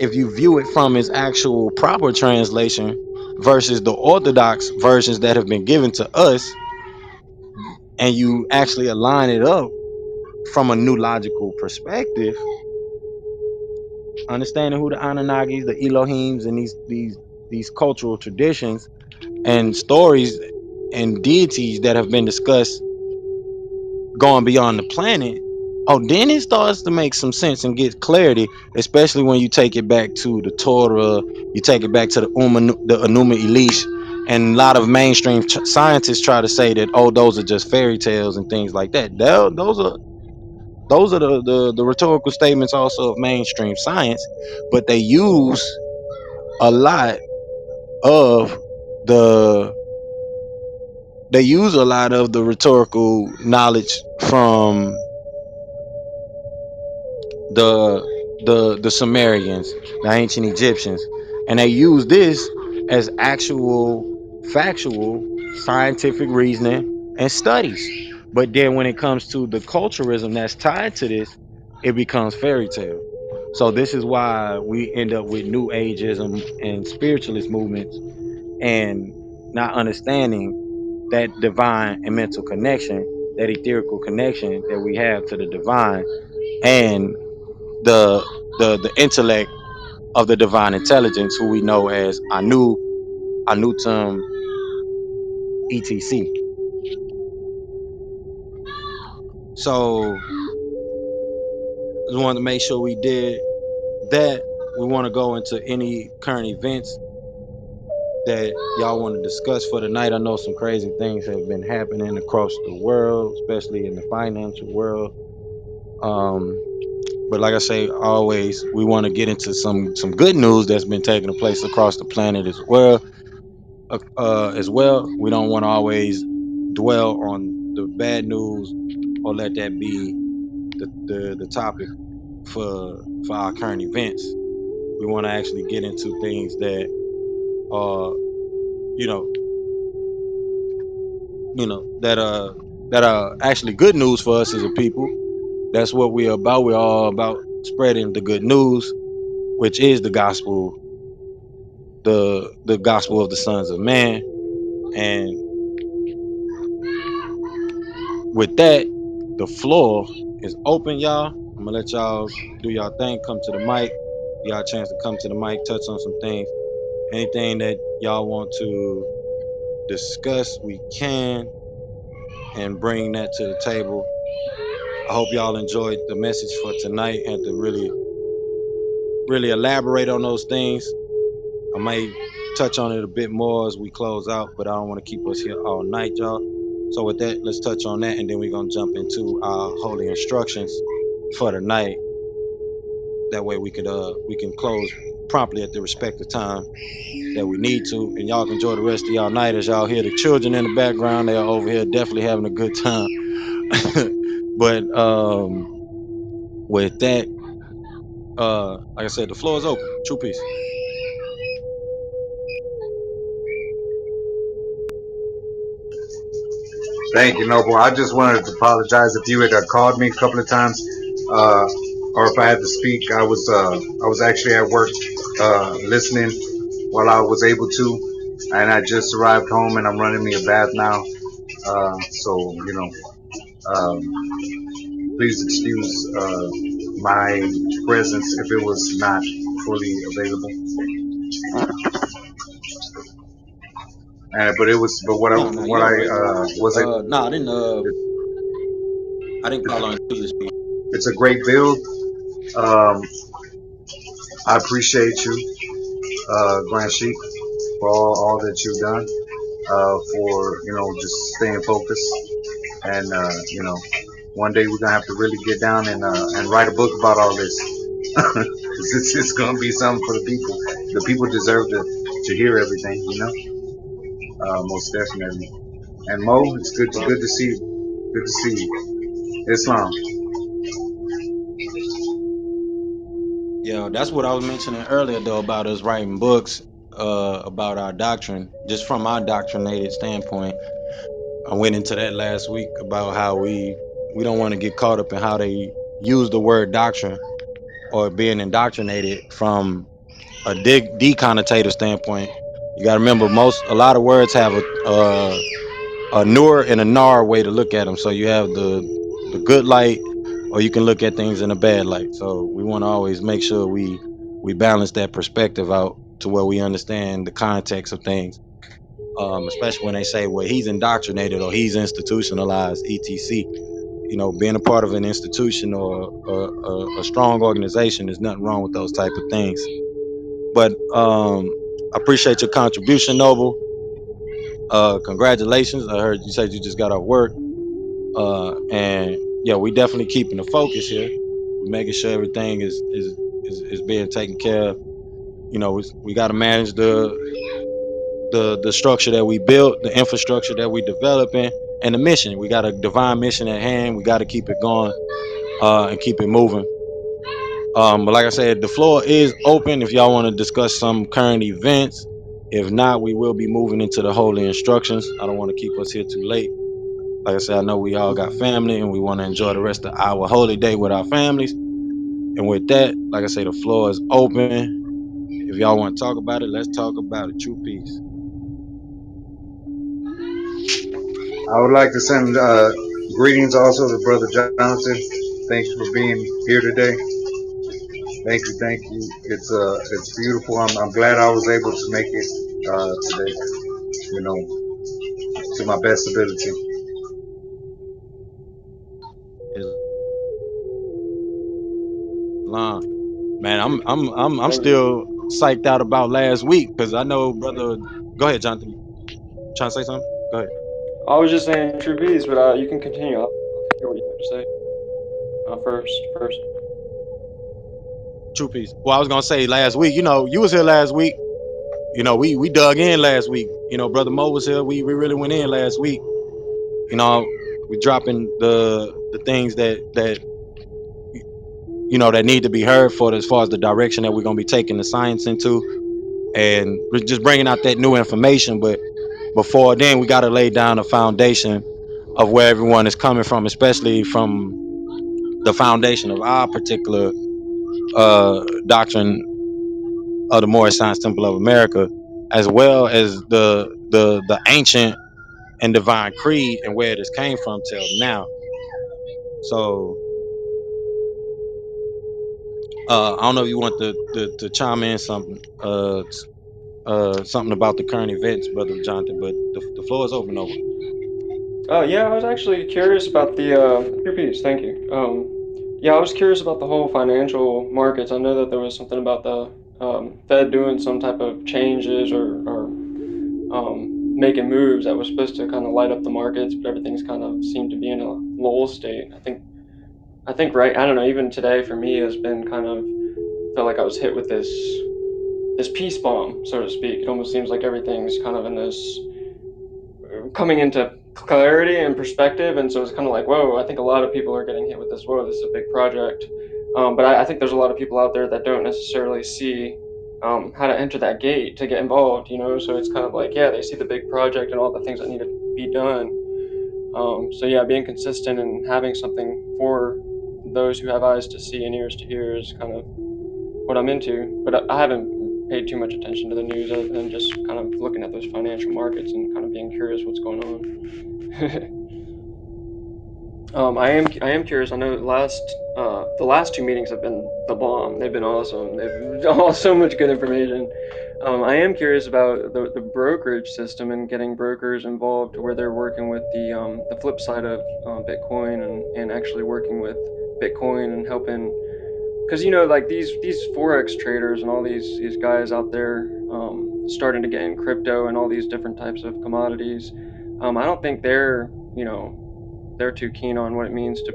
if you view it from its actual proper translation versus the Orthodox versions that have been given to us, and you actually align it up from a new logical perspective, understanding who the Anunnakis, the Elohims, and these cultural traditions and stories and deities that have been discussed going beyond the planet, oh, then it starts to make some sense and get clarity, especially when you take it back to the Torah, you take it back to the Enuma Elish, and a lot of mainstream scientists try to say that, oh, those are just fairy tales and things like that. Those are the rhetorical statements also of mainstream science, but they use a lot of the rhetorical knowledge from the the Sumerians, the ancient Egyptians, and they use this as actual factual scientific reasoning and studies. But then when it comes to the culturalism that's tied to this, it becomes fairy tale. So this is why we end up with new ageism and spiritualist movements and not understanding that divine and mental connection, that etherical connection that we have to the divine, and the the intellect of the divine intelligence, who we know as Anutum etc. So just wanted to make sure we did that. We want to go into any current events that y'all want to discuss for the night. I know some crazy things have been happening across the world, especially in the financial world. Um, but like I say, always we want to get into some good news that's been taking place across the planet as well. As well, we don't want to always dwell on the bad news or let that be the topic for our current events. We want to actually get into things that are you know that are actually good news for us as a people. That's what we're about. We're all about spreading the good news, which is the gospel, the gospel of the sons of man. And with that, the floor is open, y'all. I'm gonna let y'all do y'all thing. Come to the mic. Y'all a chance to come to the mic, touch on some things. Anything that y'all want to discuss, we can, and bring that to the table. I hope y'all enjoyed the message for tonight and to really elaborate on those things. I might touch on it a bit more as we close out, but I don't want to keep us here all night, y'all. So with that, let's touch on that, and then we're gonna jump into our holy instructions for the night. That way we can close promptly at the respective time that we need to, and y'all can enjoy the rest of y'all night. As y'all hear the children in the background, they are over here definitely having a good time. But with that, like I said, the floor is open. True peace. Thank you, Noble. I just wanted to apologize if you had called me a couple of times, or if I had to speak. I was actually at work listening while I was able to, and I just arrived home and I'm running me a bath now. So please excuse my presence if it was not fully available. But it was, but No, what you I all right. was able. No, I didn't call on you to speak. It's a great build. Um, I appreciate you, Grand Sheik, for all that you've done, for, just staying focused. And, one day we're going to have to really get down and write a book about all this. 'Cause it's going to be something for the people. The people deserve to hear everything, most definitely. And Mo, it's Well, good to see you. Good to see you. Islam. yeah, that's what I was mentioning earlier though about us writing books about our doctrine, just from our doctrinated standpoint. I went into that last week about how we don't want to get caught up in how they use the word doctrine or being indoctrinated from a deconnotative standpoint. You got to remember, a lot of words have a nur and a nar way to look at them. So you have the good light, or you can look at things in a bad light. So we want to always make sure we balance that perspective out to where we understand the context of things. Especially when they say, well, he's indoctrinated or he's institutionalized, etc. Being a part of an institution or a strong organization, there's nothing wrong with those type of things. But I appreciate your contribution, Noble. Congratulations. I heard you said you just got off work. And yeah, we definitely keeping the focus here. We're making sure everything is being taken care of. We got to manage the structure that we built, the infrastructure that we developing, and the mission. We got a divine mission at hand. We got to keep it going and keep it moving. But like I said, the floor is open if y'all want to discuss some current events. If not, we will be moving into the holy instructions. I don't want to keep us here too late. Like I said, I know we all got family and we want to enjoy the rest of our holy day with our families. And with that, like I say, the floor is open. If y'all want to talk about it, let's talk about it. True peace. I would like to send greetings also to Brother Jonathan. Thank you for being here today. Thank you. It's beautiful. I'm glad I was able to make it today. You know, to my best ability. Islam. Man, I'm Thank you. still psyched out about last week because I know, brother. Go ahead, Jonathan. Trying to say something? Go ahead. I was just saying true peace, but you can continue. I'll hear what you have to say first. True peace. Well, I was gonna say last week. You know, you was here last week. You know, we dug in last week. You know, brother Mo was here. We really went in last week. You know, we dropping the things that you know that need to be heard for as far as the direction that we're gonna be taking the science into, and we're just bringing out that new information. But before then, we got to lay down a foundation of where everyone is coming from, especially from the foundation of our particular doctrine of the Moorish Science Temple of America, as well as the ancient and divine creed and where it has came from till now. So I don't know if you want to chime in something something about the current events, brother Jonathan, but the floor is open over. Yeah, I was actually curious about the true peace. Thank you. Yeah, I was curious about the whole financial markets. I know that there was something about the Fed doing some type of changes or making moves that was supposed to kind of light up the markets, but everything's kind of seemed to be in a lull state. I think right. I don't know. Even today for me has been kind of felt like I was hit with this peace bomb, so to speak. It almost seems like everything's kind of in this coming into clarity and perspective, and so it's kind of like, whoa. I think a lot of people are getting hit with this. Whoa, this is a big project. But I think there's a lot of people out there that don't necessarily see how to enter that gate to get involved. So it's kind of like, yeah, they see the big project and all the things that need to be done. So yeah, being consistent and having something for those who have eyes to see and ears to hear is kind of what I'm into, but I haven't paid too much attention to the news other than just kind of looking at those financial markets and kind of being curious what's going on. I am curious. I know the last two meetings have been the bomb. They've been awesome. They've all so much good information. I am curious about the brokerage system and getting brokers involved to where they're working with the flip side of Bitcoin and actually working with Bitcoin and helping, because like these forex traders and all these guys out there starting to get in crypto and all these different types of commodities. I don't think they're too keen on what it means to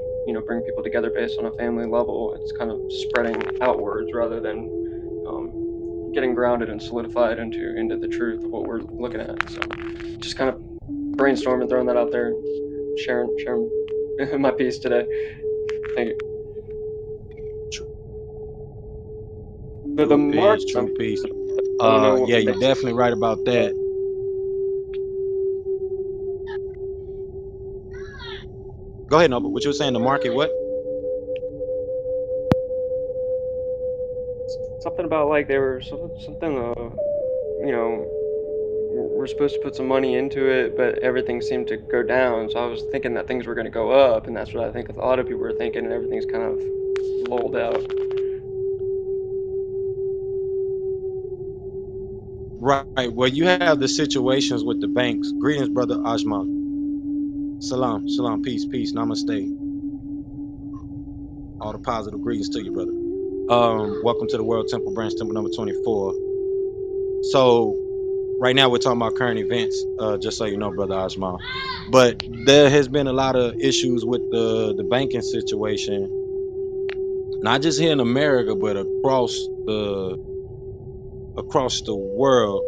bring people together based on a family level. It's kind of spreading outwards rather than um, getting grounded and solidified into the truth of what we're looking at. So just kind of brainstorming, throwing that out there, sharing my piece today. Thank you. The True mark. peace, true peace. I don't know Yeah, what you're definitely right about that. Go ahead, Noble. What you were saying? The market? What? something about like they were something you know we're supposed to put some money into it, but everything seemed to go down. So I was thinking that things were going to go up, and that's what I think a lot of people were thinking, and everything's kind of lulled out. Right. Well, you have the situations with the banks. Greetings, brother Ajmal. Salam, salam, peace, peace, namaste. All the positive greetings to you, brother. Welcome to the World Temple Branch, Temple number 24. So right now we're talking about current events, just so you know, brother Ajmal. But there has been a lot of issues with the banking situation, not just here in America, but across the world.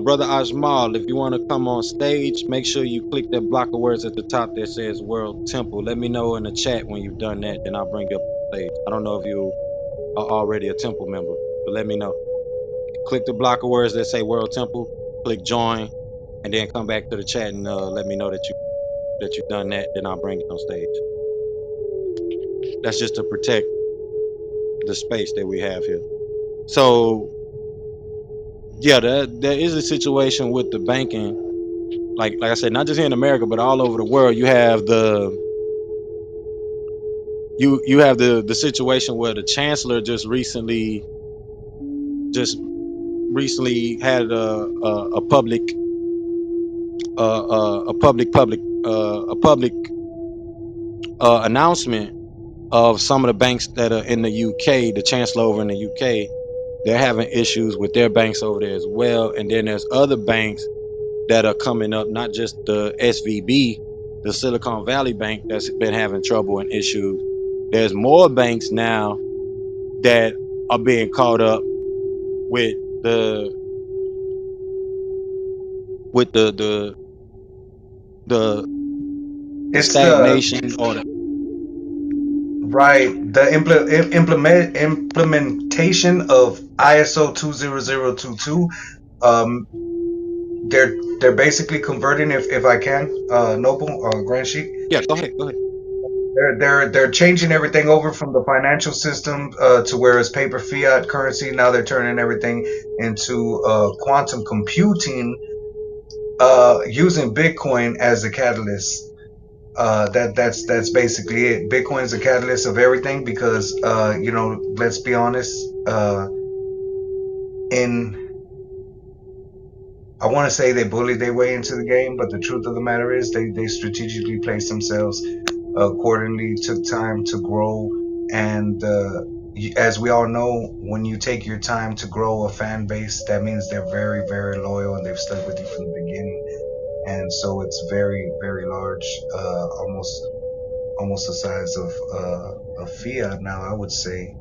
Brother Ajmal, if you want to come on stage, make sure you click that block of words at the top that says World Temple. Let me know in the chat when you've done that, then I'll bring you up on stage. I don't know if you are already a temple member, but let me know. Click the block of words that say World Temple, click join, and then come back to the chat and let me know that you've done that, then I'll bring you on stage. That's just to protect the space that we have here. So yeah, there is a situation with the banking like I said, not just here in America, but all over the world, you have the situation where the chancellor just recently had a public announcement of some of the banks that are in the UK. The chancellor over in the UK, they're having issues with their banks over there as well. And then there's other banks that are coming up, not just the SVB, the Silicon Valley Bank, that's been having trouble and issues. There's more banks now that are being caught up with the the It's the stagnation or the right the implementation of ISO 20022. Um, they're basically converting, if I can, Noble Grand Sheik. yeah. Go ahead. They're changing everything over from the financial system to where it's paper fiat currency. Now they're turning everything into quantum computing, using Bitcoin as a catalyst. That's basically it. Bitcoin is a catalyst of everything because let's be honest. In I want to say they bullied their way into the game, but the truth of the matter is they strategically placed themselves accordingly, took time to grow, and as we all know, when you take your time to grow a fan base, that means they're very, very loyal and they've stuck with you from the beginning. And so it's very, very large, almost the size of fiat now. I would say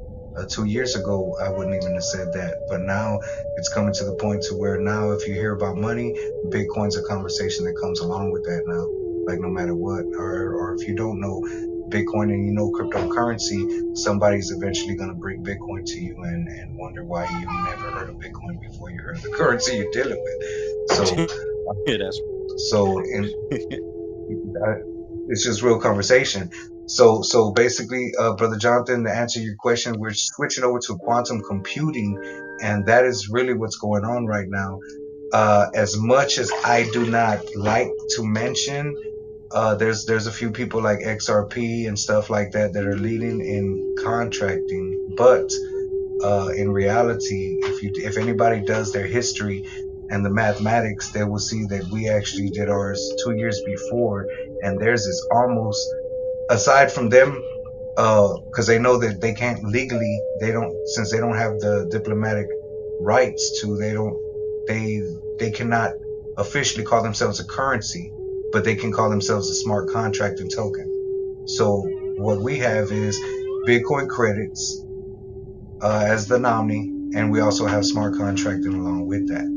2 years ago I wouldn't even have said that, but now it's coming to the point to where now if you hear about money, Bitcoin's a conversation that comes along with that now. Like no matter what, or if you don't know Bitcoin and you know cryptocurrency, somebody's eventually going to bring Bitcoin to you and wonder why you never heard of Bitcoin before you heard of the currency you're dealing with. So, Yeah, that's so in it's just real conversation. So basically, Brother Jonathan, to answer your question, we're switching over to quantum computing, and that is really what's going on right now. As much as I do not like to mention, there's a few people like XRP and stuff like that that are leading in contracting, but in reality, if anybody does their history and the mathematics, they will see that we actually did ours 2 years before, and theirs is almost, aside from them, because they know that they can't legally, since they don't have the diplomatic rights to, they cannot officially call themselves a currency, but they can call themselves a smart contract and token. So what we have is Bitcoin credits as the nominee, and we also have smart contracting along with that.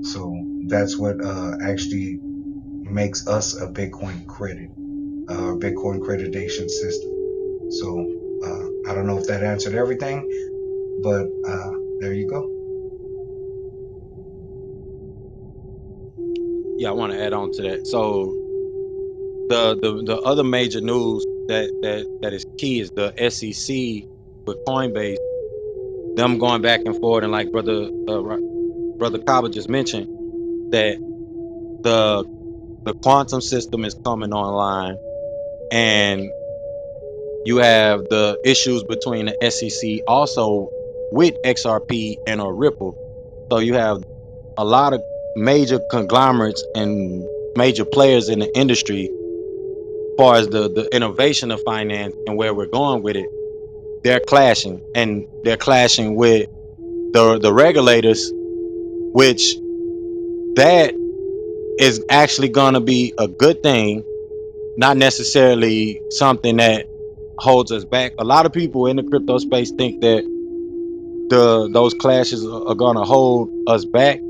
So that's what actually makes us a Bitcoin credit, Bitcoin accreditation system. So I don't know if that answered everything, but there you go. yeah. I want to add on to that. So the other major news that is key is the SEC with Coinbase, them going back and forth, and like brother Kaba just mentioned, that the quantum system is coming online, and you have the issues between the SEC also with XRP and or Ripple. So you have a lot of major conglomerates and major players in the industry as far as the innovation of finance and where we're going with it. They're clashing, and they're clashing with the regulators, which that is actually going to be a good thing, not necessarily something that holds us back. A lot of people in the crypto space think that those clashes are going to hold us back,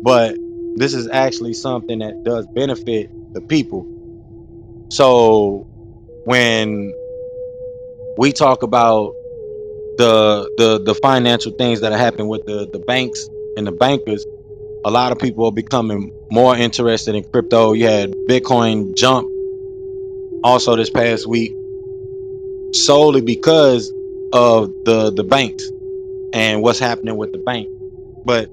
but this is actually something that does benefit the people. So when we talk about the financial things that are happening with the banks and the bankers, a lot of people are becoming more interested in crypto. You had Bitcoin jump also this past week solely because of the banks and what's happening with the bank. But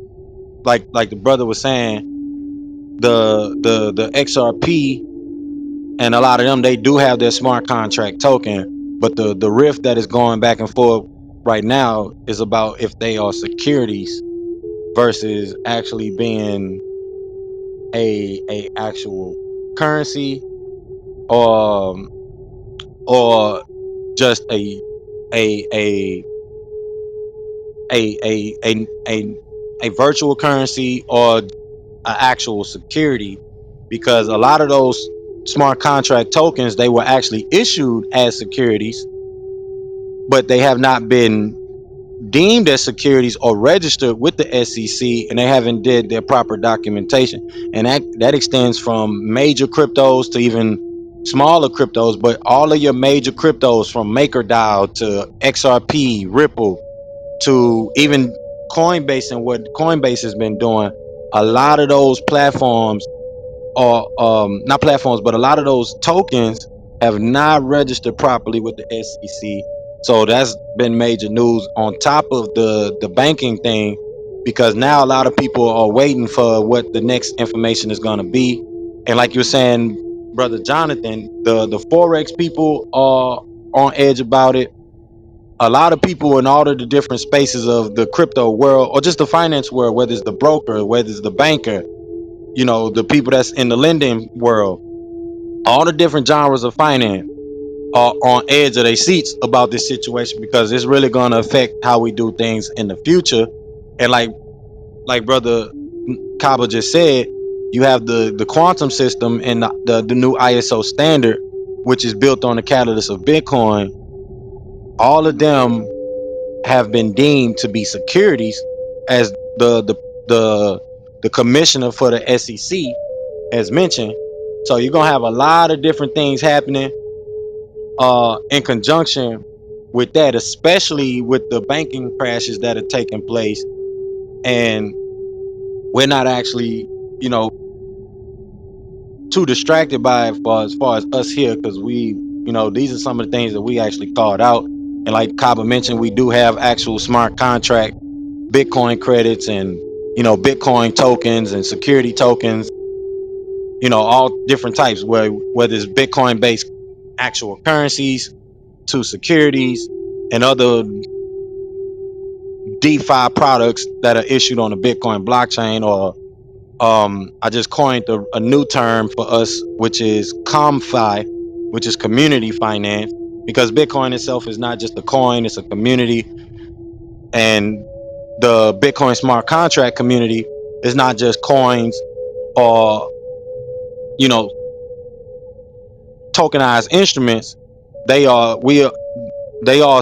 like the brother was saying, the XRP and a lot of them, they do have their smart contract token, but the rift that is going back and forth right now is about if they are securities versus actually being a actual currency, or or just a a a virtual currency, or an actual security, because a lot of those smart contract tokens, they were actually issued as securities, but they have not been deemed as securities or registered with the SEC, and they haven't did their proper documentation. And that extends from major cryptos to even smaller cryptos, but all of your major cryptos from MakerDAO to XRP, Ripple, to even Coinbase, and what Coinbase has been doing, a lot of those platforms, or not platforms, but a lot of those tokens have not registered properly with the SEC. So that's been major news on top of the banking thing, because now a lot of people are waiting for what the next information is going to be. And like you're saying, brother Jonathan, the forex people are on edge about it. A lot of people in all of the different spaces of the crypto world, or just the finance world, whether it's the broker, whether it's the banker, the people that's in the lending world, all the different genres of finance are on edge of their seats about this situation, because it's really going to affect how we do things in the future. And like brother Kaba just said, you have the quantum system and the new ISO standard, which is built on the catalyst of Bitcoin. All of them have been deemed to be securities, as the the commissioner for the SEC has mentioned. So you're gonna have a lot of different things happening in conjunction with that, especially with the banking crashes that are taking place. And we're not actually, you know, too distracted by it, as far as us here, because these are some of the things that we actually called out. And like Kaba mentioned, we do have actual smart contract Bitcoin credits, and Bitcoin tokens and security tokens, all different types, whether it's Bitcoin based actual currencies to securities and other DeFi products that are issued on the Bitcoin blockchain. Or I just coined a new term for us, which is ComFi, which is community finance, because Bitcoin itself is not just a coin, it's a community. And the Bitcoin smart contract community is not just coins, or you know tokenized instruments. They are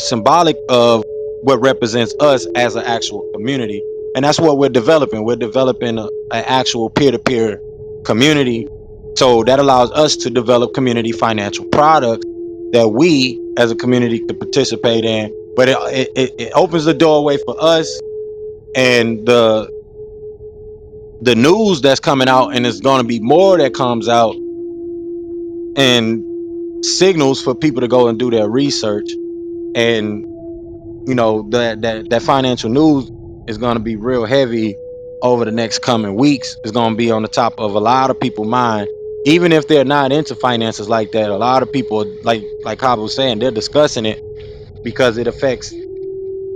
symbolic of what represents us as an actual community. And that's what we're developing. We're developing an actual peer-to-peer community, so that allows us to develop community financial products that we as a community could participate in. But it opens the doorway for us, and the news that's coming out, and there's going to be more that comes out, and signals for people to go and do their research. And that financial news is going to be real heavy over the next coming weeks. It's going to be on the top of a lot of people's mind, even if they're not into finances like that. A lot of people, like Kaba was saying, they're discussing it because it affects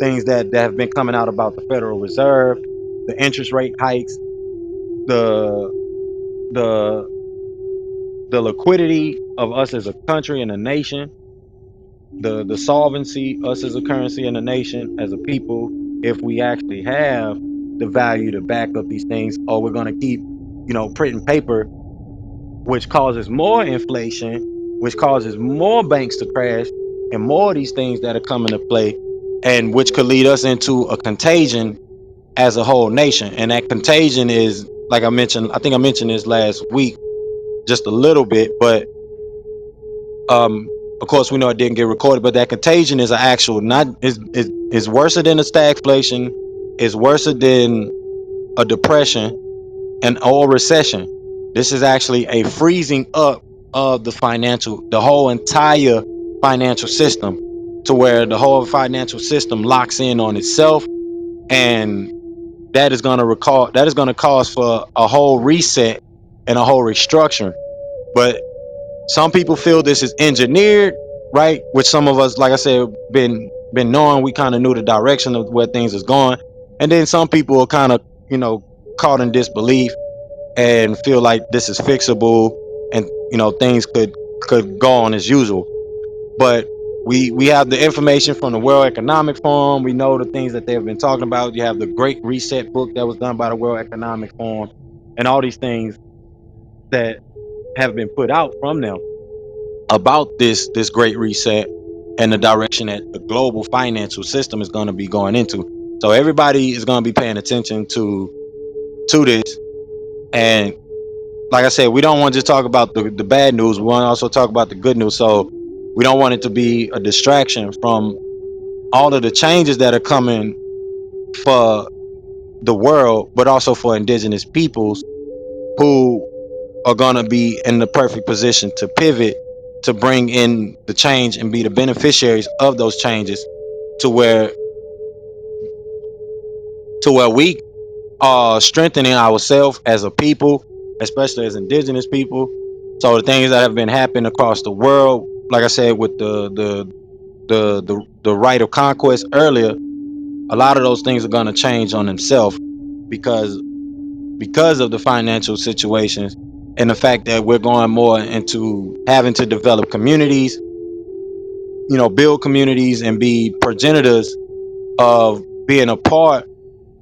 things that have been coming out about the Federal Reserve, the interest rate hikes, the the the liquidity of us as a country and a nation, the solvency us as a currency and a nation, as a people, if we actually have the value to back up these things, or we're going to keep printing paper, which causes more inflation, which causes more banks to crash, and more of these things that are coming to play, and which could lead us into a contagion as a whole nation. And that contagion is, like I think I mentioned this last week just a little bit, but of course we know it didn't get recorded, but that contagion is an actual, not is worse than a stagflation, is worse than a depression and or recession. This is actually a freezing up of the whole entire financial system, to where the whole financial system locks in on itself. And that is going to cause for a whole reset and a whole restructuring. But some people feel this is engineered, right? Which some of us, like I said, been knowing. We kind of knew the direction of where things is going, and then some people are kind of, caught in disbelief and feel like this is fixable, and things could go on as usual. But we have the information from the World Economic Forum. We know the things that they have been talking about. You have the Great Reset book that was done by the World Economic Forum, and all these things that have been put out from them about this Great Reset and the direction that the global financial system is going to be going into. So everybody is going to be paying attention to this. And like I said, we don't want to just talk about the bad news. We want to also talk about the good news. So we don't want it to be a distraction from all of the changes that are coming for the world, but also for indigenous peoples who are going to be in the perfect position to pivot, to bring in the change and be the beneficiaries of those changes, to where we are strengthening ourselves as a people, especially as indigenous people. So the things that have been happening across the world, like I said, with the right of conquest earlier, a lot of those things are going to change on themselves because of the financial situations and the fact that we're going more into having to develop communities, build communities and be progenitors of being a part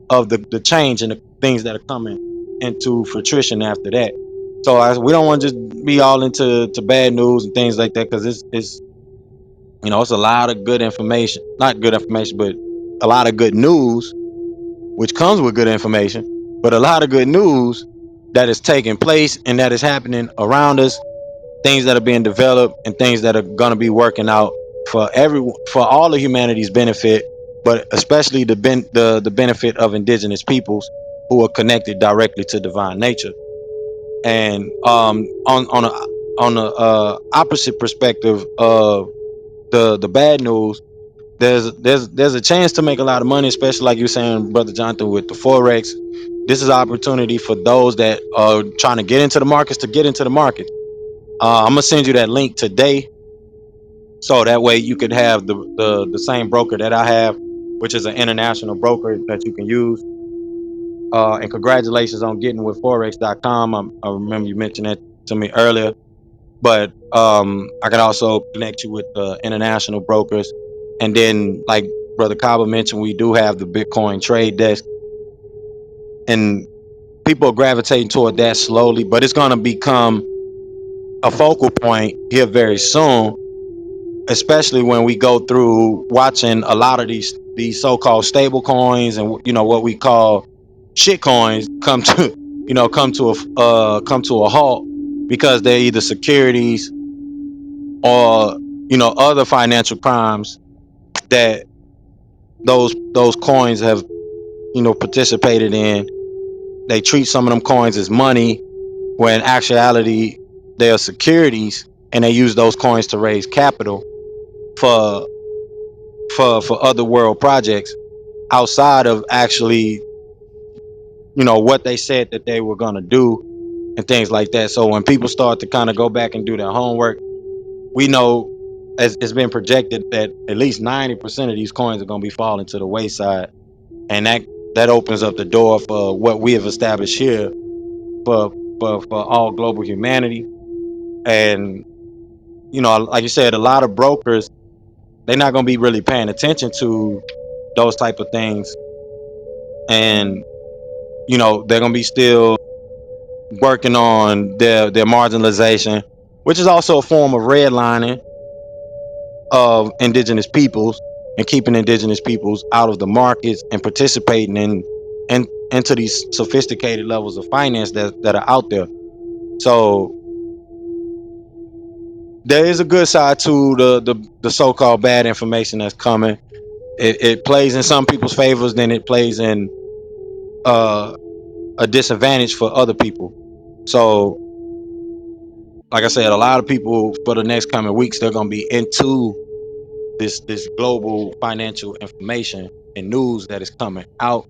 of the change and the things that are coming into fruition after that. So we don't want to just be all into bad news and things like that, because it's a lot of good information, not good information, but a lot of good news, which comes with good information, but a lot of good news that is taking place and that is happening around us, things that are being developed and things that are going to be working out for everyone, for all of humanity's benefit, but especially the benefit of indigenous peoples who are connected directly to divine nature. And on a opposite perspective of the bad news, there's a chance to make a lot of money, especially like you saying, Brother Jonathan, with the forex. This is an opportunity for those that are trying to get into the markets to get into the market. I'm gonna send you that link today, so that way you could have the same broker that I have, which is an international broker that you can use. And congratulations on getting with forex.com. I remember you mentioned that to me earlier, but I can also connect you with international brokers. And then, like Brother Kaba mentioned, we do have the Bitcoin trade desk, and people are gravitating toward that slowly, but it's going to become a focal point here very soon, especially when we go through watching a lot of these so-called stable coins and what we call shit coins come to come to a halt, because they're either securities or other financial crimes that those coins have participated in. They treat some of them coins as money when in actuality they are securities, and they use those coins to raise capital for other world projects outside of actually what they said that they were going to do and things like that. So when people start to kind of go back and do their homework, we know, as it's been projected, that at least 90% of these coins are going to be falling to the wayside, and that opens up the door for what we have established here for all global humanity. And like you said, a lot of brokers, they're not going to be really paying attention to those type of things, and they're going to be still working on their marginalization, which is also a form of redlining of indigenous peoples and keeping indigenous peoples out of the markets and participating in into these sophisticated levels of finance that are out there. So there is a good side to the so-called bad information that's coming. It plays in some people's favors, then it plays in uh, a disadvantage for other people. So like I said, a lot of people for the next coming weeks, they're going to be into this global financial information and news that is coming out.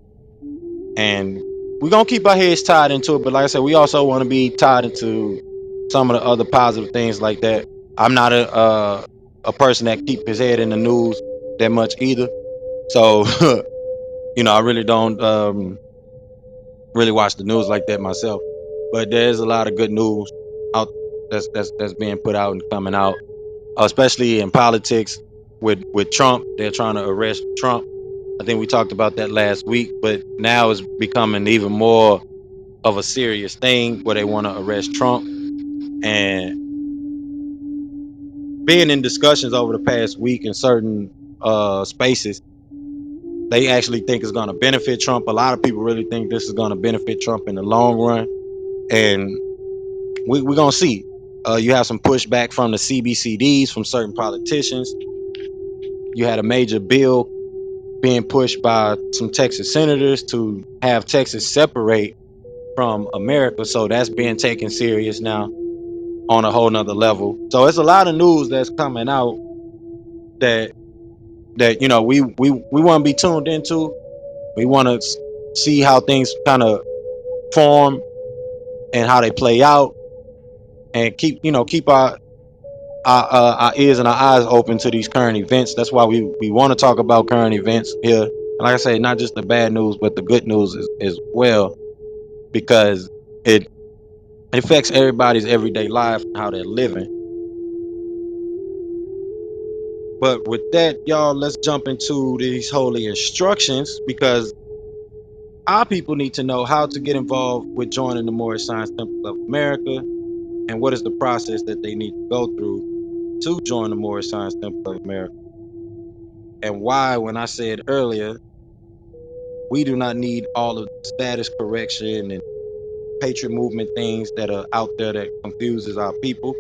And we're gonna keep our heads tied into it, but like I said, we also want to be tied into some of the other positive things like that. I'm not a person that keep his head in the news that much either. So I really don't really watch the news like that myself. But there's a lot of good news out that's being put out and coming out, especially in politics with Trump. They're trying to arrest Trump. I think we talked about that last week, but now it's becoming even more of a serious thing where they want to arrest Trump. And being in discussions over the past week in certain spaces, they actually think it's going to benefit Trump. A lot of people really think this is going to benefit Trump in the long run, and we're going to see. You have some pushback from the CBCDs, from certain politicians. You had a major bill being pushed by some Texas senators to have Texas separate from America. So that's being taken serious now on a whole nother level. So it's a lot of news that's coming out that we want to be tuned into. We want to see how things kind of form and how they play out, and keep our ears and our eyes open to these current events. That's why we want to talk about current events here. And like I say, not just the bad news, but the good news as well, because it affects everybody's everyday life and how they're living. But with that, y'all, let's jump into these holy instructions, because our people need to know how to get involved with joining the Moorish Science Temple of America, and what is the process that they need to go through to join the Moorish Science Temple of America, and why, when I said earlier, we do not need all of the status correction and patriot movement things that are out there that confuses our people,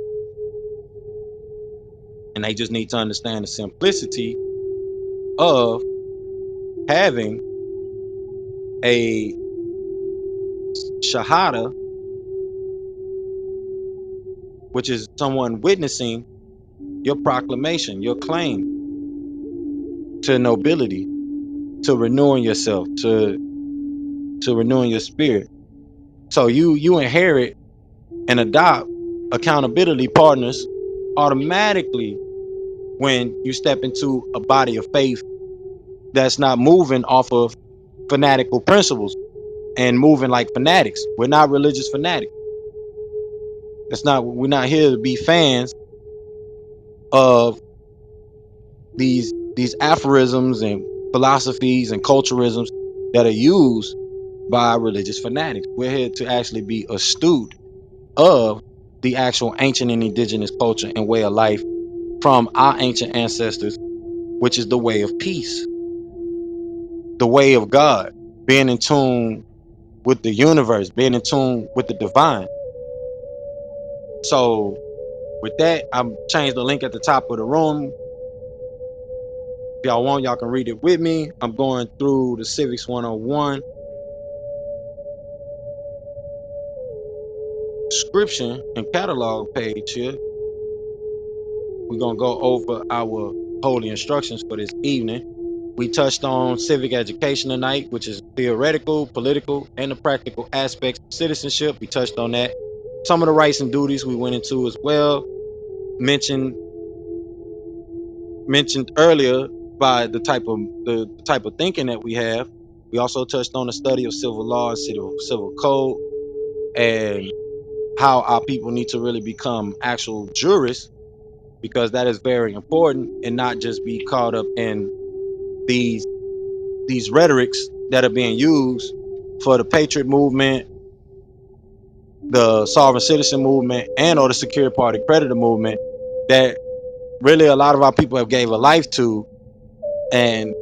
and they just need to understand the simplicity of having a shahada, which is someone witnessing your proclamation, your claim to nobility, to renewing yourself, to renewing your spirit. So you inherit and adopt accountability partners automatically when you step into a body of faith that's not moving off of fanatical principles and moving like fanatics. We're not religious fanatics. We're not here to be fans of these aphorisms and philosophies and culturalisms that are used by religious fanatics. We're here to actually be astute of the actual ancient and indigenous culture and way of life from our ancient ancestors, which is the way of peace, the way of God, being in tune with the universe, being in tune with the divine. So with that, I'm changed the link at the top of the room. If y'all want, y'all can read it with me. I'm going through the Civics 101 description and catalog page here. We're going to go over our holy instructions for this evening. We touched on civic education tonight, which is theoretical, political, and the practical aspects of citizenship. We touched on that. Some of the rights and duties we went into as well. Mentioned earlier by the type of thinking that we have. We also touched on the study of civil law and civil code, and how our people need to really become actual jurists, because that is very important, and not just be caught up in these rhetorics that are being used for the patriot movement, the sovereign citizen movement, and or the secure party creditor movement, that really a lot of our people have gave a life to, and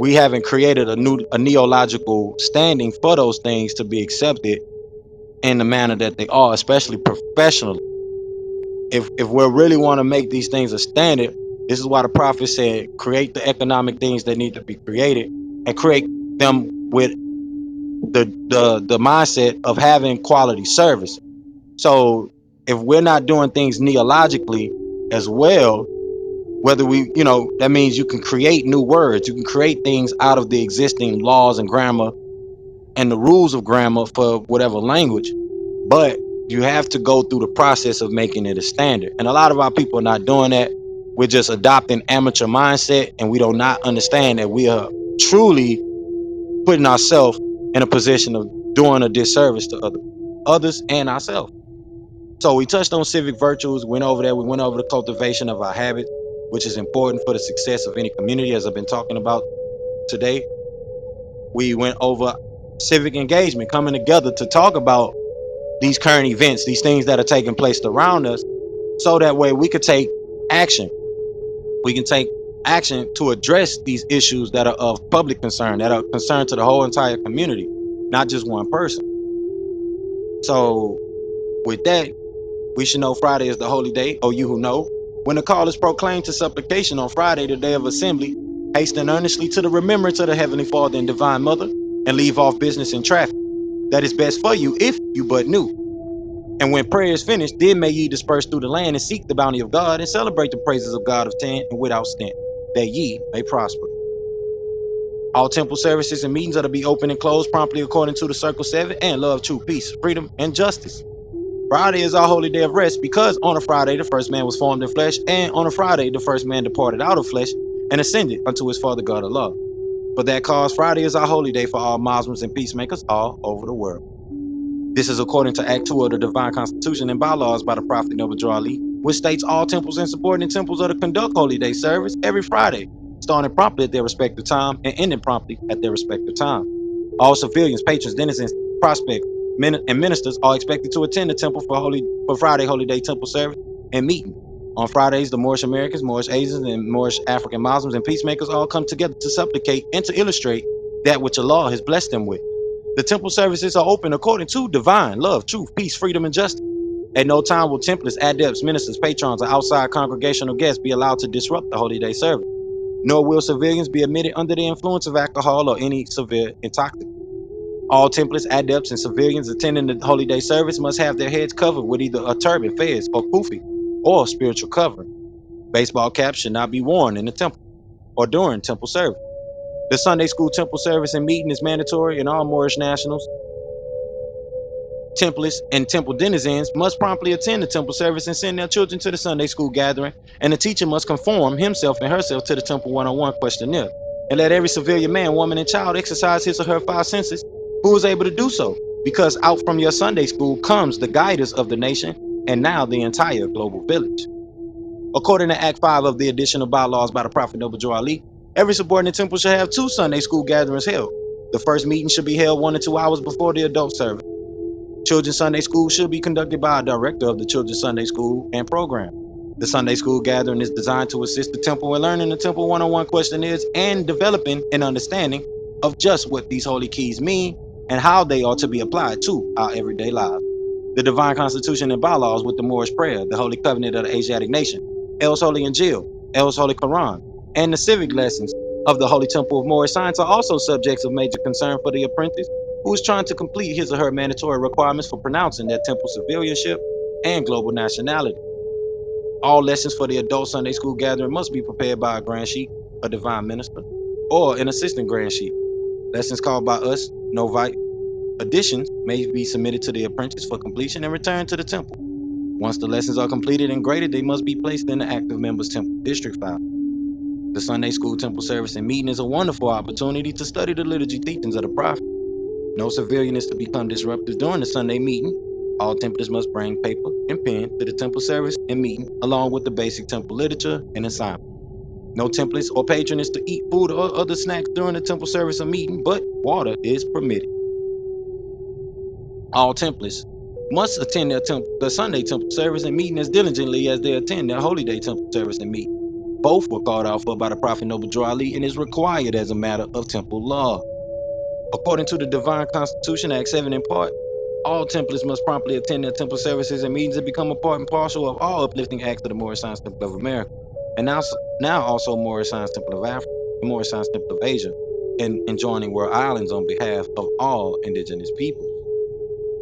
we haven't created a neological standing for those things to be accepted in the manner that they are, especially professionally. If we really want to make these things a standard, this is why the prophet said, create the economic things that need to be created, and create them with the mindset of having quality service. So if we're not doing things neologically as well, whether that means you can create new words, you can create things out of the existing laws and grammar and the rules of grammar for whatever language, but you have to go through the process of making it a standard. And a lot of our people are not doing that. We're just adopting amateur mindset, and we do not understand that we are truly putting ourselves in a position of doing a disservice to others and ourselves. So we touched on civic virtues, went over there. We went over the cultivation of our habits, which is important for the success of any community, as I've been talking about today. We went over civic engagement, coming together to talk about these current events, these things that are taking place around us, so that way we could take action. We can take action to address these issues that are of public concern, that are concern to the whole entire community, not just one person. So with that, we should know Friday is the holy day. Oh, you who know. When the call is proclaimed to supplication on Friday, the day of assembly, hasten earnestly to the remembrance of the Heavenly Father and Divine Mother, and leave off business and traffic. That is best for you if you but knew. And when prayer is finished, then may ye disperse through the land and seek the bounty of God and celebrate the praises of God of 10 and without stint, that ye may prosper. All temple services and meetings are to be open and closed promptly according to the Circle 7 and love, truth, peace, freedom, and justice. Friday is our holy day of rest because on a Friday the first man was formed in flesh, and on a Friday the first man departed out of flesh and ascended unto his Father God of love. For that cause, Friday is our holy day for all Muslims and peacemakers all over the world. This is according to Act 2 of the Divine Constitution and bylaws by the Prophet Gabriy'El, which states all temples and subordinate temples are to conduct holy day service every Friday, starting promptly at their respective time and ending promptly at their respective time. All civilians, patrons, denizens, prospects, and ministers are expected to attend the temple for Friday holy day temple service and meeting. On Fridays, the Moorish Americans, Moorish Asians, and Moorish African Muslims and peacemakers all come together to supplicate and to illustrate that which Allah has blessed them with. The temple services are open according to divine love, truth, peace, freedom, and justice. At no time will templars, adepts, ministers, patrons, or outside congregational guests be allowed to disrupt the holy day service, nor will civilians be admitted under the influence of alcohol or any severe intoxicant. All templars, adepts, and civilians attending the holy day service must have their heads covered with either a turban, fez, or kufi, or spiritual covering. Baseball caps should not be worn in the temple or during temple service. The Sunday school temple service and meeting is mandatory, and all Moorish nationals, templars, and temple denizens must promptly attend the temple service and send their children to the Sunday school gathering, and the teacher must conform himself and herself to the temple 101 questionnaire, and let every civilian man, woman, and child exercise his or her five senses who is able to do so, because out from your Sunday school comes the guiders of the nation, and now the entire global village. According to Act 5 of the additional bylaws by the Prophet Gabriy'El, every subordinate temple should have 2 Sunday school gatherings held. The first meeting should be held 1 to 2 hours before the adult service. Children's Sunday School should be conducted by a director of the Children's Sunday School and program. The Sunday School gathering is designed to assist the temple in learning the temple 101 questionnaires and developing an understanding of just what these holy keys mean and how they are to be applied to our everyday lives. The Divine Constitution and bylaws with the Moorish prayer, the Holy Covenant of the Asiatic nation, El's Holy Injiyl, El's Holy Qur'aan, and the civic lessons of the Holy Temple of Moorish Science are also subjects of major concern for the apprentice who is trying to complete his or her mandatory requirements for pronouncing their temple civilianship and global nationality. All lessons for the adult Sunday school gathering must be prepared by a Grand Sheik, a divine minister, or an assistant Grand Sheik. Lessons called by us, novite, additions may be submitted to the apprentice for completion and returned to the temple. Once the lessons are completed and graded, they must be placed in the active members' temple district file. The Sunday school temple service and meeting is a wonderful opportunity to study the liturgy teachings of the prophet. No civilian is to become disruptive during the Sunday meeting. All templars must bring paper and pen to the temple service and meeting, along with the basic temple literature and assignment. No templars or patron is to eat food or other snacks during the temple service or meeting, but water is permitted. All templars must attend their Sunday temple service and meeting as diligently as they attend their holy day temple service and meeting. Both were called out for by the Prophet Gabriy'El and is required as a matter of temple law. According to the Divine Constitution, Act 7 in part, all templars must promptly attend their temple services and meetings and become a part and parcel of all uplifting acts of the Moorish Science Temple of America, and now also Moorish Science Temple of Africa, and Moorish Science Temple of Asia, and joining world islands on behalf of all indigenous peoples.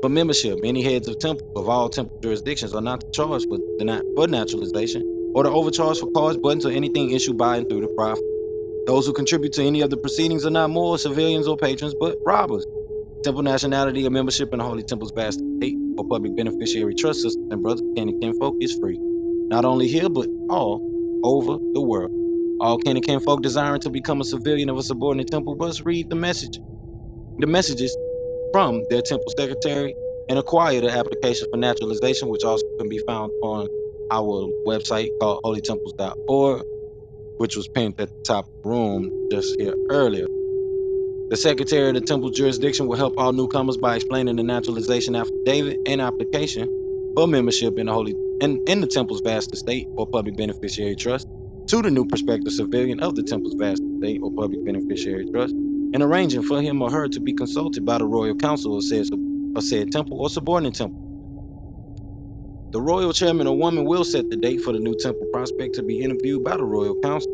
For membership, any heads of temple of all temple jurisdictions are not charged for naturalization or to overcharge for cards, buttons, or anything issued by and through the prophet. Those who contribute to any of the proceedings are not Moors, civilians, or patrons, but robbers. Temple nationality or membership in the Holy Temple's vast estate or public beneficiary trust system and brothers, kin, and kinfolk is free. Not only here, but all over the world. All kin and kinfolk desiring to become a civilian of a subordinate temple must read the messages from their temple secretary and acquire the application for naturalization, which also can be found on our website called holytemples.org, which was pinned at the top of the room just here earlier. The Secretary of the Temple jurisdiction will help all newcomers by explaining the naturalization affidavit and application for membership in the Temple's vast estate or public beneficiary trust to the new prospective civilian of the Temple's vast estate or public beneficiary trust, and arranging for him or her to be consulted by the Royal Council of said temple or subordinate temple. The Royal Chairman or woman will set the date for the new temple prospect to be interviewed by the Royal Council.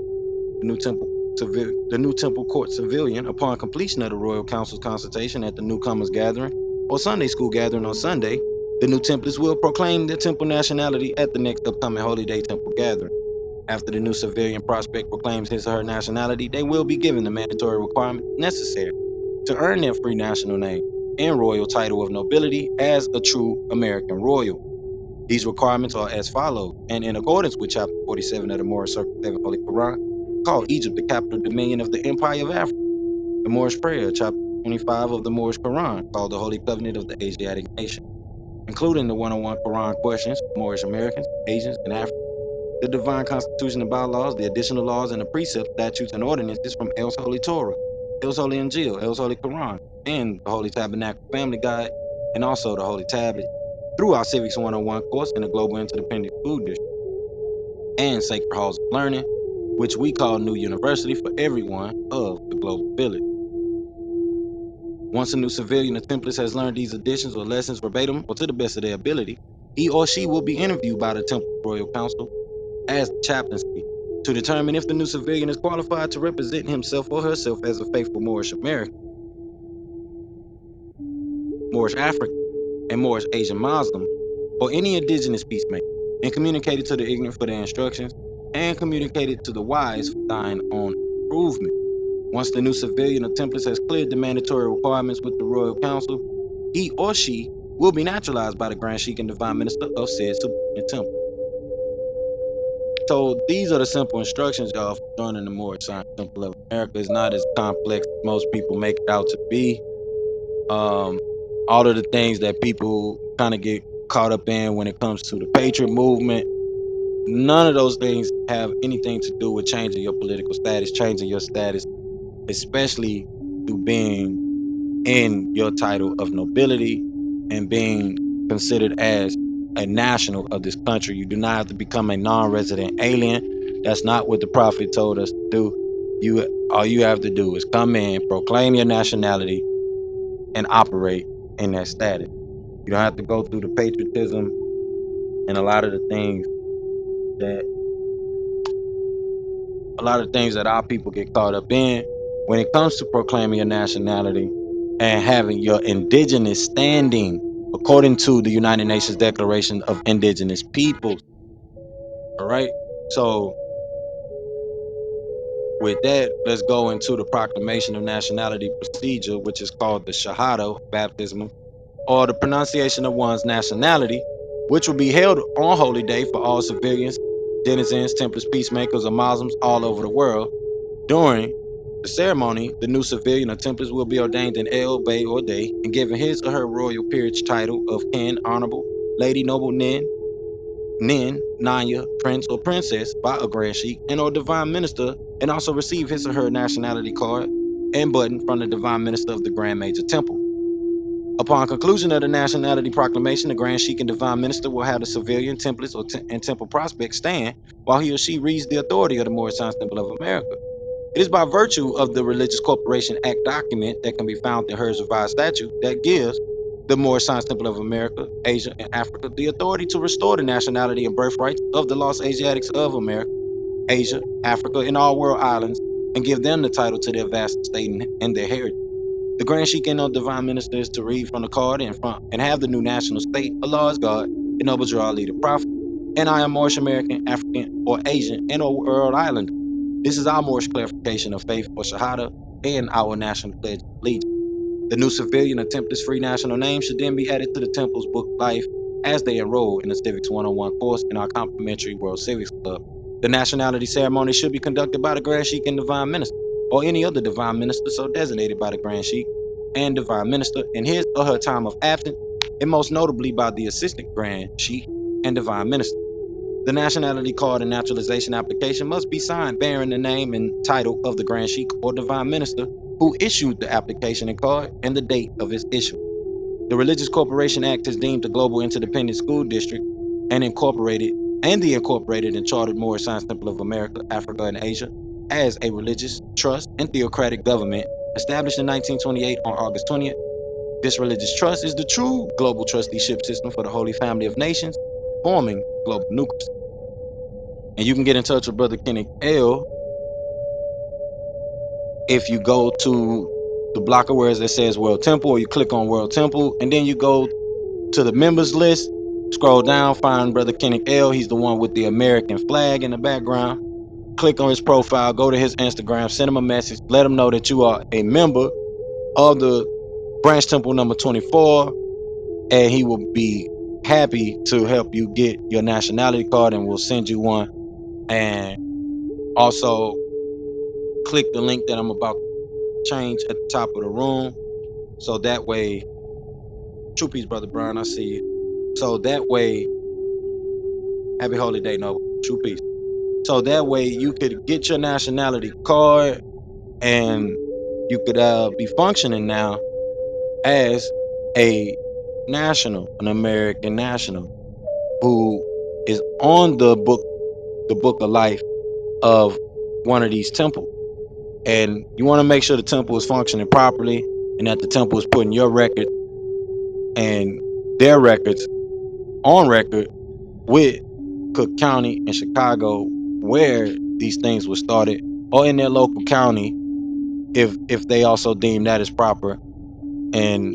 The new temple court civilian, upon completion of the Royal Council's consultation at the newcomers gathering or Sunday school gathering on Sunday, the new templars will proclaim their temple nationality at the next upcoming Holy Day temple gathering. After the new civilian prospect proclaims his or her nationality, they will be given the mandatory requirements necessary to earn their free national name and royal title of nobility as a true American royal. These requirements are as follows, and in accordance with Chapter 47 of the Moorish Circle 7 Holy Qur'aan, called Egypt the capital dominion of the Empire of Africa. The Moorish Prayer, Chapter 25 of the Moorish Qur'aan, called the Holy Covenant of the Asiatic Nation, including the one-on-one Qur'an questions for Moorish Americans, Asians, and Africans. The Divine Constitution and bylaws, the additional laws and the precepts, statutes, and ordinances from El's Holy Torah, El's Holy Injiyl, El's Holy Qur'an, and the Holy Tabernacle Family Guide, and also the Holy Tablets, through our Civics 101 course in the Global Interdependent School District, and Sacred Halls of Learning, which we call New University for everyone of the global village. Once a new civilian or template has learned these additions or lessons verbatim or to the best of their ability, he or she will be interviewed by the Temple Royal Council as the chaplaincy to determine if the new civilian is qualified to represent himself or herself as a faithful Moorish American, Moorish African, and Moorish Asian Muslim, or any indigenous peacemaker, and communicated to the ignorant for their instructions, and communicated to the wise for thine own improvement. Once the new civilian or template has cleared the mandatory requirements with the Royal Council, he or she will be naturalized by the Grand Sheik and Divine Minister of said subordinate temple. So these are the simple instructions, y'all, for joining the Moorish Science Temple of America. It's not as complex as most people make it out to be. All of the things that people kind of get caught up in when it comes to the patriot movement, none of those things have anything to do with changing your political status, changing your status, especially through being in your title of nobility and being considered as a national of this country. You do not have to become a non-resident alien. That's not what the prophet told us to do. All you have to do is come in, proclaim your nationality, and operate in that status. You don't have to go through the patriotism and a lot of the things that our people get caught up in when it comes to proclaiming your nationality and having your indigenous standing according to the United Nations Declaration of Indigenous Peoples. All right. So with that, let's go into the proclamation of nationality procedure, which is called the Shahada, baptism, or the pronunciation of one's nationality, which will be held on Holy Day for all civilians, denizens, templars, peacemakers, or Muslims all over the world. During the ceremony, the new civilian or templars will be ordained in El, Bay, or Day and given his or her royal peerage title of Ken, Honorable, Lady, Noble, Nin, Nanya, Prince, or Princess by a Grand Sheik and or Divine Minister, and also receive his or her nationality card and button from the Divine Minister of the Grand Major Temple. Upon conclusion of the nationality proclamation, the Grand Sheik and Divine Minister will have the civilian, templates, and temple prospect stand while he or she reads the authority of the Moorish Science Temple of America. It is by virtue of the Religious Corporation Act document that can be found in Hers Revised Statute that gives the Moorish Science Temple of America, Asia, and Africa the authority to restore the nationality and birthrights of the lost Asiatics of America, Asia, Africa, and all world islands, and give them the title to their vast estate and their heritage. The Grand Sheik and Divine Minister is to read from the card in front and have the new national state, Allah is God, and Noble Draw leader prophet, and I am Moorish American, African, or Asian, and or world islander. This is our Moorish clarification of faith or Shahada and our national pledge of allegiance. The new civilian or temptress-free national name should then be added to the temple's book of life as they enroll in the Civics 101 course in our complimentary World Civics Club. The nationality ceremony should be conducted by the Grand Sheik and Divine Minister, or any other Divine Minister so designated by the Grand Sheik and Divine Minister in his or her time of absence, and most notably by the Assistant Grand Sheik and Divine Minister. The nationality card and naturalization application must be signed bearing the name and title of the Grand Sheik or Divine Minister who issued the application and card and the date of its issue. The Religious Corporation Act is deemed a global interdependent school district and the incorporated and chartered Moorish Science Temple of America, Africa, and Asia as a religious trust and theocratic government established in 1928 on August 20th. This religious trust is the true global trusteeship system for the Holy Family of Nations, forming global nucleus. And you can get in touch with Brother Kenneth L if you go to the block of words that says World Temple, or you click on World Temple, and then you go to the members list, scroll down, find Brother Kenneth L. He's the one with the American flag in the background. Click on his profile, go to his Instagram, send him a message, let him know that you are a member of the Branch Temple number 24, and he will be happy to help you get your nationality card, and we'll send you one. And also click the link that I'm about to change at the top of the room, so that way, true peace, Brother Brian, I see you. So that way, happy holy day, no, true peace. So that way you could get your nationality card, and you could be functioning now as a national, an American national, who is on the book of life of one of these temples. And you want to make sure the temple is functioning properly, and that the temple is putting your record and their records on record with Cook County and Chicago, where these things were started, or in their local county, if they also deem that as proper, and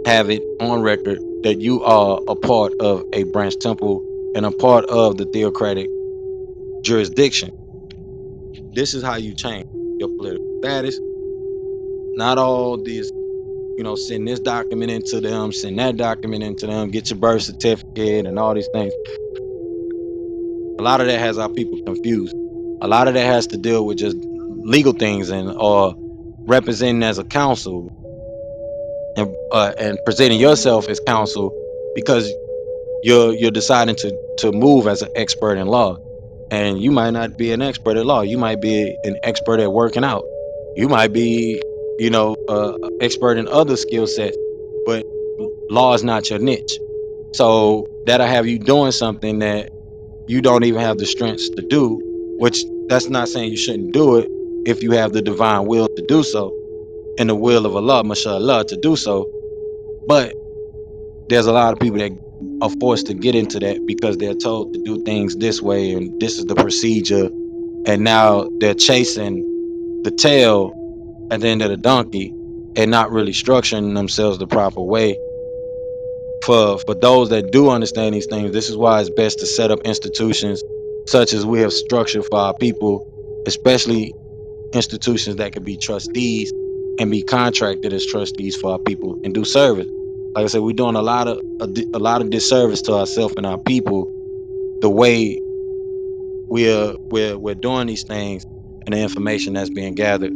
have it on record that you are a part of a branch temple and a part of the theocratic jurisdiction. This is how you change your political status. Not all these, send this document into them, send that document into them, get your birth certificate and all these things. A lot of that has our people confused. A lot of that has to deal with just legal things, and or representing as a counsel, and presenting yourself as counsel, because you're deciding to move as an expert in law, and you might not be an expert at law. You might be an expert at working out. You might be, expert in other skill sets, but law is not your niche. So that'll have you doing something that you don't even have the strength to do, which that's not saying you shouldn't do it if you have the divine will to do so, and the will of Allah, mashallah, to do so. But there's a lot of people that are forced to get into that because they're told to do things this way and this is the procedure, and now they're chasing the tail at the end of the donkey and not really structuring themselves the proper way. For those that do understand these things, this is why it's best to set up institutions such as we have structured for our people, especially institutions that could be trustees and be contracted as trustees for our people and do service. Like I said, we're doing a lot of disservice to ourselves and our people the way we're doing these things and the information that's being gathered.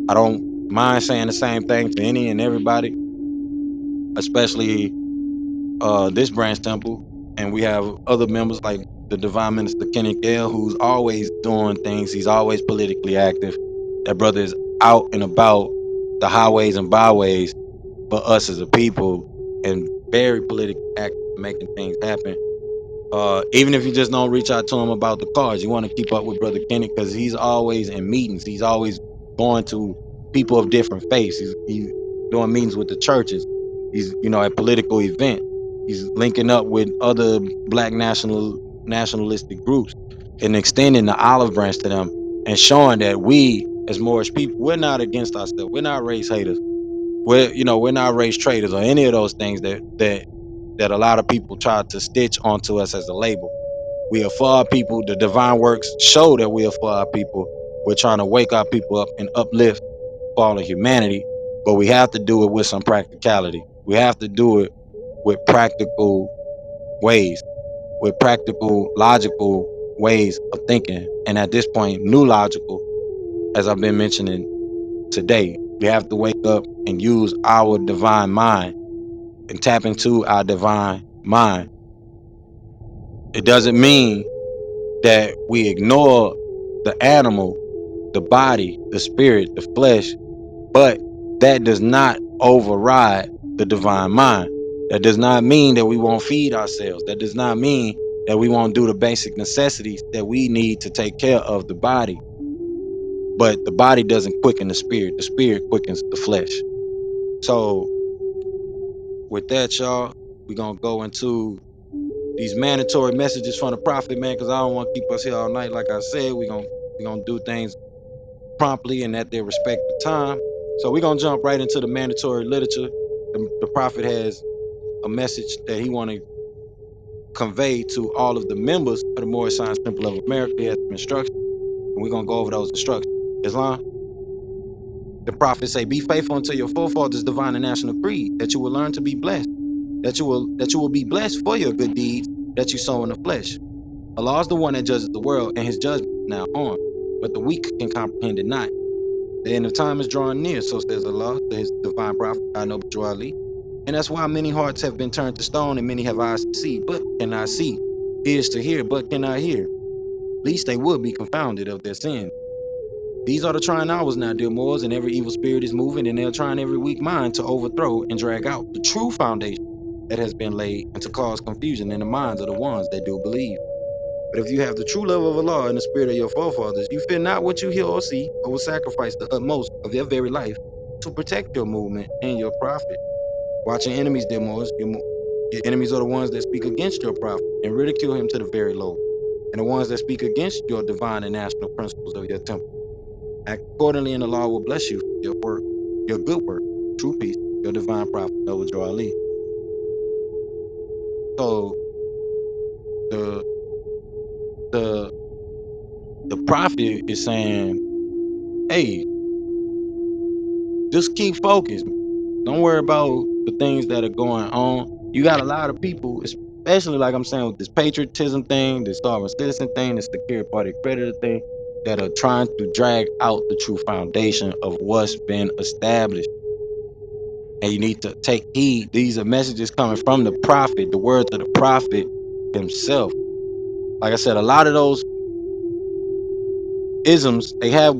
I don't mind saying the same thing to any and everybody, especially this branch temple, and we have other members like the Divine Minister Kenneth L, who's always doing things. He's always politically active. That brother is out and about the highways and byways for us as a people, and very politically active, making things happen. Even if you just don't reach out to him about the cards, you want to keep up with Brother Kenneth because he's always in meetings. He's always going to people of different faiths. He's doing meetings with the churches. He's at political events. He's linking up with other black nationalistic groups and extending the olive branch to them and showing that we as Moorish people, we're not against ourselves. We're not race haters. We're not race traitors or any of those things that a lot of people try to stitch onto us as a label. We are for our people. The divine works show that we are for our people. We're trying to wake our people up and uplift fallen humanity, but we have to do it with some practicality. We have to do it with practical ways, with practical, logical ways of thinking. And at this point, new logical, as I've been mentioning today, we have to wake up and use our divine mind and tap into our divine mind. It doesn't mean that we ignore the animal, the body, the spirit, the flesh, but that does not override the divine mind. That does not mean that we won't feed ourselves. That does not mean that we won't do the basic necessities that we need to take care of the body. But the body doesn't quicken the spirit quickens the flesh. So with that, y'all, we're gonna go into these mandatory messages from the prophet, man, because I don't want to keep us here all night. Like I said, we're gonna do things promptly and at their respective time. So we're gonna jump right into the mandatory literature. The prophet has a message that he want to convey to all of the members of the Moorish Science Temple of America. He has some instructions, and we're gonna go over those instructions. Islam, the prophet say, "Be faithful unto your forefathers' divine and national creed, that you will learn to be blessed, that you will be blessed for your good deeds that you sow in the flesh. Allah is the one that judges the world, and His judgment is now on, but the weak can comprehend it not. The end of time is drawing near, so says Allah to His divine prophet, Ali. And that's why many hearts have been turned to stone, and many have eyes to see, but cannot see, ears to hear, but cannot hear. Least they would be confounded of their sin. These are the trying hours now, dear Moors, and every evil spirit is moving, and they're trying every weak mind to overthrow and drag out the true foundation that has been laid, and to cause confusion in the minds of the ones that do believe. But if you have the true love of Allah and the spirit of your forefathers, you fear not what you hear or see, but will sacrifice the utmost of your very life to protect your movement and your profit. Watching enemies, dear Moors, your enemies are the ones that speak against your prophet and ridicule him to the very low, and the ones that speak against your divine and national principles of your temple. Act accordingly, and Allah will bless you for your work, your good work, true peace, your divine prophet, Zabuwr Ali. So the the the prophet is saying, hey, just keep focused. Don't worry about the things that are going on. You got a lot of people, especially like I'm saying with this patriotism thing, this sovereign citizen thing, this security party creditor thing, that are trying to drag out the true foundation of what's been established. And you need to take heed. These are messages coming from the prophet, the words of the prophet himself. Like I said, a lot of those isms, they have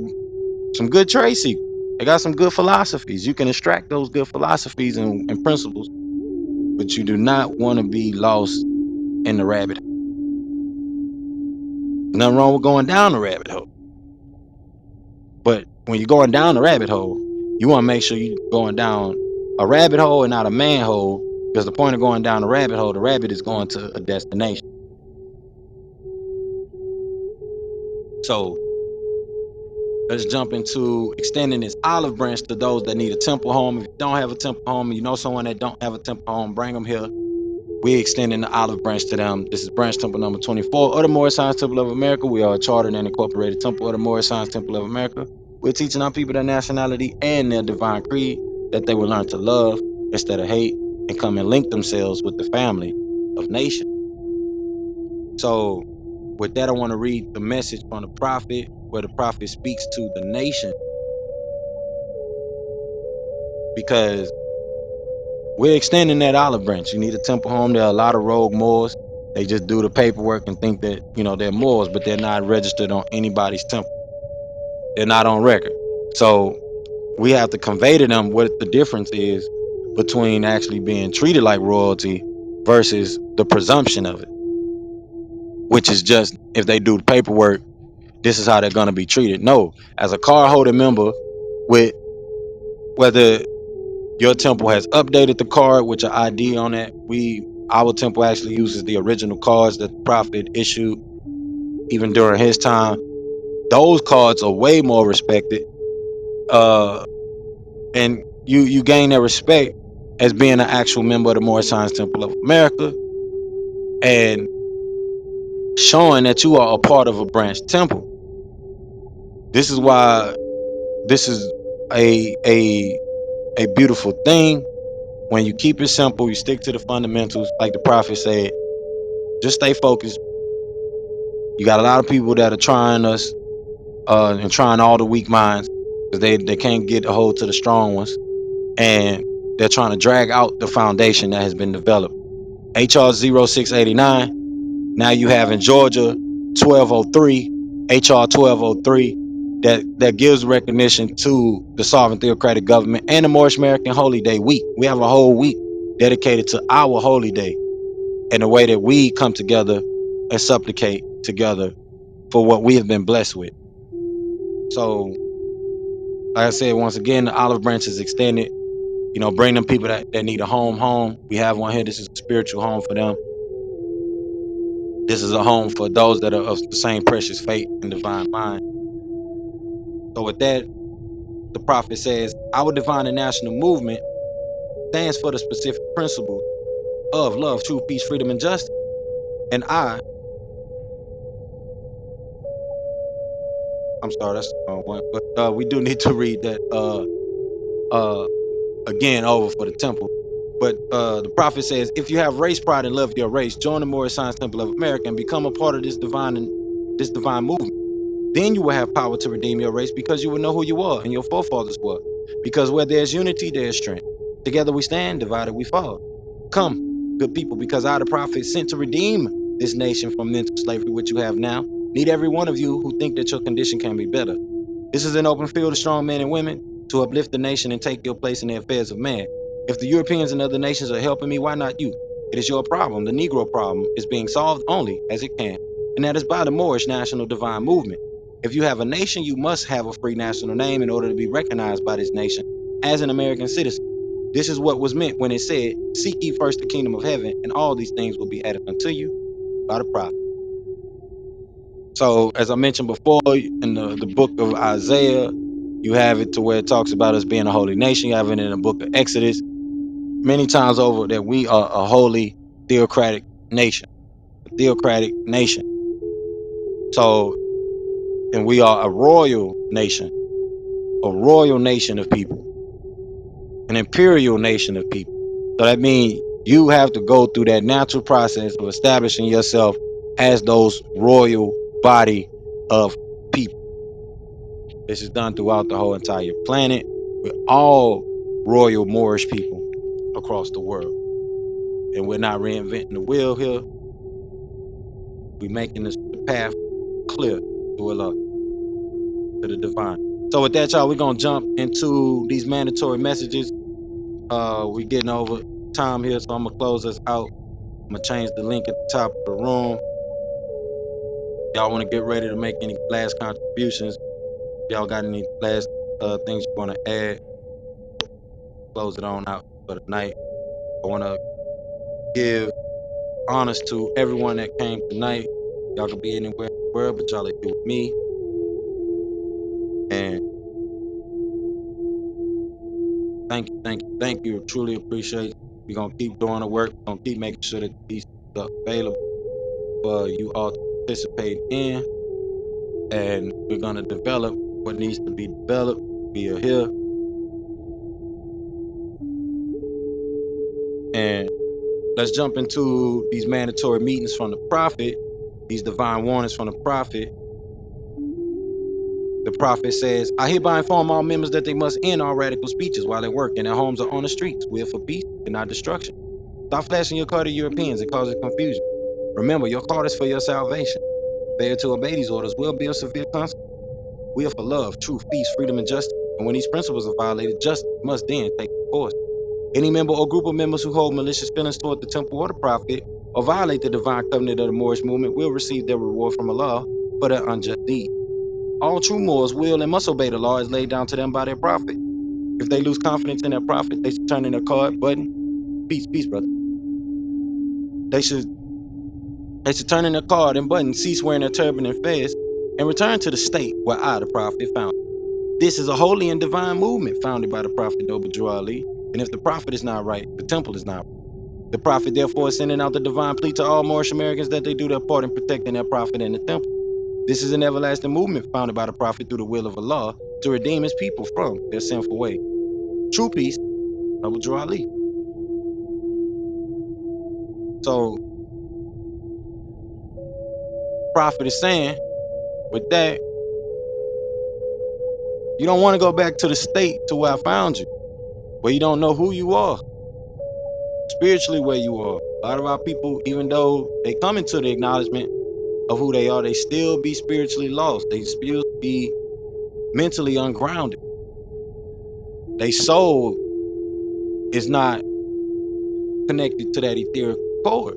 some good trade secrets. They got some good philosophies. You can extract those good philosophies and principles, but you do not want to be lost in the rabbit hole. Nothing wrong with going down the rabbit hole. But when you're going down the rabbit hole, you want to make sure you're going down a rabbit hole and not a manhole, because the point of going down the rabbit hole, the rabbit is going to a destination. So let's jump into extending this olive branch to those that need a temple home. If you don't have a temple home and you know someone that don't have a temple home, bring them here. We extending the olive branch to them. This is branch temple number 24 of the Moorish Science Temple of America. We are a chartered and incorporated temple of the Moorish Science Temple of America. We're teaching our people their nationality and their divine creed, that they will learn to love instead of hate, and come and link themselves with the family of nations. So with that, I want to read the message from the prophet, where the prophet speaks to the nation, because we're extending that olive branch. You need a temple home. There are a lot of rogue Moors. They just do the paperwork and think that, they're Moors, but they're not registered on anybody's temple. They're not on record. So we have to convey to them what the difference is between actually being treated like royalty versus the presumption of it, which is just, if they do the paperwork, this is how they're going to be treated. No, as a card holder member, with whether your temple has updated the card with your ID on it, our temple actually uses the original cards that the prophet issued even during his time. Those cards are way more respected, and you gain that respect as being an actual member of the Moorish Science Temple of America, and showing that you are a part of a branch temple. This is why this is a a beautiful thing when you keep it simple, you stick to the fundamentals, like the prophet said. Just stay focused. You got a lot of people that are trying us and trying all the weak minds because they can't get a hold to the strong ones, and they're trying to drag out the foundation that has been developed. HR 0689. Now you have in Georgia 1203, HR 1203, that gives recognition to the sovereign theocratic government and the Moorish American Holy Day week. We have a whole week dedicated to our holy day and the way that we come together and supplicate together for what we have been blessed with. So, like I said, once again, the olive branch is extended. You know, bring them people that need a home. We have one here. This is a spiritual home for them. This is a home for those that are of the same precious faith and divine mind. So with that, the prophet says, our divine and national movement stands for the specific principles of love, truth, peace, freedom, and justice. And I'm sorry, that's the wrong one. But we do need to read that again over for the temple. But the prophet says, if you have race pride and love your race, join the Moorish Science Temple of America and become a part of this divine movement. Then you will have power to redeem your race because you will know who you are and your forefathers were. Because where there's unity, there's strength. Together we stand, divided we fall. Come, good people, because I, the prophet, sent to redeem this nation from mental slavery, which you have now, need every one of you who think that your condition can be better. This is an open field of strong men and women to uplift the nation and take your place in the affairs of man. If the Europeans and other nations are helping me, why not you? It is your problem. The Negro problem is being solved only as it can, and that is by the Moorish National Divine Movement. If you have a nation, you must have a free national name in order to be recognized by this nation as an American citizen. This is what was meant when it said, seek ye first the kingdom of heaven, and all these things will be added unto you by the prophet. So, as I mentioned before, in the book of Isaiah, you have it to where it talks about us being a holy nation. You have it in the book of Exodus many times over that we are a holy theocratic nation, a theocratic nation. So, and we are a royal nation of people, an imperial nation of people. So that means you have to go through that natural process of establishing yourself as those royal body of people. This is done throughout the whole entire planet with all royal Moorish people across the world. And we're not reinventing the wheel here. We're making this path clear to Allah, to the divine. So with that, y'all, we're gonna jump into these mandatory messages. We're getting over time here, so I'm gonna close us out. I'm gonna change the link at the top of the room. Y'all want to get ready to make any last contributions? Y'all got any last things you want to add? Close it on out for the night. I want to give honors to everyone that came tonight. Y'all could be anywhere in the world, but y'all are here with me. And thank you. Truly appreciate it. We're going to keep doing the work. We're going to keep making sure that these stuff available for you all to participate in. And we're going to develop what needs to be developed. We are here. And let's jump into these mandatory meetings from the prophet, these divine warnings from the prophet. The prophet says, I hereby inform all members that they must end all radical speeches while at work and their homes are on the streets. We are for peace and not destruction. Stop flashing your card to Europeans. It causes confusion. Remember, your card is for your salvation. Failure to obey these orders will be a severe consequence. We are for love, truth, peace, freedom, and justice. And when these principles are violated, justice must then take course. Any member or group of members who hold malicious feelings toward the temple or the prophet or violate the divine covenant of the Moorish movement will receive their reward from Allah for their unjust deed. All true Moors will and must obey the law as laid down to them by their prophet. If they lose confidence in their prophet, they should turn in their card button. Peace, brother. They should turn in their card and button, cease wearing their turban and fez, and return to the state where I, the prophet, found. This is a holy and divine movement founded by the prophet Zabuwr. And if the prophet is not right, the temple is not right. The prophet therefore is sending out the divine plea to all Moorish Americans that they do their part in protecting their prophet and the temple. This is an everlasting movement founded by the prophet through the will of Allah to redeem his people from their sinful way. True peace Ali. So Prophet is saying with that, you don't want to go back to the state to where I found you, where you don't know who you are, spiritually where you are. A lot of our people, even though they come into the acknowledgement of who they are, they still be spiritually lost. They still be mentally ungrounded. Their soul is not connected to that etheric cord.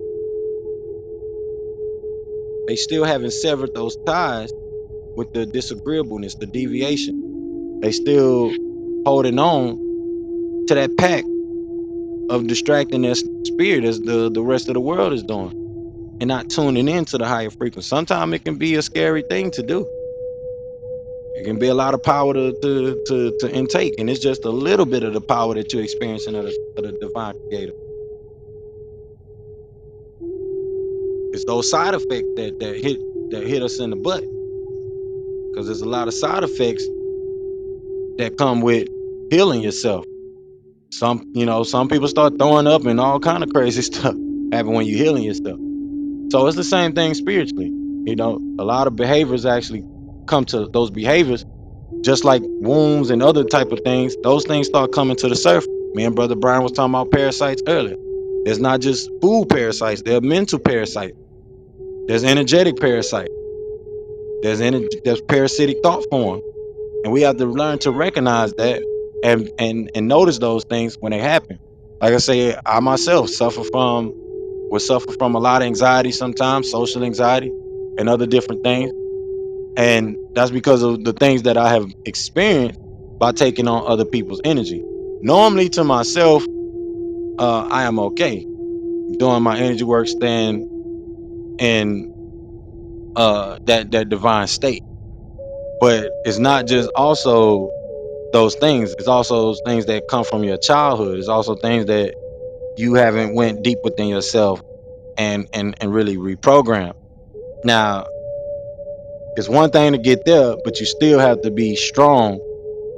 They still haven't severed those ties with the disagreeableness, the deviation. They still holding on to that pack of distracting their spirit as the rest of the world is doing, and not tuning into the higher frequency. Sometimes it can be a scary thing to do. It can be a lot of power to intake, and it's just a little bit of the power that you're experiencing of the divine creator. It's those side effects that hit us in the butt, because there's a lot of side effects that come with healing yourself. Some people start throwing up and all kind of crazy stuff happen when you're healing yourself. So it's the same thing spiritually. A lot of behaviors actually come to those behaviors, just like wounds and other type of things. Those things start coming to the surface. Me and Brother Brian was talking about parasites earlier. There's not just food parasites. There are mental parasites. There's energetic parasites. There's parasitic thought form, and we have to learn to recognize that and notice those things when they happen. Like I say, I myself would suffer from a lot of anxiety sometimes, social anxiety, and other different things. And that's because of the things that I have experienced by taking on other people's energy. Normally to myself, I am okay doing my energy work, staying in that divine state. But it's not just also those things. It's also those things that come from your childhood. It's also things that you haven't went deep within yourself and really reprogram. Now, it's one thing to get there, but you still have to be strong,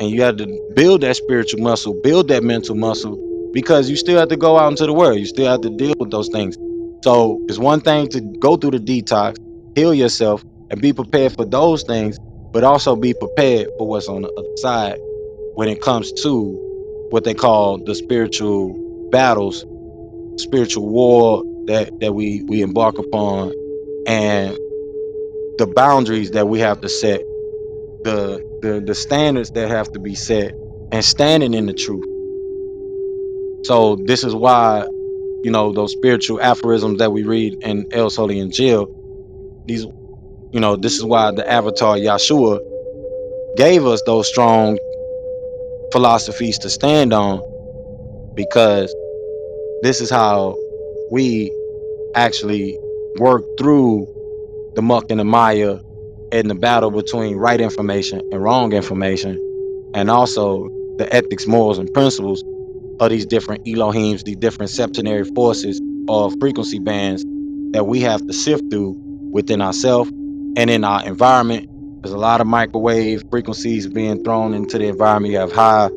and you have to build that spiritual muscle, build that mental muscle, because you still have to go out into the world. You still have to deal with those things. So it's one thing to go through the detox, heal yourself, and be prepared for those things, but also be prepared for what's on the other side when it comes to what they call the spiritual battles, spiritual war that we embark upon, and the boundaries that we have to set, the standards that have to be set, and standing in the truth. So this is why, those spiritual aphorisms that we read in El's Holy Injiyl, these, this is why the Avatar Yahshua gave us those strong philosophies to stand on, because this is how we actually work through the muck and the mire in the battle between right information and wrong information, and also the ethics, morals, and principles of these different Elohims, these different septenary forces or frequency bands that we have to sift through within ourselves and in our environment. There's a lot of microwave frequencies being thrown into the environment. You have high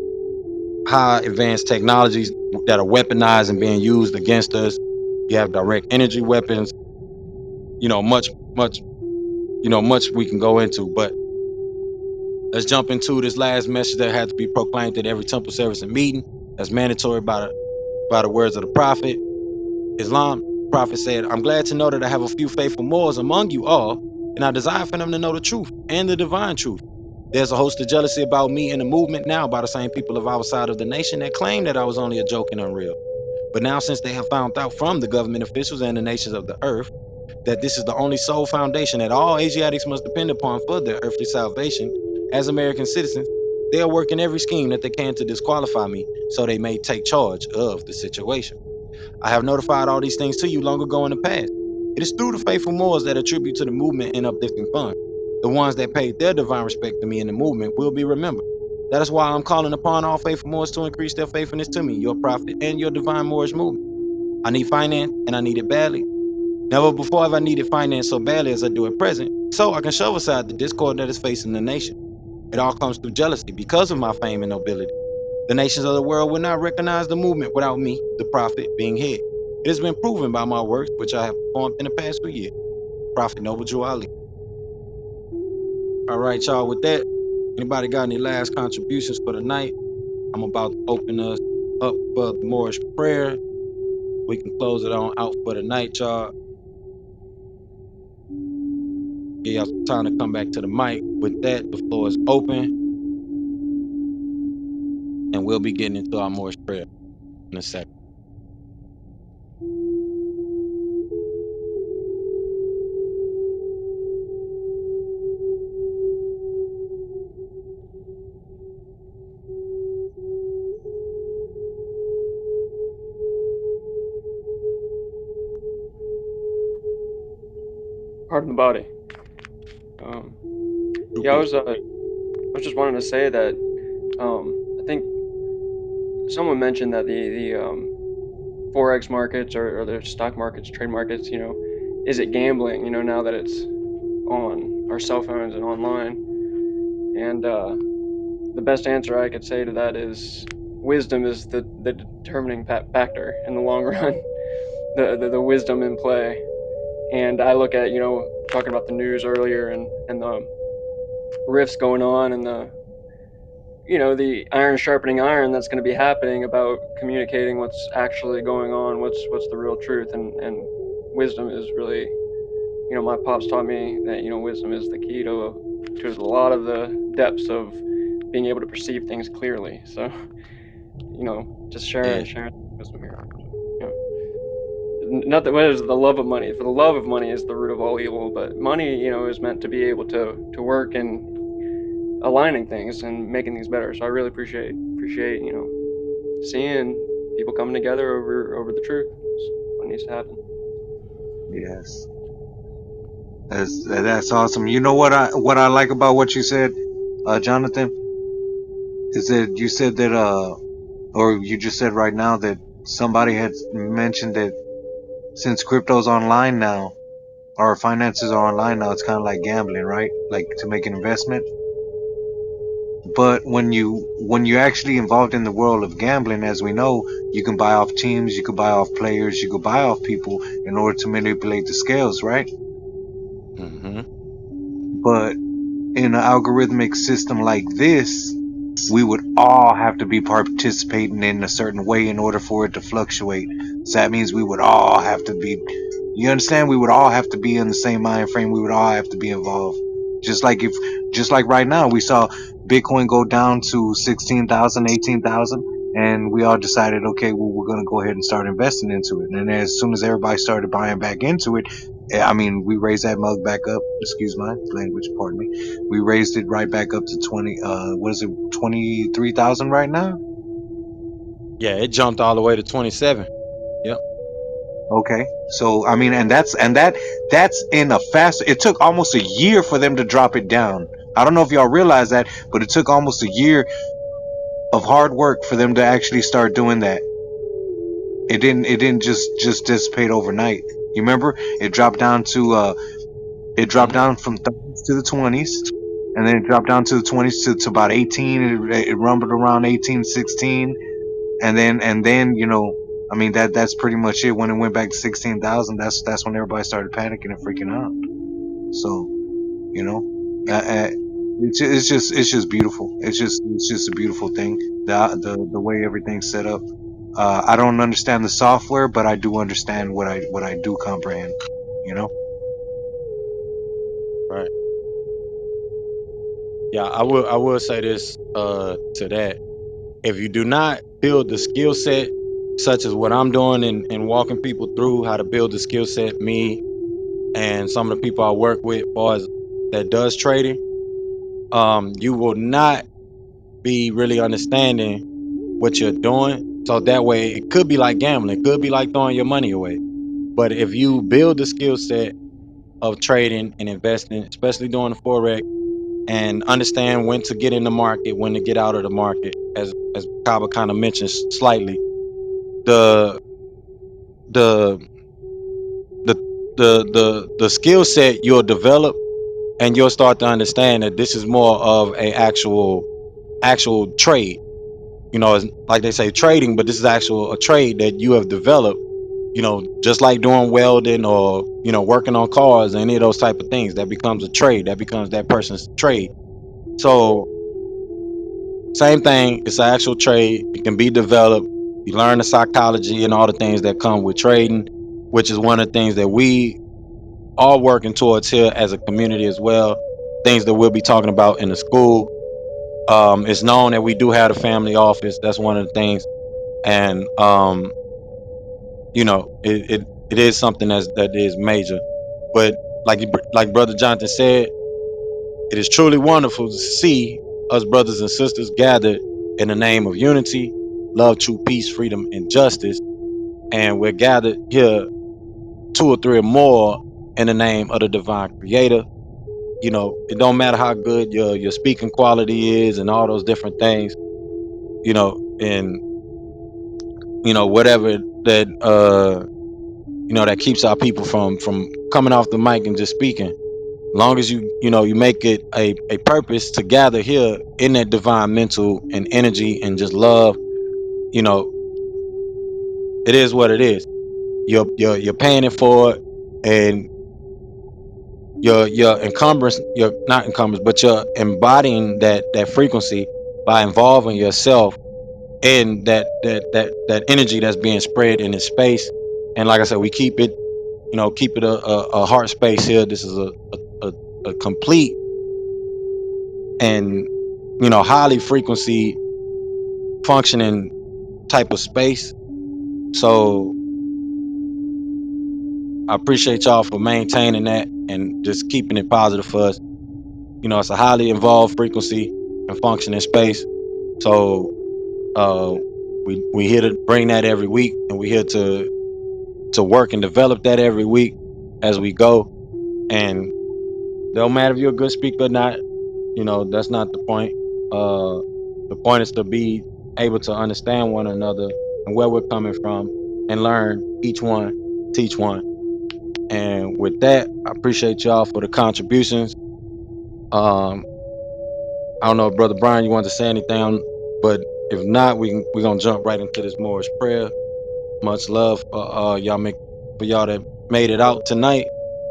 advanced technologies that are weaponized and being used against us. You have direct energy weapons, much we can go into. But let's jump into this last message that had to be proclaimed at every temple service and meeting. That's mandatory by the words of the prophet. Islam prophet said, I'm glad to know that I have a few faithful Moors among you all, and I desire for them to know the truth and the divine truth. There's a host of jealousy about me in the movement now by the same people of outside of the nation that claim that I was only a joke and unreal. But now, since they have found out from the government officials and the nations of the earth that this is the only sole foundation that all Asiatics must depend upon for their earthly salvation as American citizens, they are working every scheme that they can to disqualify me so they may take charge of the situation. I have notified all these things to you long ago in the past. It is through the faithful Moors that attribute to the movement and uplifting fund. The ones that paid their divine respect to me in the movement will be remembered. That is why I'm calling upon all faithful Moors to increase their faithfulness to me, your prophet, and your divine Moorish movement. I need finance, and I need it badly. Never before have I needed finance so badly as I do at present, so I can shove aside the discord that is facing the nation. It all comes through jealousy because of my fame and nobility. The nations of the world will not recognize the movement without me, the prophet, being head. It has been proven by my works, which I have performed in the past few years. Prophet Noble Jew Ali. All right, y'all. With that, anybody got any last contributions for the night? I'm about to open us up for the Moorish prayer. We can close it on out for the night, y'all. Give y'all some time to come back to the mic. With that, the floor is open, and we'll be getting into our Moorish prayer in a second. Pardon the body. Yeah, I was just wanting to say that I think someone mentioned that the forex markets or the stock markets, trade markets, is it gambling? Now that it's on our cell phones and online, and the best answer I could say to that is wisdom is the determining factor in the long run. The wisdom in play, and I look at talking about the news earlier and the rifts going on and the iron sharpening iron that's going to be happening about communicating what's actually going on, what's the real truth, and wisdom is really, my pops taught me that wisdom is the key to a lot of the depths of being able to perceive things clearly. So just sharing wisdom here. Not that what is the love of money. For the love of money is the root of all evil, but money, is meant to be able to work in aligning things and making things better. So I really appreciate seeing people coming together over the truth. It's what needs to happen. Yes. That's awesome. You know what I like about what you said, Jonathan, is that you said that or you just said right now that somebody had mentioned that since crypto's online now, or finances are online now, it's kind of like gambling, right? Like to make an investment. But when you actually involved in the world of gambling, as we know, you can buy off teams, you can buy off players, you can buy off people in order to manipulate the scales, right? Mm-hmm. But in an algorithmic system like this, we would all have to be participating in a certain way in order for it to fluctuate. So that means we would all have to be, you understand? We would all have to be in the same mind frame. We would all have to be involved. Just like right now, we saw Bitcoin go down to 16,000, 18,000, and we all decided, okay, well, we're going to go ahead and start investing into it. And as soon as everybody started buying back into it, I mean, we raised that mug back up. Excuse my language, pardon me. We raised it right back up to 23,000 right now? Yeah, it jumped all the way to 27. Yep. Okay. So I mean, that's in a fast. It took almost a year for them to drop it down. I don't know if y'all realize that, but it took almost a year of hard work for them to actually start doing that. It didn't just dissipate overnight. You remember? It dropped Mm-hmm. down from 30s to the 20s, and then it dropped down to the 20s to about 18. It rumbled around 18, 16, and then I mean that's pretty much it. When it went back to 16,000, that's when everybody started panicking and freaking out. So you know, uh, uh, it's just beautiful. It's just a beautiful thing. The way everything's set up. I don't understand the software, but I do understand what I do comprehend. You know. Right. Yeah, I will say this to that. If you do not build the skill set, such as what I'm doing and walking people through how to build the skill set, me and some of the people I work with, as far as that does trading, you will not be really understanding what you're doing. So that way, it could be like gambling. It could be like throwing your money away. But if you build the skill set of trading and investing, especially doing the forex, and understand when to get in the market, when to get out of the market, as Kaba kind of mentioned slightly, the the the the skill set you'll develop, and you'll start to understand that this is more of a actual trade. it's like they say trading, but this is actual a trade that you have developed, just like doing welding or, working on cars, any of those type of things, that becomes a trade, that becomes that person's trade. So same thing, it's an actual trade. It can be developed. You learn the psychology and all the things that come with trading, which is one of the things that we are working towards here as a community as well. Things that we'll be talking about in the school. It's known that we do have a family office. That's one of the things. And it is something that is major. But like Brother Jonathan said, it is truly wonderful to see us brothers and sisters gathered in the name of unity, love, true peace, freedom, and justice. And we're gathered here, two or three or more, in the name of the divine creator. It don't matter how good your speaking quality is and all those different things, and whatever that that keeps our people from coming off the mic and just speaking. Long as you make it a purpose to gather here in that divine mental and energy and just love, you know, it is what it is. You're paying it for it, and your encumbrance, you're not encumbrance, but you're embodying that frequency by involving yourself in that energy that's being spread in this space. And like I said, we keep it a heart space here. This is a, a complete and highly frequency functioning type of space. So I appreciate y'all for maintaining that and just keeping it positive for us. It's a highly involved frequency and functioning space. So uh we here to bring that every week, and we here to work and develop that every week as we go. And don't matter if you're a good speaker or not, that's not the point. uh the point is to be able to understand one another and where we're coming from, and learn each one, teach one. And with that, I appreciate y'all for the contributions. um I don't know if Brother Brian, you want to say anything, but if not, we're gonna jump right into this Moorish prayer. Much love for y'all that made it out tonight,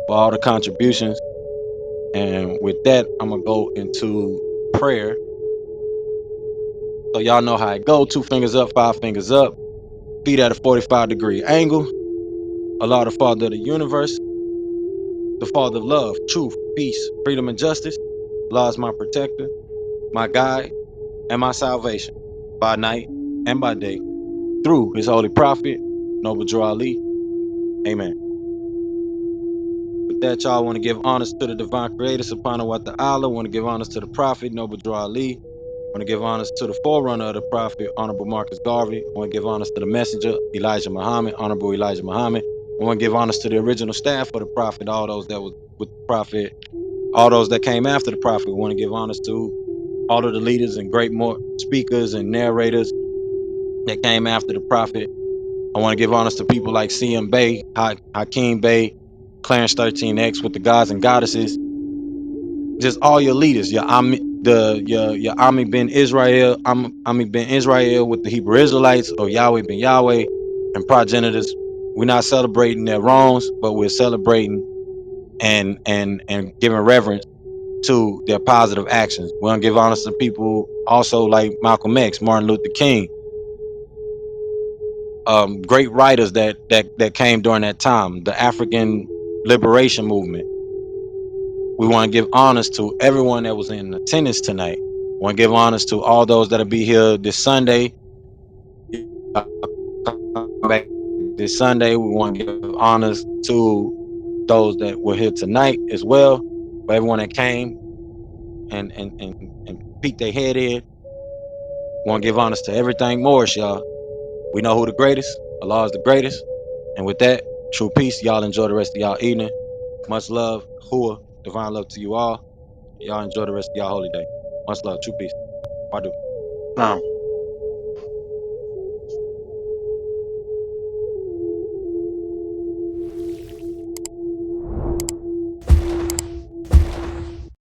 for all the contributions. And with that, I'm gonna go into prayer. So y'all know how it go. 2 fingers up, 5 fingers up, feet at a 45-degree angle. Allah, the Father of the universe, the Father of love, truth, peace, freedom, and justice. Allah is my protector, my guide, and my salvation, by night and by day, through his holy prophet, Noble Drew Ali. Amen. With that, y'all, want to give honors to the divine creator, Subhanahu wa ta'ala. Want to give honors to the prophet, Noble Drew Ali. Want to give honors to the forerunner of the prophet, Honorable Marcus Garvey. Want to give honors to the messenger, Elijah Muhammad, Honorable Elijah Muhammad. I want to give honors to the original staff of the prophet, all those that was with the prophet, all those that came after the prophet. We want to give honors to all of the leaders and great more speakers and narrators that came after the prophet. I want to give honors to people like CM Bay, Hakeem Bay, Clarence 13X with the gods and goddesses, just all your leaders, your Ami ben Israel, Ami ben Israel with the Hebrew Israelites, or Yahweh ben Yahweh and progenitors. We're not celebrating their wrongs, but we're celebrating and giving reverence to their positive actions. We want to give honors to people also like Malcolm X, Martin Luther King, great writers that came during that time, the African liberation movement. We want to give honors to everyone that was in attendance tonight. We want to give honors to all those that'll be here this Sunday. Back this Sunday, we want to give honors to those that were here tonight as well. For everyone that came and peeked their head in. We want to give honors to everything Moorish, y'all. We know who the greatest. Allah is the greatest. And with that, true peace. Y'all enjoy the rest of y'all evening. Much love. Hua. Divine love to you all. Y'all enjoy the rest of y'all holy day. Much love. True peace. Wadu. Nah.